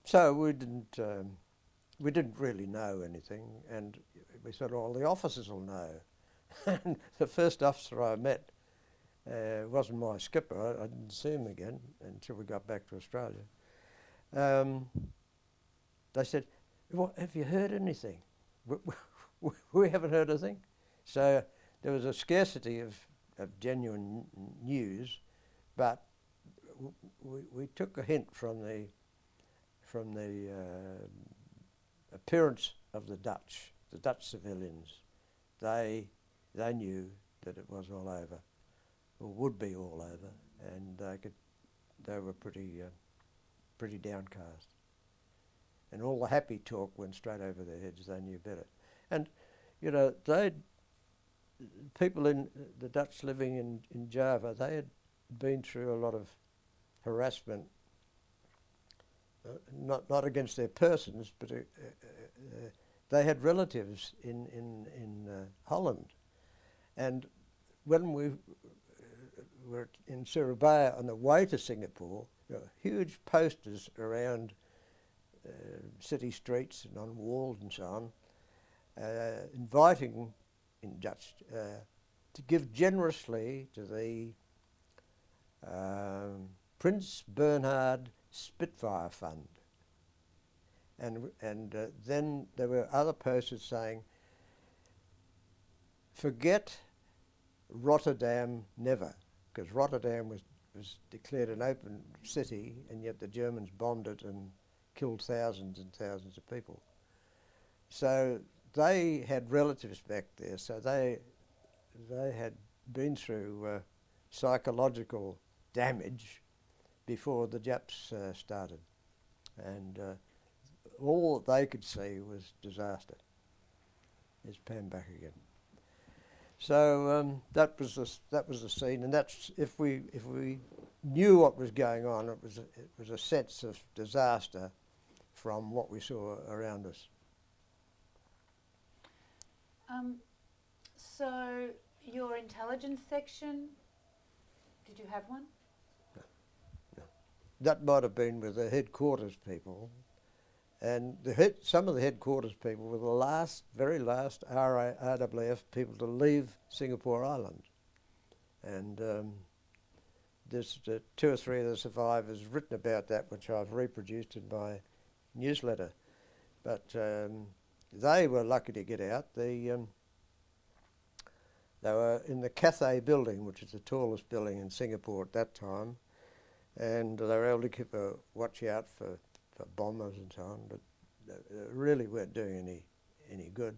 So we didn't really know anything, and we said, "Oh, the officers will know." And the first officer I met wasn't my skipper. I didn't see him again until we got back to Australia. They said, "What, have you heard anything?" We haven't heard a thing. So there was a scarcity of genuine news, but we took a hint from the appearance of the Dutch civilians. They knew that it was all over, or would be all over, and they were pretty downcast. And all the happy talk went straight over their heads. They knew better. And, you know, people in the Dutch living in Java, they had been through a lot of harassment, not against their persons, but they had relatives in Holland. And when we were in Surabaya on the way to Singapore, there were huge posters around city streets and on walls and so on, inviting, in Dutch, to give generously to the Prince Bernhard Spitfire Fund. And then there were other posters saying, forget Rotterdam never, because Rotterdam was declared an open city, and yet the Germans bombed it and killed thousands and thousands of people. So they had relatives back there, so they had been through psychological damage before the Japs started, and all they could see was disaster. There's Pam back again. So that was the scene, and that's if we knew what was going on, it was a sense of disaster from what we saw around us. So your intelligence section, did you have one? No. That might have been with the headquarters people, and some of the headquarters people were the very last RAF people to leave Singapore Island. And there's 2 or 3 of the survivors written about that, which I've reproduced in my newsletter. But they were lucky to get out. They were in the Cathay building, which is the tallest building in Singapore at that time, and they were able to keep a watch out for bombers and so on, but they really weren't doing any good.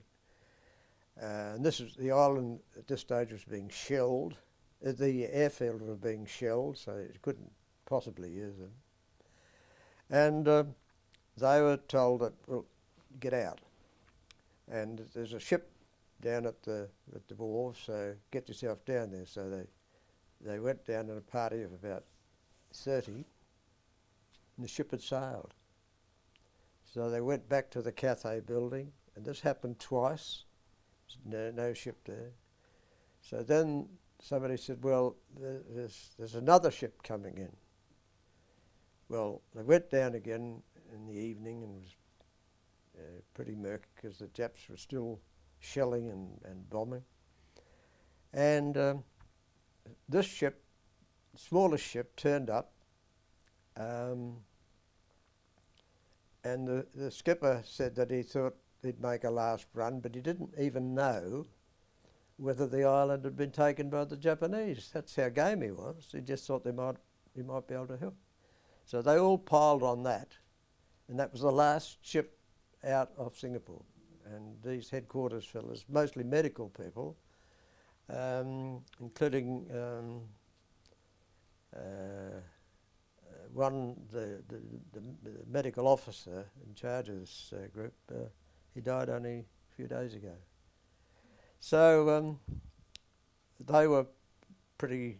And the island at this stage was being shelled. The airfield was being shelled, so it couldn't possibly use them. And they were told that, well, get out. And there's a ship down at the wharf, so get yourself down there. So they went down in a party of about 30, and the ship had sailed. So they went back to the Cathay building, and this happened twice. No ship there. So then somebody said, well, there's another ship coming in. Well, they went down again in the evening, and it was pretty murky because the Japs were still shelling and bombing. And this ship, smallest ship, turned up, and the skipper said that he thought he'd make a last run, but he didn't even know whether the island had been taken by the Japanese. That's how game he was. He just thought he might be able to help. So they all piled on that, and that was the last ship out of Singapore. And these headquarters fellas, mostly medical people, including the medical officer in charge of this group, he died only a few days ago. So they were pretty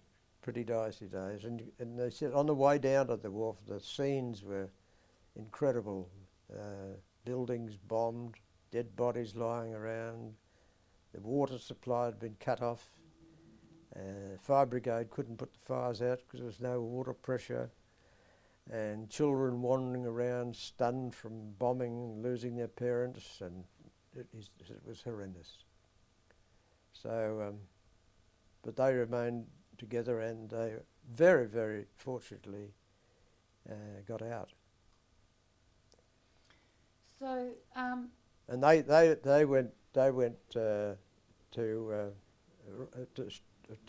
dicey days, and they said on the way down to the wharf, the scenes were incredible. Buildings bombed, dead bodies lying around, the water supply had been cut off, fire brigade couldn't put the fires out because there was no water pressure, and children wandering around stunned from bombing, losing their parents, and it was horrendous. So, but they remained together, and they very, very fortunately got out. So, and they went to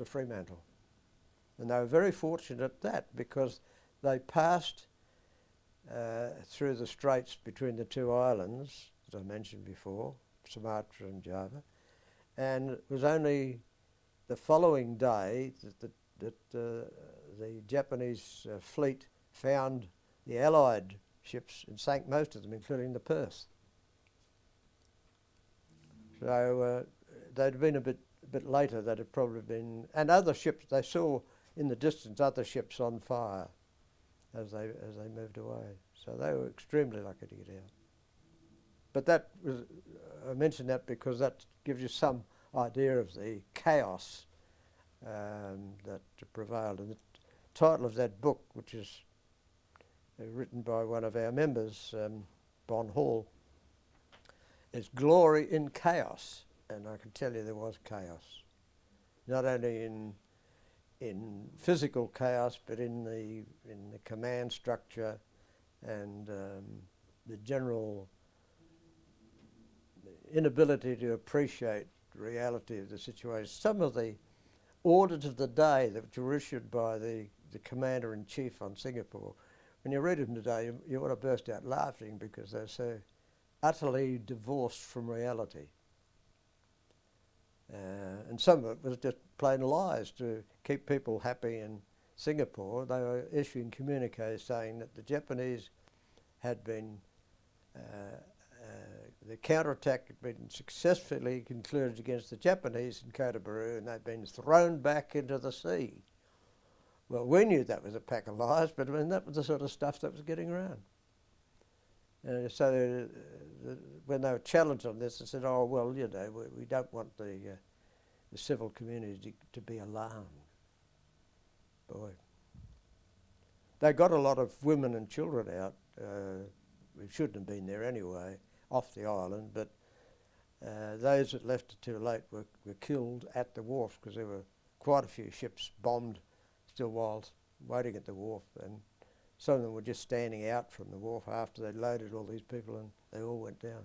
Fremantle, and they were very fortunate at that because they passed through the straits between the 2 islands, as I mentioned before, Sumatra and Java, and it was only the following day that the Japanese fleet found the Allied ships and sank most of them, including the Perth. So they'd been a bit later. They'd have probably been, and other ships. They saw in the distance other ships on fire as they moved away. So they were extremely lucky to get out. But that was, I mention that because that gives you some idea of the chaos that prevailed. And the title of that book, which is written by one of our members, Bon Hall, is Glory in Chaos. And I can tell you there was chaos, not only in physical chaos, but in the command structure and the general inability to appreciate the reality of the situation. Some of the orders of the day that were issued by the Commander-in-Chief on Singapore, when you read them today, you want to burst out laughing because they're so utterly divorced from reality. And some of it was just plain lies to keep people happy in Singapore. They were issuing communiques saying that the Japanese had been, the counterattack had been successfully concluded against the Japanese in Kota-Baru, and they'd been thrown back into the sea. Well, we knew that was a pack of lies, but I mean, that was the sort of stuff that was getting around. So when they were challenged on this, they said, oh, well, you know, we don't want the civil community to be alarmed. Boy. They got a lot of women and children out. We shouldn't have been there anyway, off the island, but those that left it too late were killed at the wharf because there were quite a few ships bombed still whilst waiting at the wharf, and some of them were just standing out from the wharf after they'd loaded all these people and they all went down.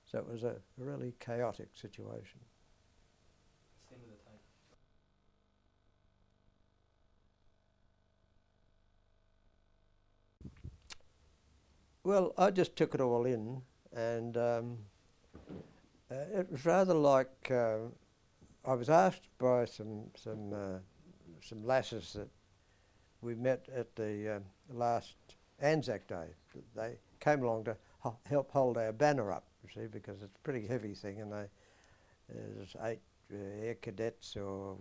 So it was a really chaotic situation. That's the end of the tape. Well, I just took it all in, and it was rather like I was asked by some lasses that we met at the last Anzac Day. They came along to help hold our banner up, you see, because it's a pretty heavy thing, and there's 8 air cadets or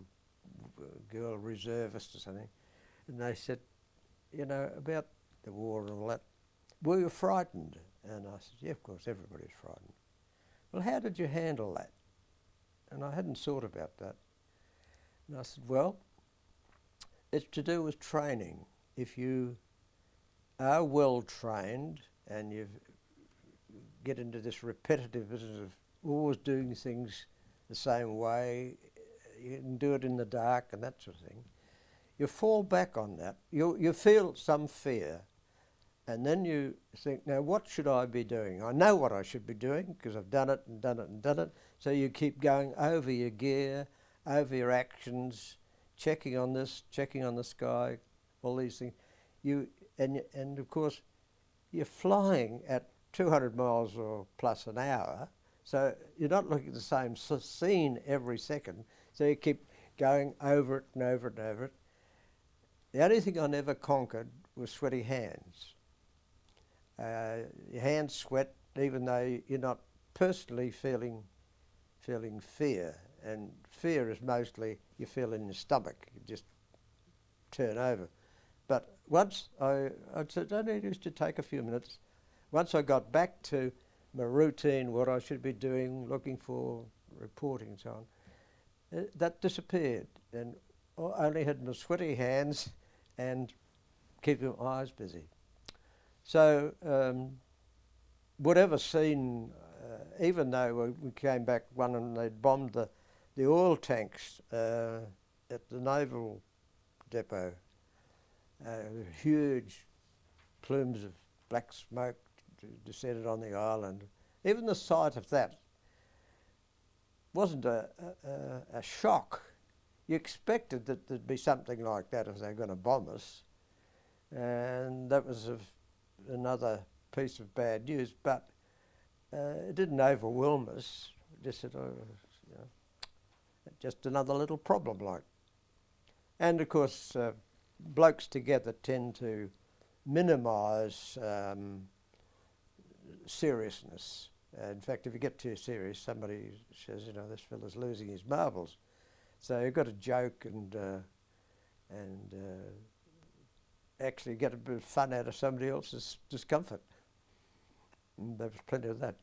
girl reservists or something, and they said, you know, about the war and all that, were you frightened? And I said, yeah, of course, everybody's frightened. Well, how did you handle that? And I hadn't thought about that. And I said, well, it's to do with training. If you are well trained and you get into this repetitive business of always doing things the same way, you can do it in the dark and that sort of thing, you fall back on that. You feel some fear, and then you think, now what should I be doing? I know what I should be doing because I've done it and done it and done it. So you keep going over your gear, over your actions, checking on this, checking on the sky, all these things. And of course, you're flying at 200 miles or plus an hour, so you're not looking at the same scene every second, so you keep going over it and over it and over it. The only thing I never conquered was sweaty hands. Your hands sweat even though you're not personally feeling fear, and fear is mostly you feel in your stomach, you just turn over. But once I said, it used to take a few minutes. Once I got back to my routine, what I should be doing, looking for, reporting and so on, that disappeared, and I only had my sweaty hands and keeping my eyes busy. So whatever scene, even though we came back one and they'd bombed the oil tanks at the naval depot, huge plumes of black smoke descended on the island. Even the sight of that wasn't a shock. You expected that there'd be something like that if they were going to bomb us, and that was another piece of bad news, but it didn't overwhelm us. It just said, oh, you know, just another little problem like. And of course, blokes together tend to minimise seriousness. In fact, if you get too serious, somebody says, you know, this fella's losing his marbles. So you've got to joke and actually get a bit of fun out of somebody else's discomfort. And there was plenty of that.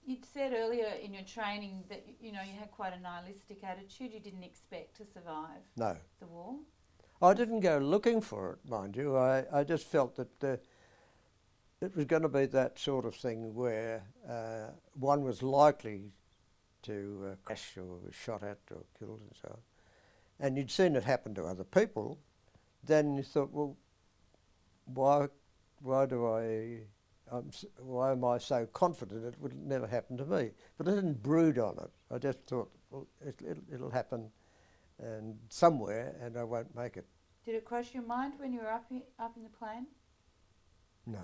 You'd said earlier in your training that you had quite a nihilistic attitude. You didn't expect to survive the war. I didn't go looking for it, mind you. I just felt that it was going to be that sort of thing where one was likely to crash or was shot at or killed and so on. and you'd seen it happen to other people, then you thought, well, why am I so confident it would never happen to me? But I didn't brood on it. I just thought, well, it'll happen and somewhere, and I won't make it. Did it cross your mind when you were up in the plane? No.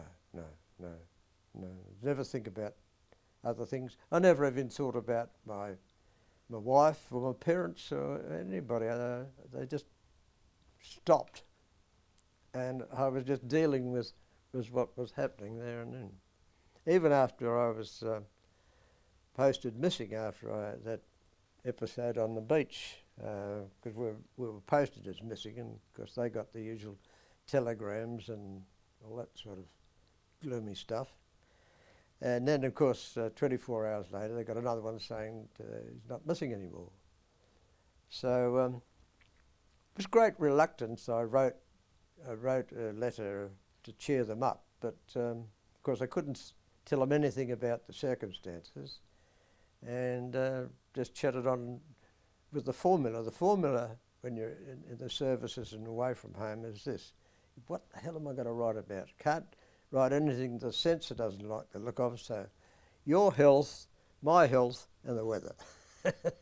Never think about other things. I never even thought about my wife or my parents or anybody. They just stopped, and I was just dealing with what was happening there and then. Even after I was posted missing after that episode on the beach, because we were posted as missing, and of course they got the usual telegrams and all that sort of gloomy stuff. And then, of course, 24 hours later, they got another one saying he's not missing anymore. So with great reluctance, I wrote a letter to cheer them up, but of course I couldn't tell them anything about the circumstances, and just chatted on with the formula. The formula when you're in the services and away from home is this: what the hell am I going to write about? Can't write anything the censor doesn't like the look of, so your health, my health, and the weather.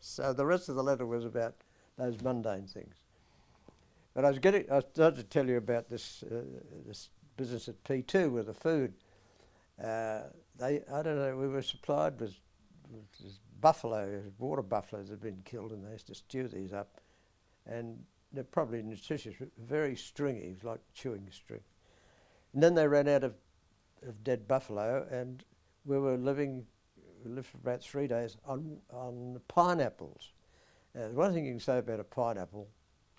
So the rest of the letter was about those mundane things. But I started to tell you about this business at P2 with the food. I don't know, we were supplied with this water buffaloes had been killed, and they used to stew these up, and they're probably nutritious, but very stringy, like chewing string. And then they ran out of dead buffalo, and we lived for about 3 days on pineapples. One thing you can say about a pineapple,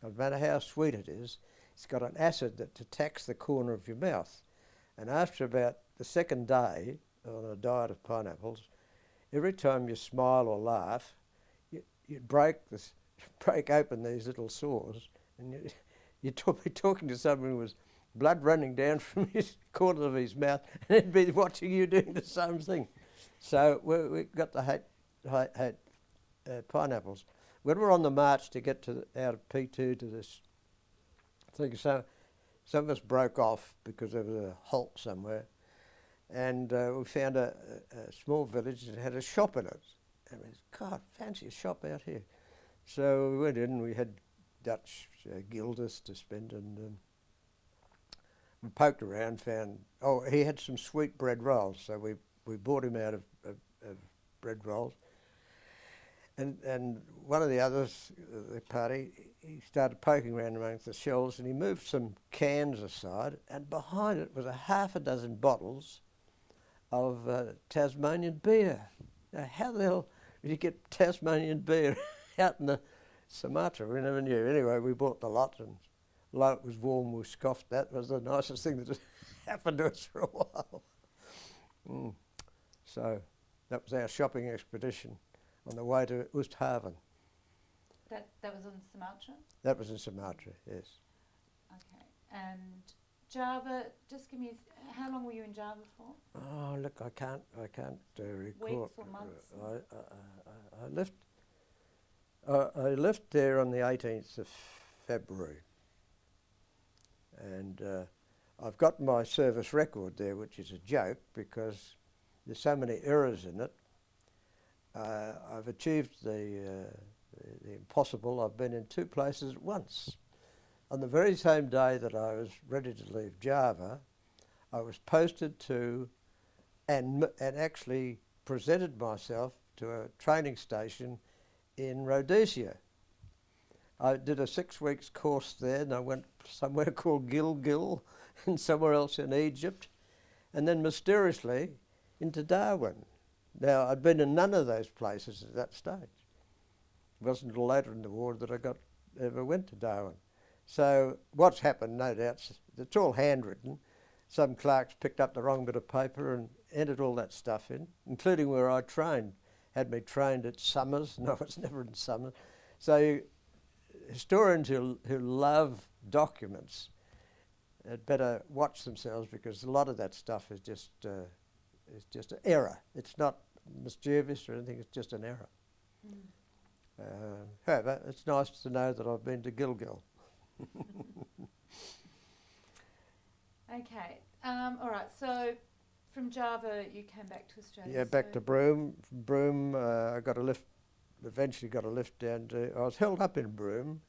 no matter how sweet it is, it's got an acid that attacks the corner of your mouth. And after about the second day on a diet of pineapples, every time you smile or laugh, you break open these little sores, and you'd be talking to someone with blood running down from his corner of his mouth, and he'd be watching you doing the same thing. So we got to hate pineapples. When we're on the march to get out of P2 to this thing, so some of us broke off because there was a halt somewhere, and we found a small village that had a shop in it. And we said, God, fancy a shop out here. So we went in, we had Dutch guilders to spend, and we poked around, found, he had some sweet bread rolls, so we bought him out of bread rolls. And one of the others, the party, he started poking around amongst the shelves, and he moved some cans aside, and behind it was a half a dozen bottles of Tasmanian beer. Now, how the hell did you get Tasmanian beer out in the Sumatra? We never knew. Anyway, we bought the lot, and although it was warm, we scoffed. That was the nicest thing that happened to us for a while. So that was our shopping expedition on the way to Oosthaven. That was on Sumatra? That was in Sumatra, yes. Okay. And Java, just give me, how long were you in Java for? Oh, look, I can't recall. Weeks or months? I left there on the 18th of February, and I've got my service record there, which is a joke because there's so many errors in it. I've achieved the impossible. I've been in 2 places at once. On the very same day that I was ready to leave Java, I was posted to and actually presented myself to a training station in Rhodesia. I did a 6 weeks course there, and I went somewhere called Gilgil and somewhere else in Egypt, and then mysteriously into Darwin. Now, I'd been in none of those places at that stage. It wasn't until later in the war that I ever went to Darwin. So what's happened, no doubt, it's all handwritten. Some clerks picked up the wrong bit of paper and entered all that stuff in, including where I trained. Had me trained at Summers. No, I was never in Summers. So historians who love documents had better watch themselves, because a lot of that stuff is just an error. It's not mischievous or anything, it's just an error. However, it's nice to know that I've been to Gilgal. Okay. All right. So from Java, you came back to Australia. Yeah, back to Broome. From Broome, I got a lift. Eventually, got a lift down to. I was held up in Broome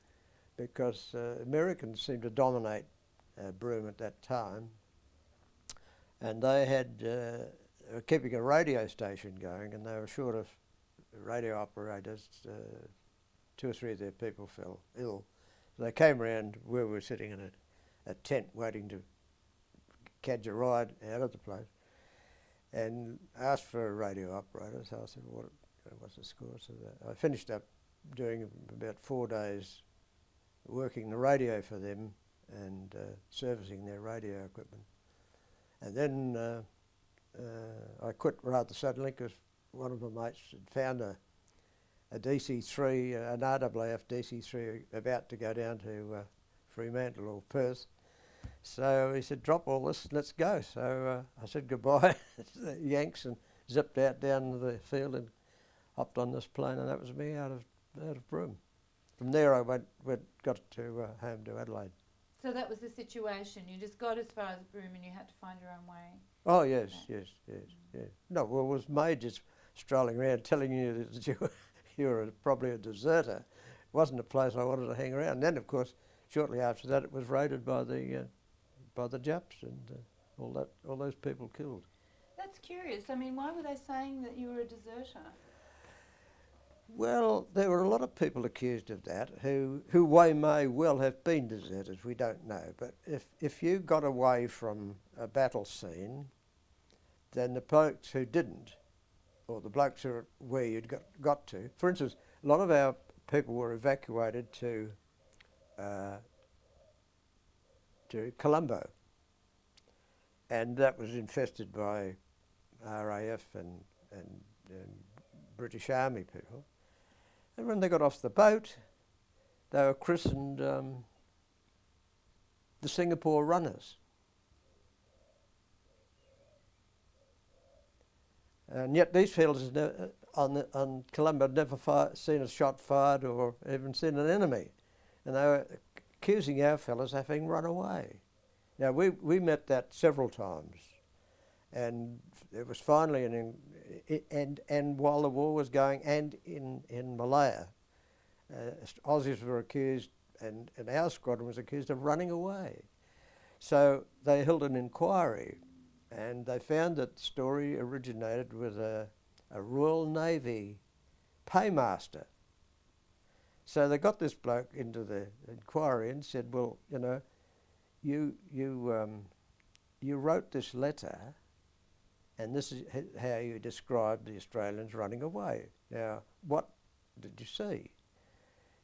because Americans seemed to dominate Broome at that time, and they were keeping a radio station going, and they were short of radio operators. 2 or 3 of their people fell ill. So they came around where we were sitting in a tent waiting to catch a ride out of the place, and asked for a radio operator. So I said, what's the score? So I finished up doing about 4 days working the radio for them and servicing their radio equipment. And then I quit rather suddenly because one of my mates had found a DC-3, an RAAF DC-3 about to go down to Fremantle or Perth. So he said, drop all this, let's go. So I said goodbye to the Yanks and zipped out down to the field and hopped on this plane, and that was me out of Broome. From there I got to home to Adelaide. So that was the situation. You just got as far as Broome and you had to find your own way. Oh yes. No, well, it was majors strolling around telling you that you were probably a deserter. It wasn't a place I wanted to hang around. And then, of course, shortly after that, it was raided by the Japs and all those people killed. That's curious. I mean, why were they saying that you were a deserter? Well, there were a lot of people accused of that who may well have been deserters, we don't know. But if you got away from a battle scene, then the blokes who didn't, or the blokes who were where you'd got to, for instance, a lot of our people were evacuated to Colombo, and that was infested by RAF and British Army people. And when they got off the boat, they were christened the Singapore Runners. And yet these fellas on Colombo had never seen a shot fired or even seen an enemy. And they were accusing our fellas of having run away. Now, we met that several times. And it was finally, and while the war was going, and in Malaya, Aussies were accused, and our squadron was accused of running away. So they held an inquiry, and they found that the story originated with a Royal Navy paymaster. So they got this bloke into the inquiry and said, well, you know, you wrote this letter, and this is how you described the Australians running away. Now, what did you see?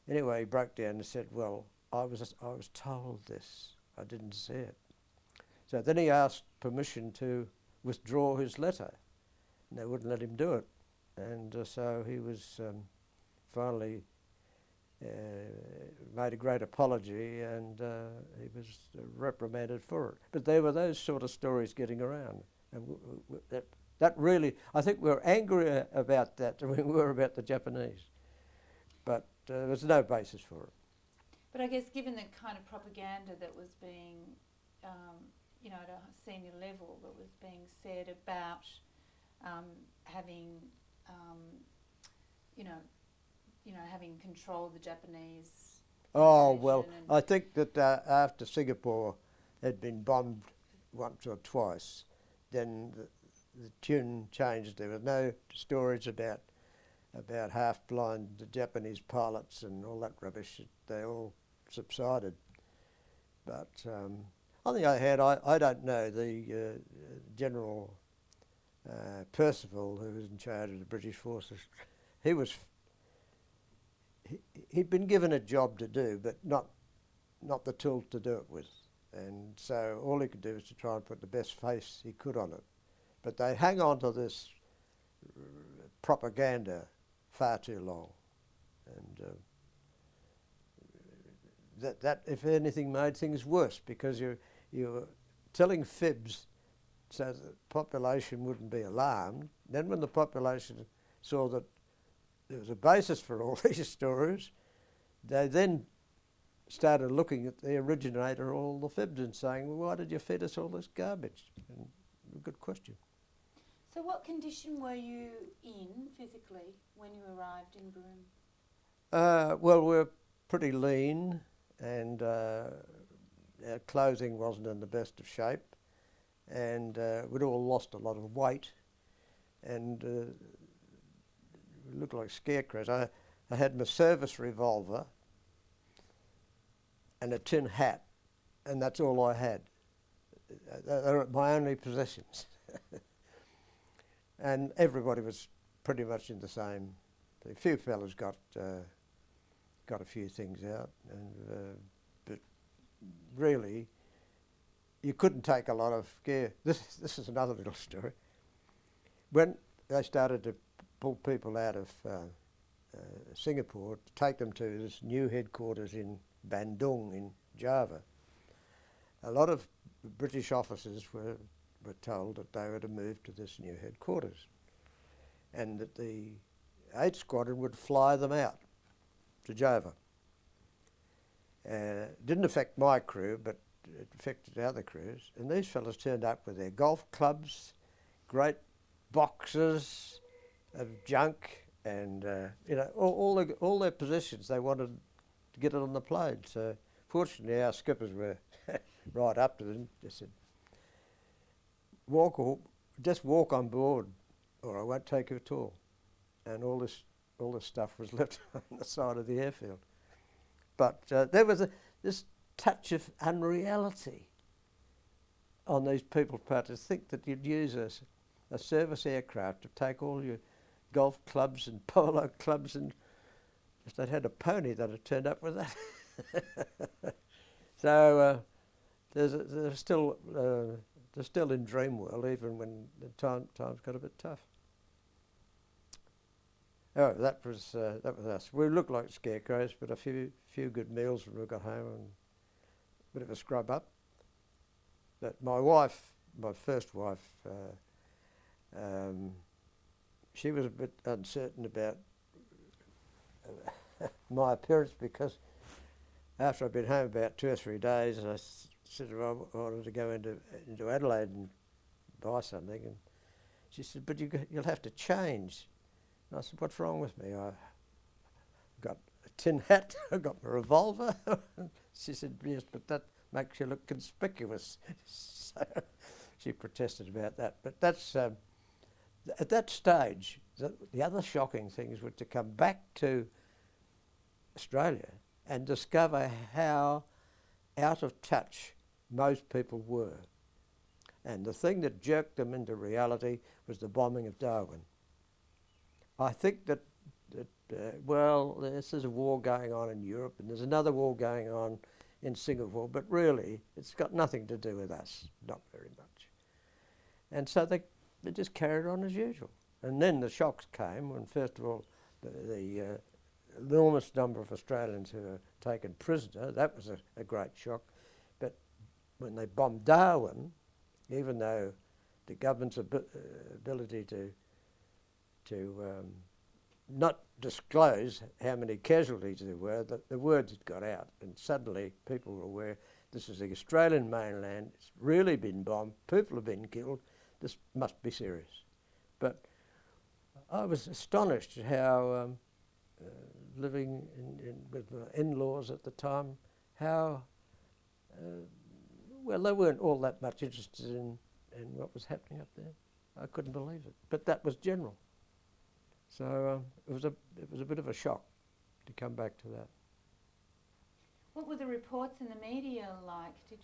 Anyway, he broke down and said, well, I was told this. I didn't see it. So then he asked permission to withdraw his letter, and they wouldn't let him do it. And so he was finally made a great apology, and he was reprimanded for it. But there were those sort of stories getting around. And that really, I think we were angrier about that than we were about the Japanese. But there was no basis for it. But I guess given the kind of propaganda that was being, at a senior level, that was being said about having, having controlled the Japanese. Oh, well, I think that after Singapore had been bombed once or twice, then the tune changed. There were no stories about half-blind Japanese pilots and all that rubbish. They all subsided. But on the other hand, I don't know. The General Percival, who was in charge of the British forces, he'd been given a job to do, but not the tools to do it with. And so all he could do was to try and put the best face he could on it. But they hang on to this propaganda far too long. And that, if anything, made things worse, because you were telling fibs so that the population wouldn't be alarmed. Then when the population saw that there was a basis for all these stories. They then started looking at the originator of all the fibs and saying, well, why did you feed us all this garbage? And good question. So what condition were you in physically when you arrived in Broome? Well, we're pretty lean, and our clothing wasn't in the best of shape, and we'd all lost a lot of weight, and we looked like scarecrows. I had my service revolver and a tin hat, and that's all I had. They were my only possessions. And everybody was pretty much in the same. A few fellas got a few things out, and but really, you couldn't take a lot of gear. This is another little story. When they started to pull people out of Singapore to take them to this new headquarters in Bandung in Java, a lot of British officers were told that they were to move to this new headquarters, and that the 8th Squadron would fly them out to Java. Didn't affect my crew, but it affected other crews. And these fellas turned up with their golf clubs, great boxes of junk, and all their possessions. They wanted to get it on the plane. So fortunately, our skippers were right up to them. They said, just walk on board, or I won't take you at all. And all this stuff was left on the side of the airfield. But there was this touch of unreality on these people's part to think that you'd use a service aircraft to take all your golf clubs and polo clubs, and if they'd had a pony, they'd have turned up with that. So they're still in dream world, even when the times got a bit tough. Oh, that was us. We looked like scarecrows, but a few good meals when we got home, and a bit of a scrub up. But my wife, my first wife, she was a bit uncertain about my appearance, because after I'd been home about 2 or 3 days, I said I wanted to go into Adelaide and buy something, and she said, "But you'll have to change." And I said, "What's wrong with me? I've got a tin hat, I've got my revolver." She said, "Yes, but that makes you look conspicuous." So she protested about that. But that's at that stage, the other shocking things were to come back to Australia and discover how out of touch most people were. And the thing that jerked them into reality was the bombing of Darwin. I think that this is a war going on in Europe, and there's another war going on in Singapore, but really it's got nothing to do with us, not very much. And so they just carried on as usual. And then the shocks came when, first of all, the enormous number of Australians who were taken prisoner. That was a great shock. But when they bombed Darwin, even though the government's ability to not disclose how many casualties there were, the words had got out, and suddenly people were aware this is the Australian mainland, it's really been bombed, people have been killed, this must be serious. But I was astonished at how, living with my in-laws at the time, how, they weren't all that much interested in what was happening up there. I couldn't believe it, but that was general. So it was a bit of a shock to come back to that. What were the reports in the media like? Were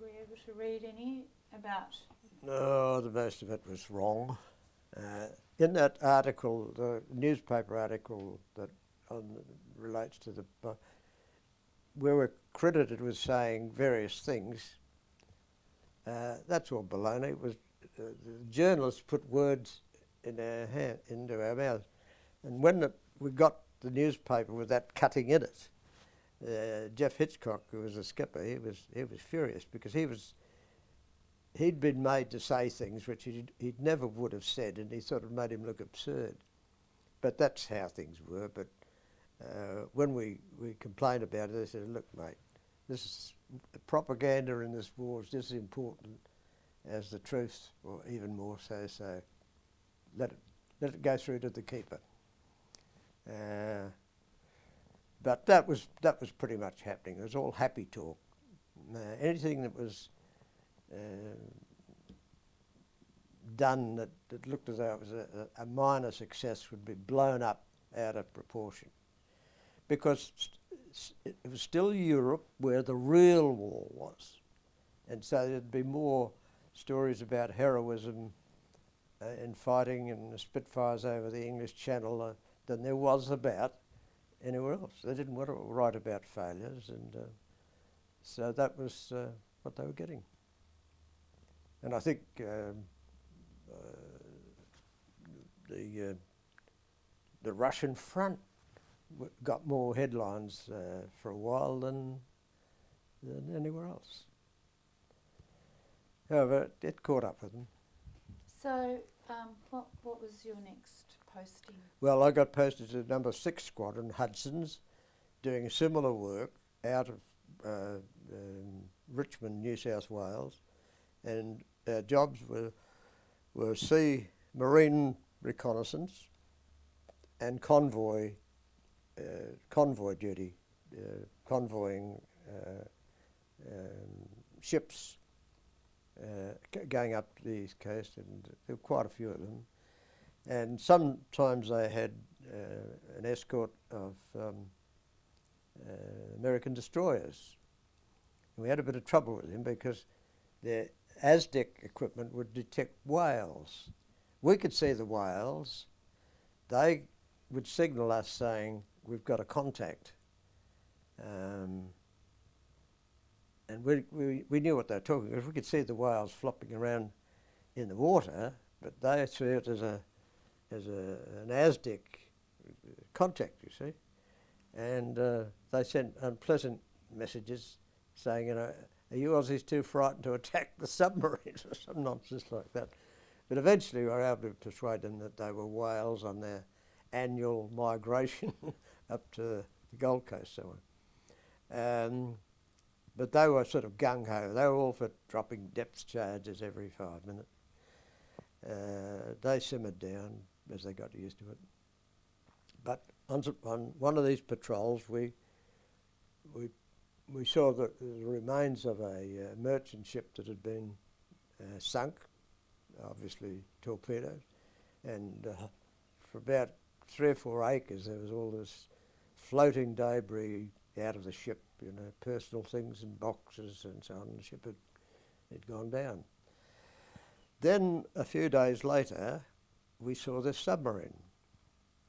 you able to read any about? No, the most of it was wrong. In that article, the newspaper article that relates to where we're credited with saying various things, that's all baloney. It was the journalists put words into our mouths, and when we got the newspaper with that cutting in it, Jeff Hitchcock, who was a skipper, he was furious, because he'd been made to say things which he'd never would have said, and he sort of made him look absurd. but that's how things were. But when we complained about it, they said, look, mate, this is propaganda in this war is just as important as the truth, or even more so. So let it go through to the keeper. But that was pretty much happening. It was all happy talk. Anything that was done that looked as though it was a minor success would be blown up out of proportion, because it was still Europe where the real war was, and so there'd be more stories about heroism in fighting and the Spitfires over the English Channel than there was about anywhere else. They didn't want to write about failures, and so that was what they were getting. And I think the Russian front got more headlines for a while than anywhere else. However, it caught up with them. So, what was your next posting? Well, I got posted to number 6 Squadron, Hudson's, doing similar work out of Richmond, New South Wales, and our jobs were sea marine reconnaissance and convoy duty, convoying ships going up to the east coast, and there were quite a few of them. And sometimes they had an escort of American destroyers. And we had a bit of trouble with them because their ASDEC equipment would detect whales. We could see the whales. They would signal us saying, we've got a contact. And we knew what they were talking about. We could see the whales flopping around in the water, but they saw it as an ASDEC contact, you see. And they sent unpleasant messages saying, you know, are you Aussies too frightened to attack the submarines, or some nonsense like that. But eventually we were able to persuade them that they were whales on their annual migration up to the Gold Coast somewhere. But they were sort of gung-ho. They were all for dropping depth charges every 5 minutes. They simmered down as they got used to it. But on one of these patrols, we saw the remains of a merchant ship that had been sunk, obviously torpedoed, and for about 3 or 4 acres there was all this floating debris out of the ship, you know, personal things and boxes and so on. The ship had gone down. Then a few days later we saw this submarine,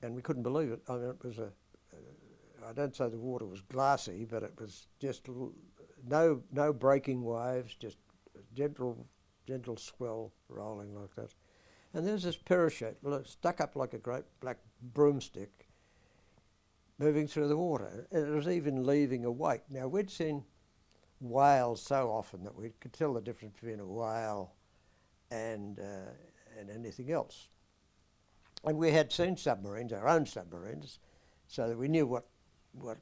and we couldn't believe it. I mean, it was I don't say the water was glassy, but it was just no breaking waves, just gentle swell rolling like that. And there's this parachute stuck up like a great black broomstick moving through the water. And it was even leaving a wake. Now, we'd seen whales so often that we could tell the difference between a whale and anything else. And we had seen submarines, our own submarines, so that we knew what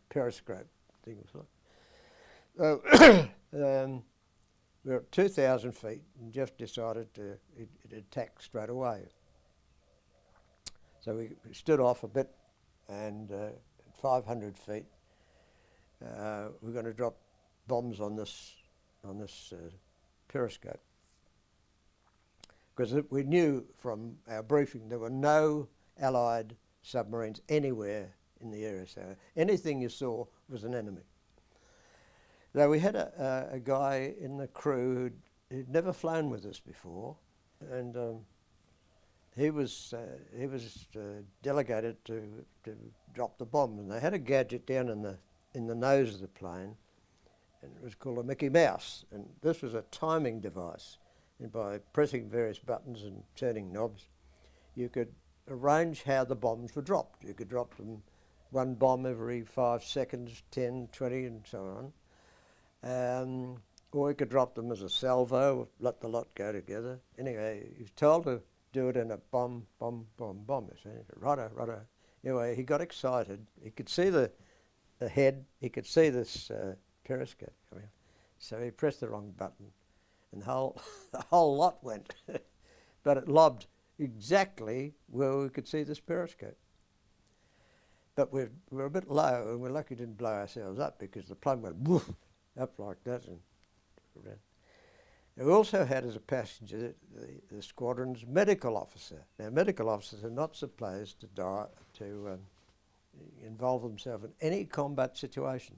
periscope thing was like. So we were at 2,000 feet and just decided to attack straight away. So we stood off a bit, and at 500 feet we're going to drop bombs on this periscope. Because we knew from our briefing there were no Allied submarines anywhere in the area, so anything you saw was an enemy. Now, we had a guy in the crew who'd never flown with us before, and he was delegated to drop the bomb, and they had a gadget down in the nose of the plane, and it was called a Mickey Mouse, and this was a timing device, and by pressing various buttons and turning knobs, you could arrange how the bombs were dropped. You could drop them one bomb every 5 seconds, 10, 20, and so on. Or you could drop them as a salvo, let the lot go together. Anyway, he was told to do it in a bomb, bomb, bomb, bomb. You see, righto, righto. Anyway, he got excited. He could see the head. He could see this periscope coming up. So he pressed the wrong button, and the whole lot went. But it lobbed exactly where we could see this periscope. But we're a bit low, and we're lucky we didn't blow ourselves up, because the plug went woof, up like that. And we also had as a passenger the squadron's medical officer. Now, medical officers are not supposed to involve themselves in any combat situation.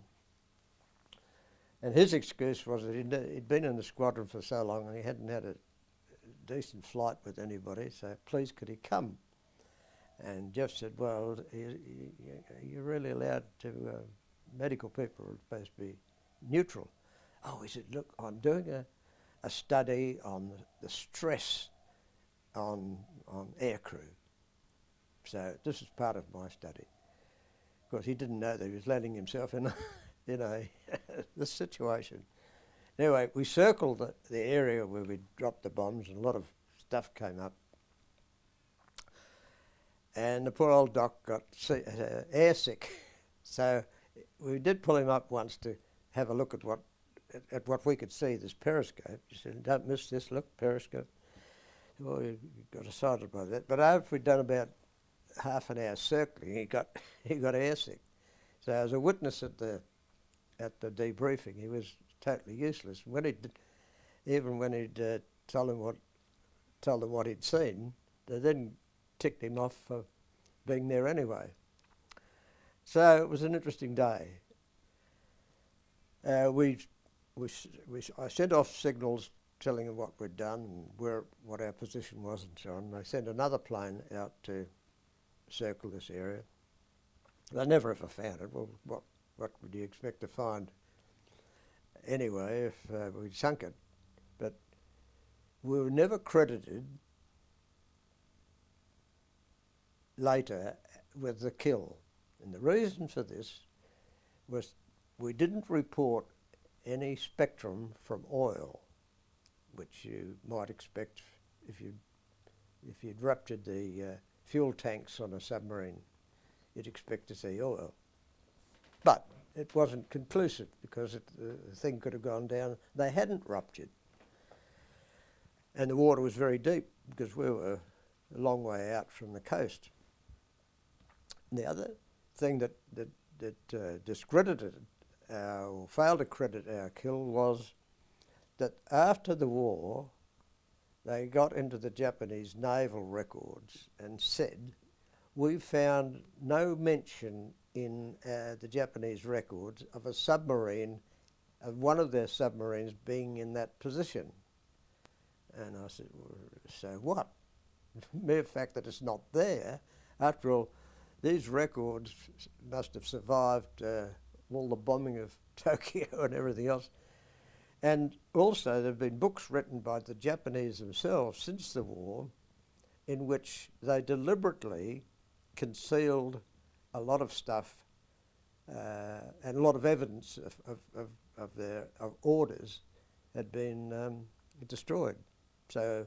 And his excuse was that he'd been in the squadron for so long and he hadn't had a decent flight with anybody, so please could he come? And Jeff said, well, you're really allowed to, medical people are supposed to be neutral. Oh, he said, look, I'm doing a study on the stress on aircrew. So this is part of my study. Of course, he didn't know that he was landing himself in this situation. Anyway, we circled the area where we dropped the bombs, and a lot of stuff came up. And the poor old doc got air sick. So we did pull him up once to have a look at what we could see, this periscope. He said, don't miss this, look, periscope. Well, he got excited by that. But after we'd done about half an hour circling, he got air sick. So as a witness at the debriefing, he was totally useless. When even when he'd tell them what he'd seen, they then ticked him off for being there anyway. So it was an interesting day. I sent off signals telling them what we'd done and what our position was and so on. I sent another plane out to circle this area. They never ever found it. Well, what would you expect to find anyway if we'd sunk it? But we were never credited later with the kill. And the reason for this was we didn't report any spectrum from oil, which you might expect if you'd ruptured the fuel tanks on a submarine. You'd expect to see oil. But it wasn't conclusive, because the thing could have gone down. They hadn't ruptured. And the water was very deep, because we were a long way out from the coast. And the other thing that discredited or failed to credit our kill was that after the war, they got into the Japanese naval records and said, we found no mention in the Japanese records of a submarine, of one of their submarines being in that position. And I said, well, so what? Mere fact that it's not there. After all, these records must have survived all the bombing of Tokyo and everything else. And also there have been books written by the Japanese themselves since the war in which they deliberately concealed a lot of stuff and a lot of evidence of orders had been destroyed. So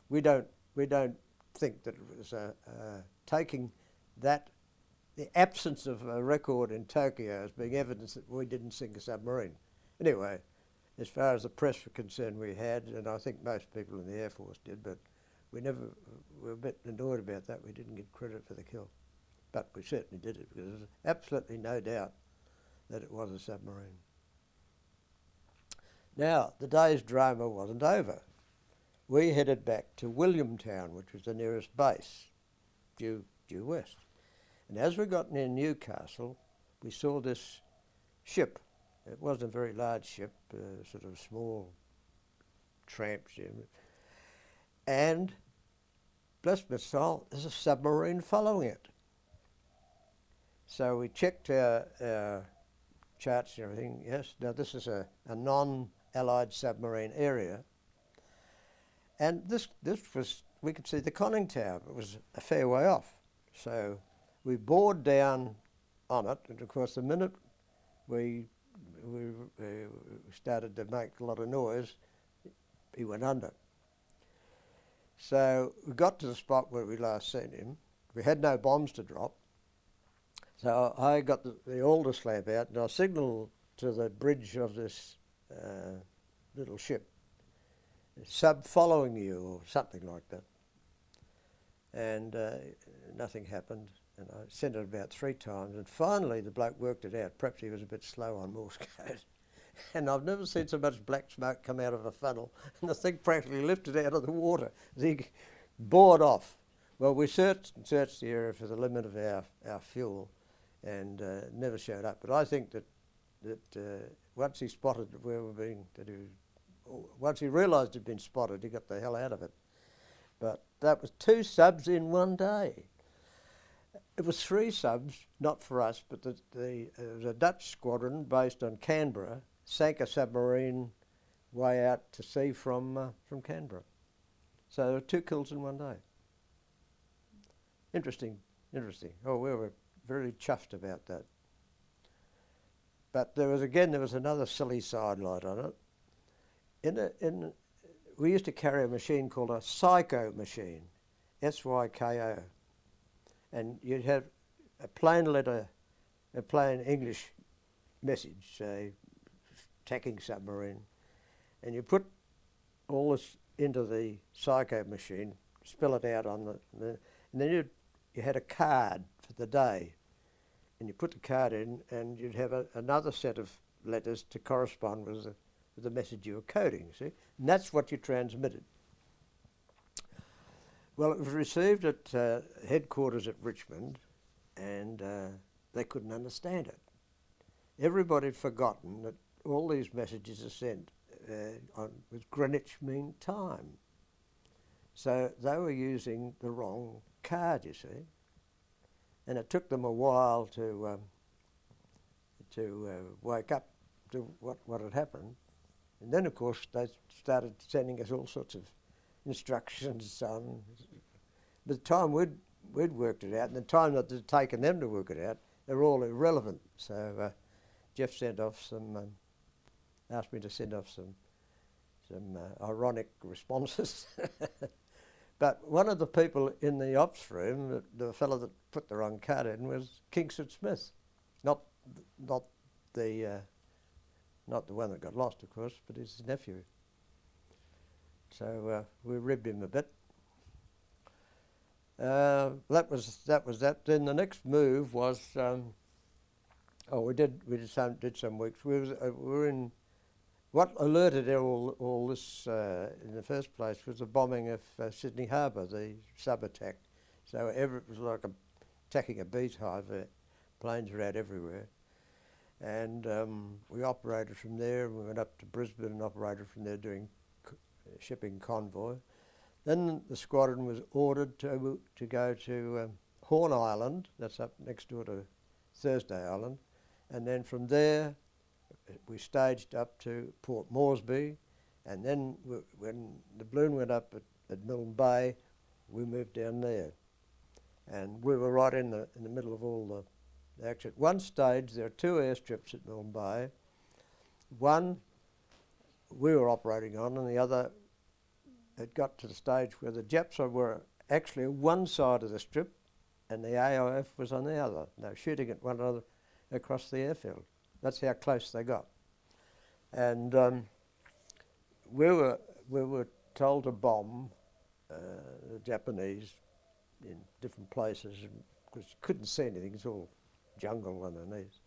we don't think that it was taking that, the absence of a record in Tokyo as being evidence that we didn't sink a submarine. Anyway, as far as the press were concerned, we had, and I think most people in the Air Force did, but we were a bit annoyed about that. We didn't get credit for the kill. But we certainly did it, because there's absolutely no doubt that it was a submarine. Now, the day's drama wasn't over. We headed back to Williamtown, which was the nearest base, due west. And as we got near Newcastle, we saw this ship. It wasn't a very large ship, sort of small tramp ship. And, bless my soul, there's a submarine following it. So we checked our charts and everything. Yes, now this is a non-Allied submarine area. And this was, we could see the conning tower. It was a fair way off. So we bored down on it, and of course the minute we started to make a lot of noise, he went under. So we got to the spot where we last seen him. We had no bombs to drop, So I got the Aldous lamp out and I signalled to the bridge of this little ship, sub following you or something like that. And nothing happened, and I sent it about 3 times, and finally the bloke worked it out. Perhaps he was a bit slow on Morse code. And I've never seen so much black smoke come out of a funnel, and the thing practically lifted out of the water. The thing bored off. Well, we searched and searched the area for the limit of our fuel, and never showed up. But I think that once he spotted where we were being, once he realised he'd been spotted, he got the hell out of it. But that was 2 subs in one day. It was 3 subs, not for us, but it was a Dutch squadron based on Canberra, sank a submarine way out to sea from Canberra. So there were 2 kills in one day. Interesting. Oh, we were very chuffed about that. But there was another silly sidelight on it. We used to carry a machine called a psycho machine, SYKO, and you'd have a plain English message, say, attacking submarine, and you put all this into the psycho machine, spell it out on and then you had a card for the day, and you put the card in, and you'd have another set of letters to correspond with the message you were coding, see? And that's what you transmitted. Well, it was received at headquarters at Richmond, and they couldn't understand it. Everybody had forgotten that all these messages are sent with Greenwich Mean Time. So they were using the wrong card, you see. And it took them a while to wake up to what had happened. And then, of course, they started sending us all sorts of instructions on. By the time we'd worked it out, and the time that it had taken them to work it out, they were all irrelevant. So Jeff sent off asked me to send off some ironic responses. But one of the people in the ops room, the fellow that put the wrong card in, was Kingsford Smith, not the one that got lost, of course, but his nephew. So we ribbed him a bit. That was that. Then the next move was we did some weeks. We were in. What alerted all this in the first place was the bombing of Sydney Harbour, the sub-attack. So it was like attacking a beehive. Planes were out everywhere. And we operated from there, and we went up to Brisbane and operated from there doing shipping convoy. Then the squadron was ordered to go to Horn Island, that's up next door to Thursday Island, and then from there we staged up to Port Moresby, and then when the balloon went up at Milne Bay, we moved down there. And we were right in the middle of all the action. At one stage, there are 2 airstrips at Milne Bay. One we were operating on, and the other had got to the stage where the Japs were actually on one side of the strip, and the AIF was on the other. They were shooting at one another across the airfield. That's how close they got. And we were told to bomb the Japanese in different places because you couldn't see anything. It's all jungle underneath.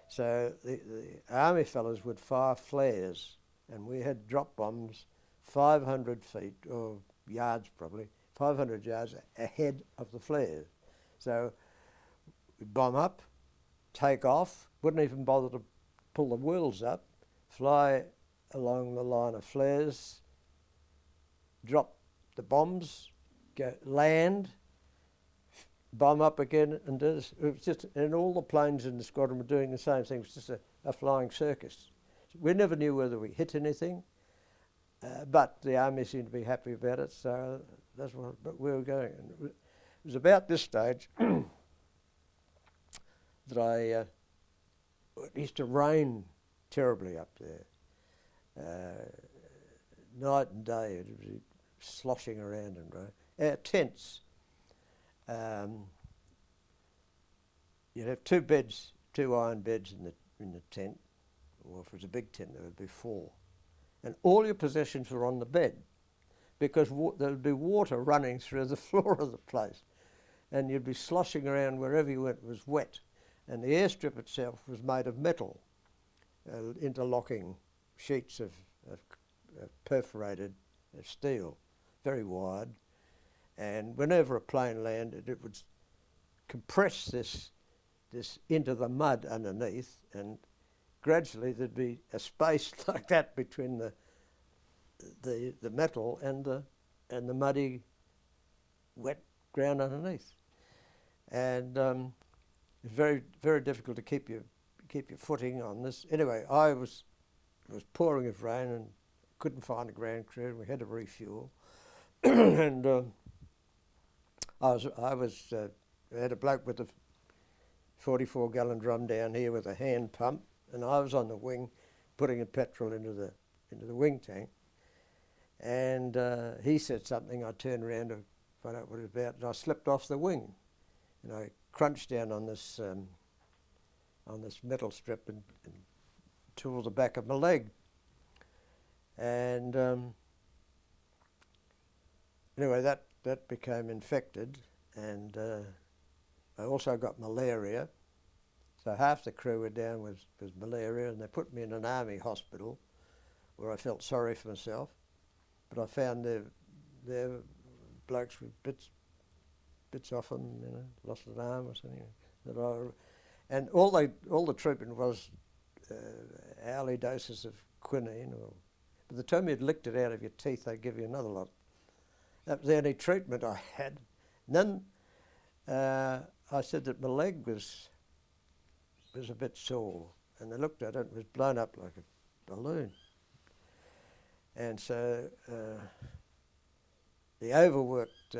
So the army fellows would fire flares, and we had drop bombs 500 feet, or yards probably, 500 yards ahead of the flares. So we'd bomb up, take off, wouldn't even bother to pull the wheels up, fly along the line of flares, drop the bombs, land, bomb up again, and do this. It was just, and all the planes in the squadron were doing the same thing. It was just a flying circus. We never knew whether we hit anything, but the army seemed to be happy about it, so that's what we were going. And it was about this stage that it used to rain terribly up there. Night and day, it was sloshing around and our tents you'd have 2 beds, 2 iron beds in the tent, or if it was a big tent, there would be 4. And all your possessions were on the bed, because there would be water running through the floor of the place, and you'd be sloshing around wherever you went. It was wet, and the airstrip itself was made of metal, interlocking sheets of perforated steel, very wide, and whenever a plane landed, it would compress this into the mud underneath, and gradually there'd be a space like that between the metal and the muddy, wet ground underneath, and it's very, very difficult to keep your footing on this. Anyway, it was pouring with rain and couldn't find a ground crew. We had to refuel, and I had a bloke with a 44-gallon drum down here with a hand pump, and I was on the wing, putting the petrol into the wing tank. And he said something. I turned around to find out what it was about, and I slipped off the wing, and I crunched down on this metal strip and tore the back of my leg. And anyway, that became infected, and I also got malaria. So half the crew were down with malaria, and they put me in an army hospital where I felt sorry for myself. But I found there blokes with bits off them, lost an arm or something. And all the treatment was hourly doses of quinine. By the time you'd licked it out of your teeth, they'd give you another lot. That was the only treatment I had. And then I said that my leg was a bit sore, and they looked at it, and it was blown up like a balloon. And so the overworked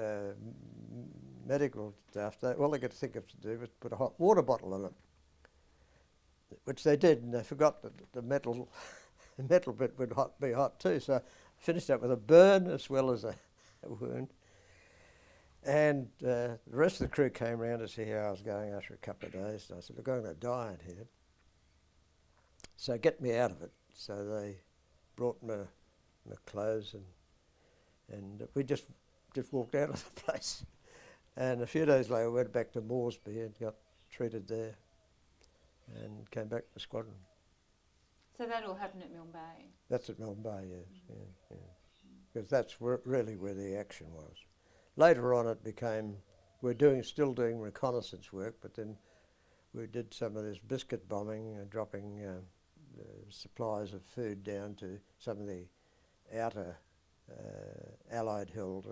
medical staff, all they could think of to do was put a hot water bottle in it, which they did, and they forgot that the metal bit would be hot too. So I finished up with a burn as well as a wound. And the rest of the crew came round to see how I was going after a couple of days. And I said, look, I'm going to die in here. So get me out of it. So they brought my clothes, and we just walked out of the place. And a few days later, I went back to Moresby and got treated there, and came back to the squadron. So that all happened at Milne Bay? That's at Milne Bay, yes, yeah. Because that's really where the action was. Later on, it became, still doing reconnaissance work, but then we did some of this biscuit bombing, dropping supplies of food down to some of the outer Allied-held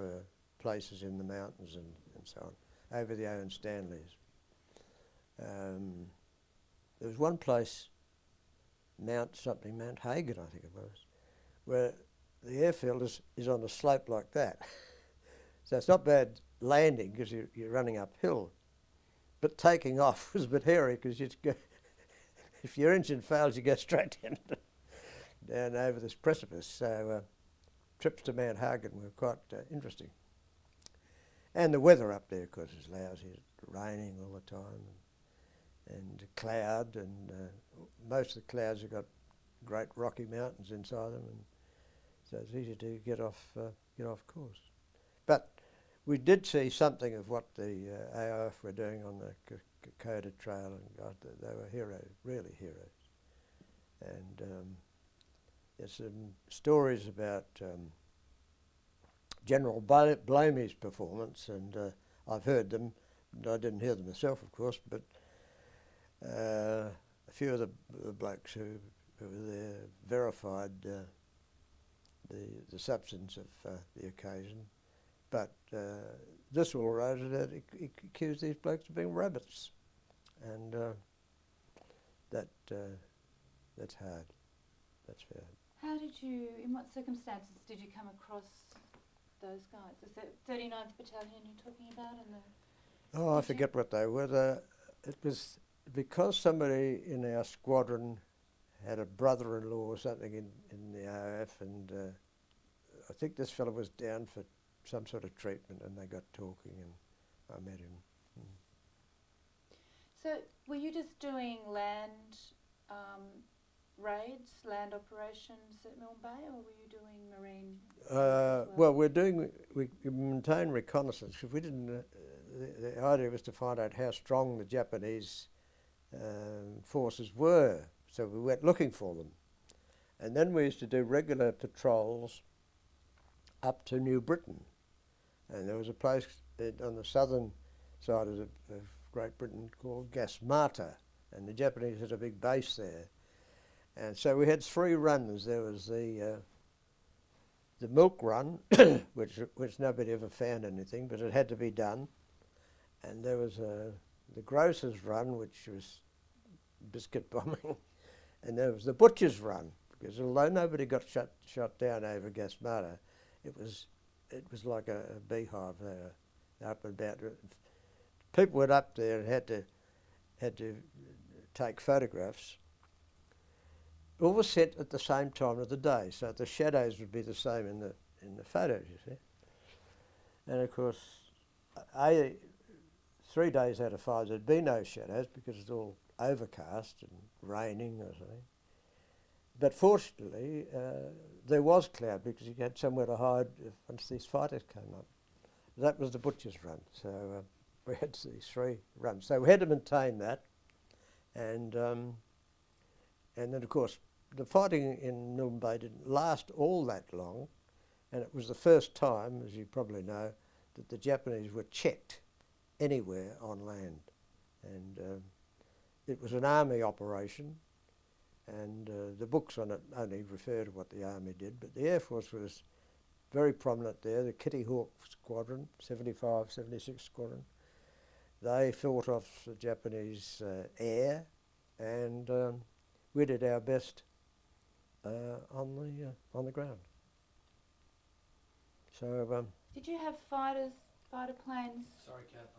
places in the mountains and so on, over the Owen Stanleys. There was one place, Mount Hagen, I think it was, where the airfield is on a slope like that. So it's not bad landing because you're running uphill, but taking off was a bit hairy because if your engine fails, you go straight down over this precipice. So trips to Mount Hagen were quite interesting. And the weather up there, of course, is lousy. It's raining all the time, and cloud, and most of the clouds have got great rocky mountains inside them, and so it's easy to get off course. But we did see something of what the AIF were doing on the Kokoda Trail, and God, they were heroes, really heroes. And there's some stories about General Blamey's performance, and I've heard them. I didn't hear them myself, of course, but a few of the blokes who were there verified the substance of the occasion. But this all wrote that he accused these blokes of being rabbits, and that's hard. That's fair. In what circumstances did you come across those guys? Is that 39th Battalion you're talking about? I forget what they were. It was because somebody in our squadron had a brother-in-law or something in the AIF, and I think this fellow was down for some sort of treatment, and they got talking, and I met him. So were you just doing land raids, land operations at Milne Bay, or were you doing marine? Well, we maintain reconnaissance. If we didn't, the idea was to find out how strong the Japanese forces were, so we went looking for them. And then we used to do regular patrols up to New Britain. And there was a place on the southern side of Great Britain called Gasmata, and the Japanese had a big base there. And so we had 3 runs. There was the milk run, which nobody ever found anything, but it had to be done. And there was the grocer's run, which was biscuit bombing. And there was the butcher's run, because although nobody got shot down over Gasmata, it was like a beehive. They were up and about. People went up there and had to take photographs. All was set at the same time of the day, so the shadows would be the same in the photos, you see. And of course, 3 days out of 5 there'd be no shadows because it's all overcast and raining or something. But fortunately, there was cloud because you had somewhere to hide once these fighters came up. That was the butcher's run, so we had these 3 runs. So we had to maintain that, and then of course the fighting in Milne Bay didn't last all that long, and it was the first time, as you probably know, that the Japanese were checked anywhere on land, and it was an army operation. And the books on it only refer to what the army did, but the Air Force was very prominent there. The Kitty Hawk Squadron, 75, 76 Squadron, they fought off the Japanese air, and we did our best on the ground. So did you have fighter planes? Sorry, Kath,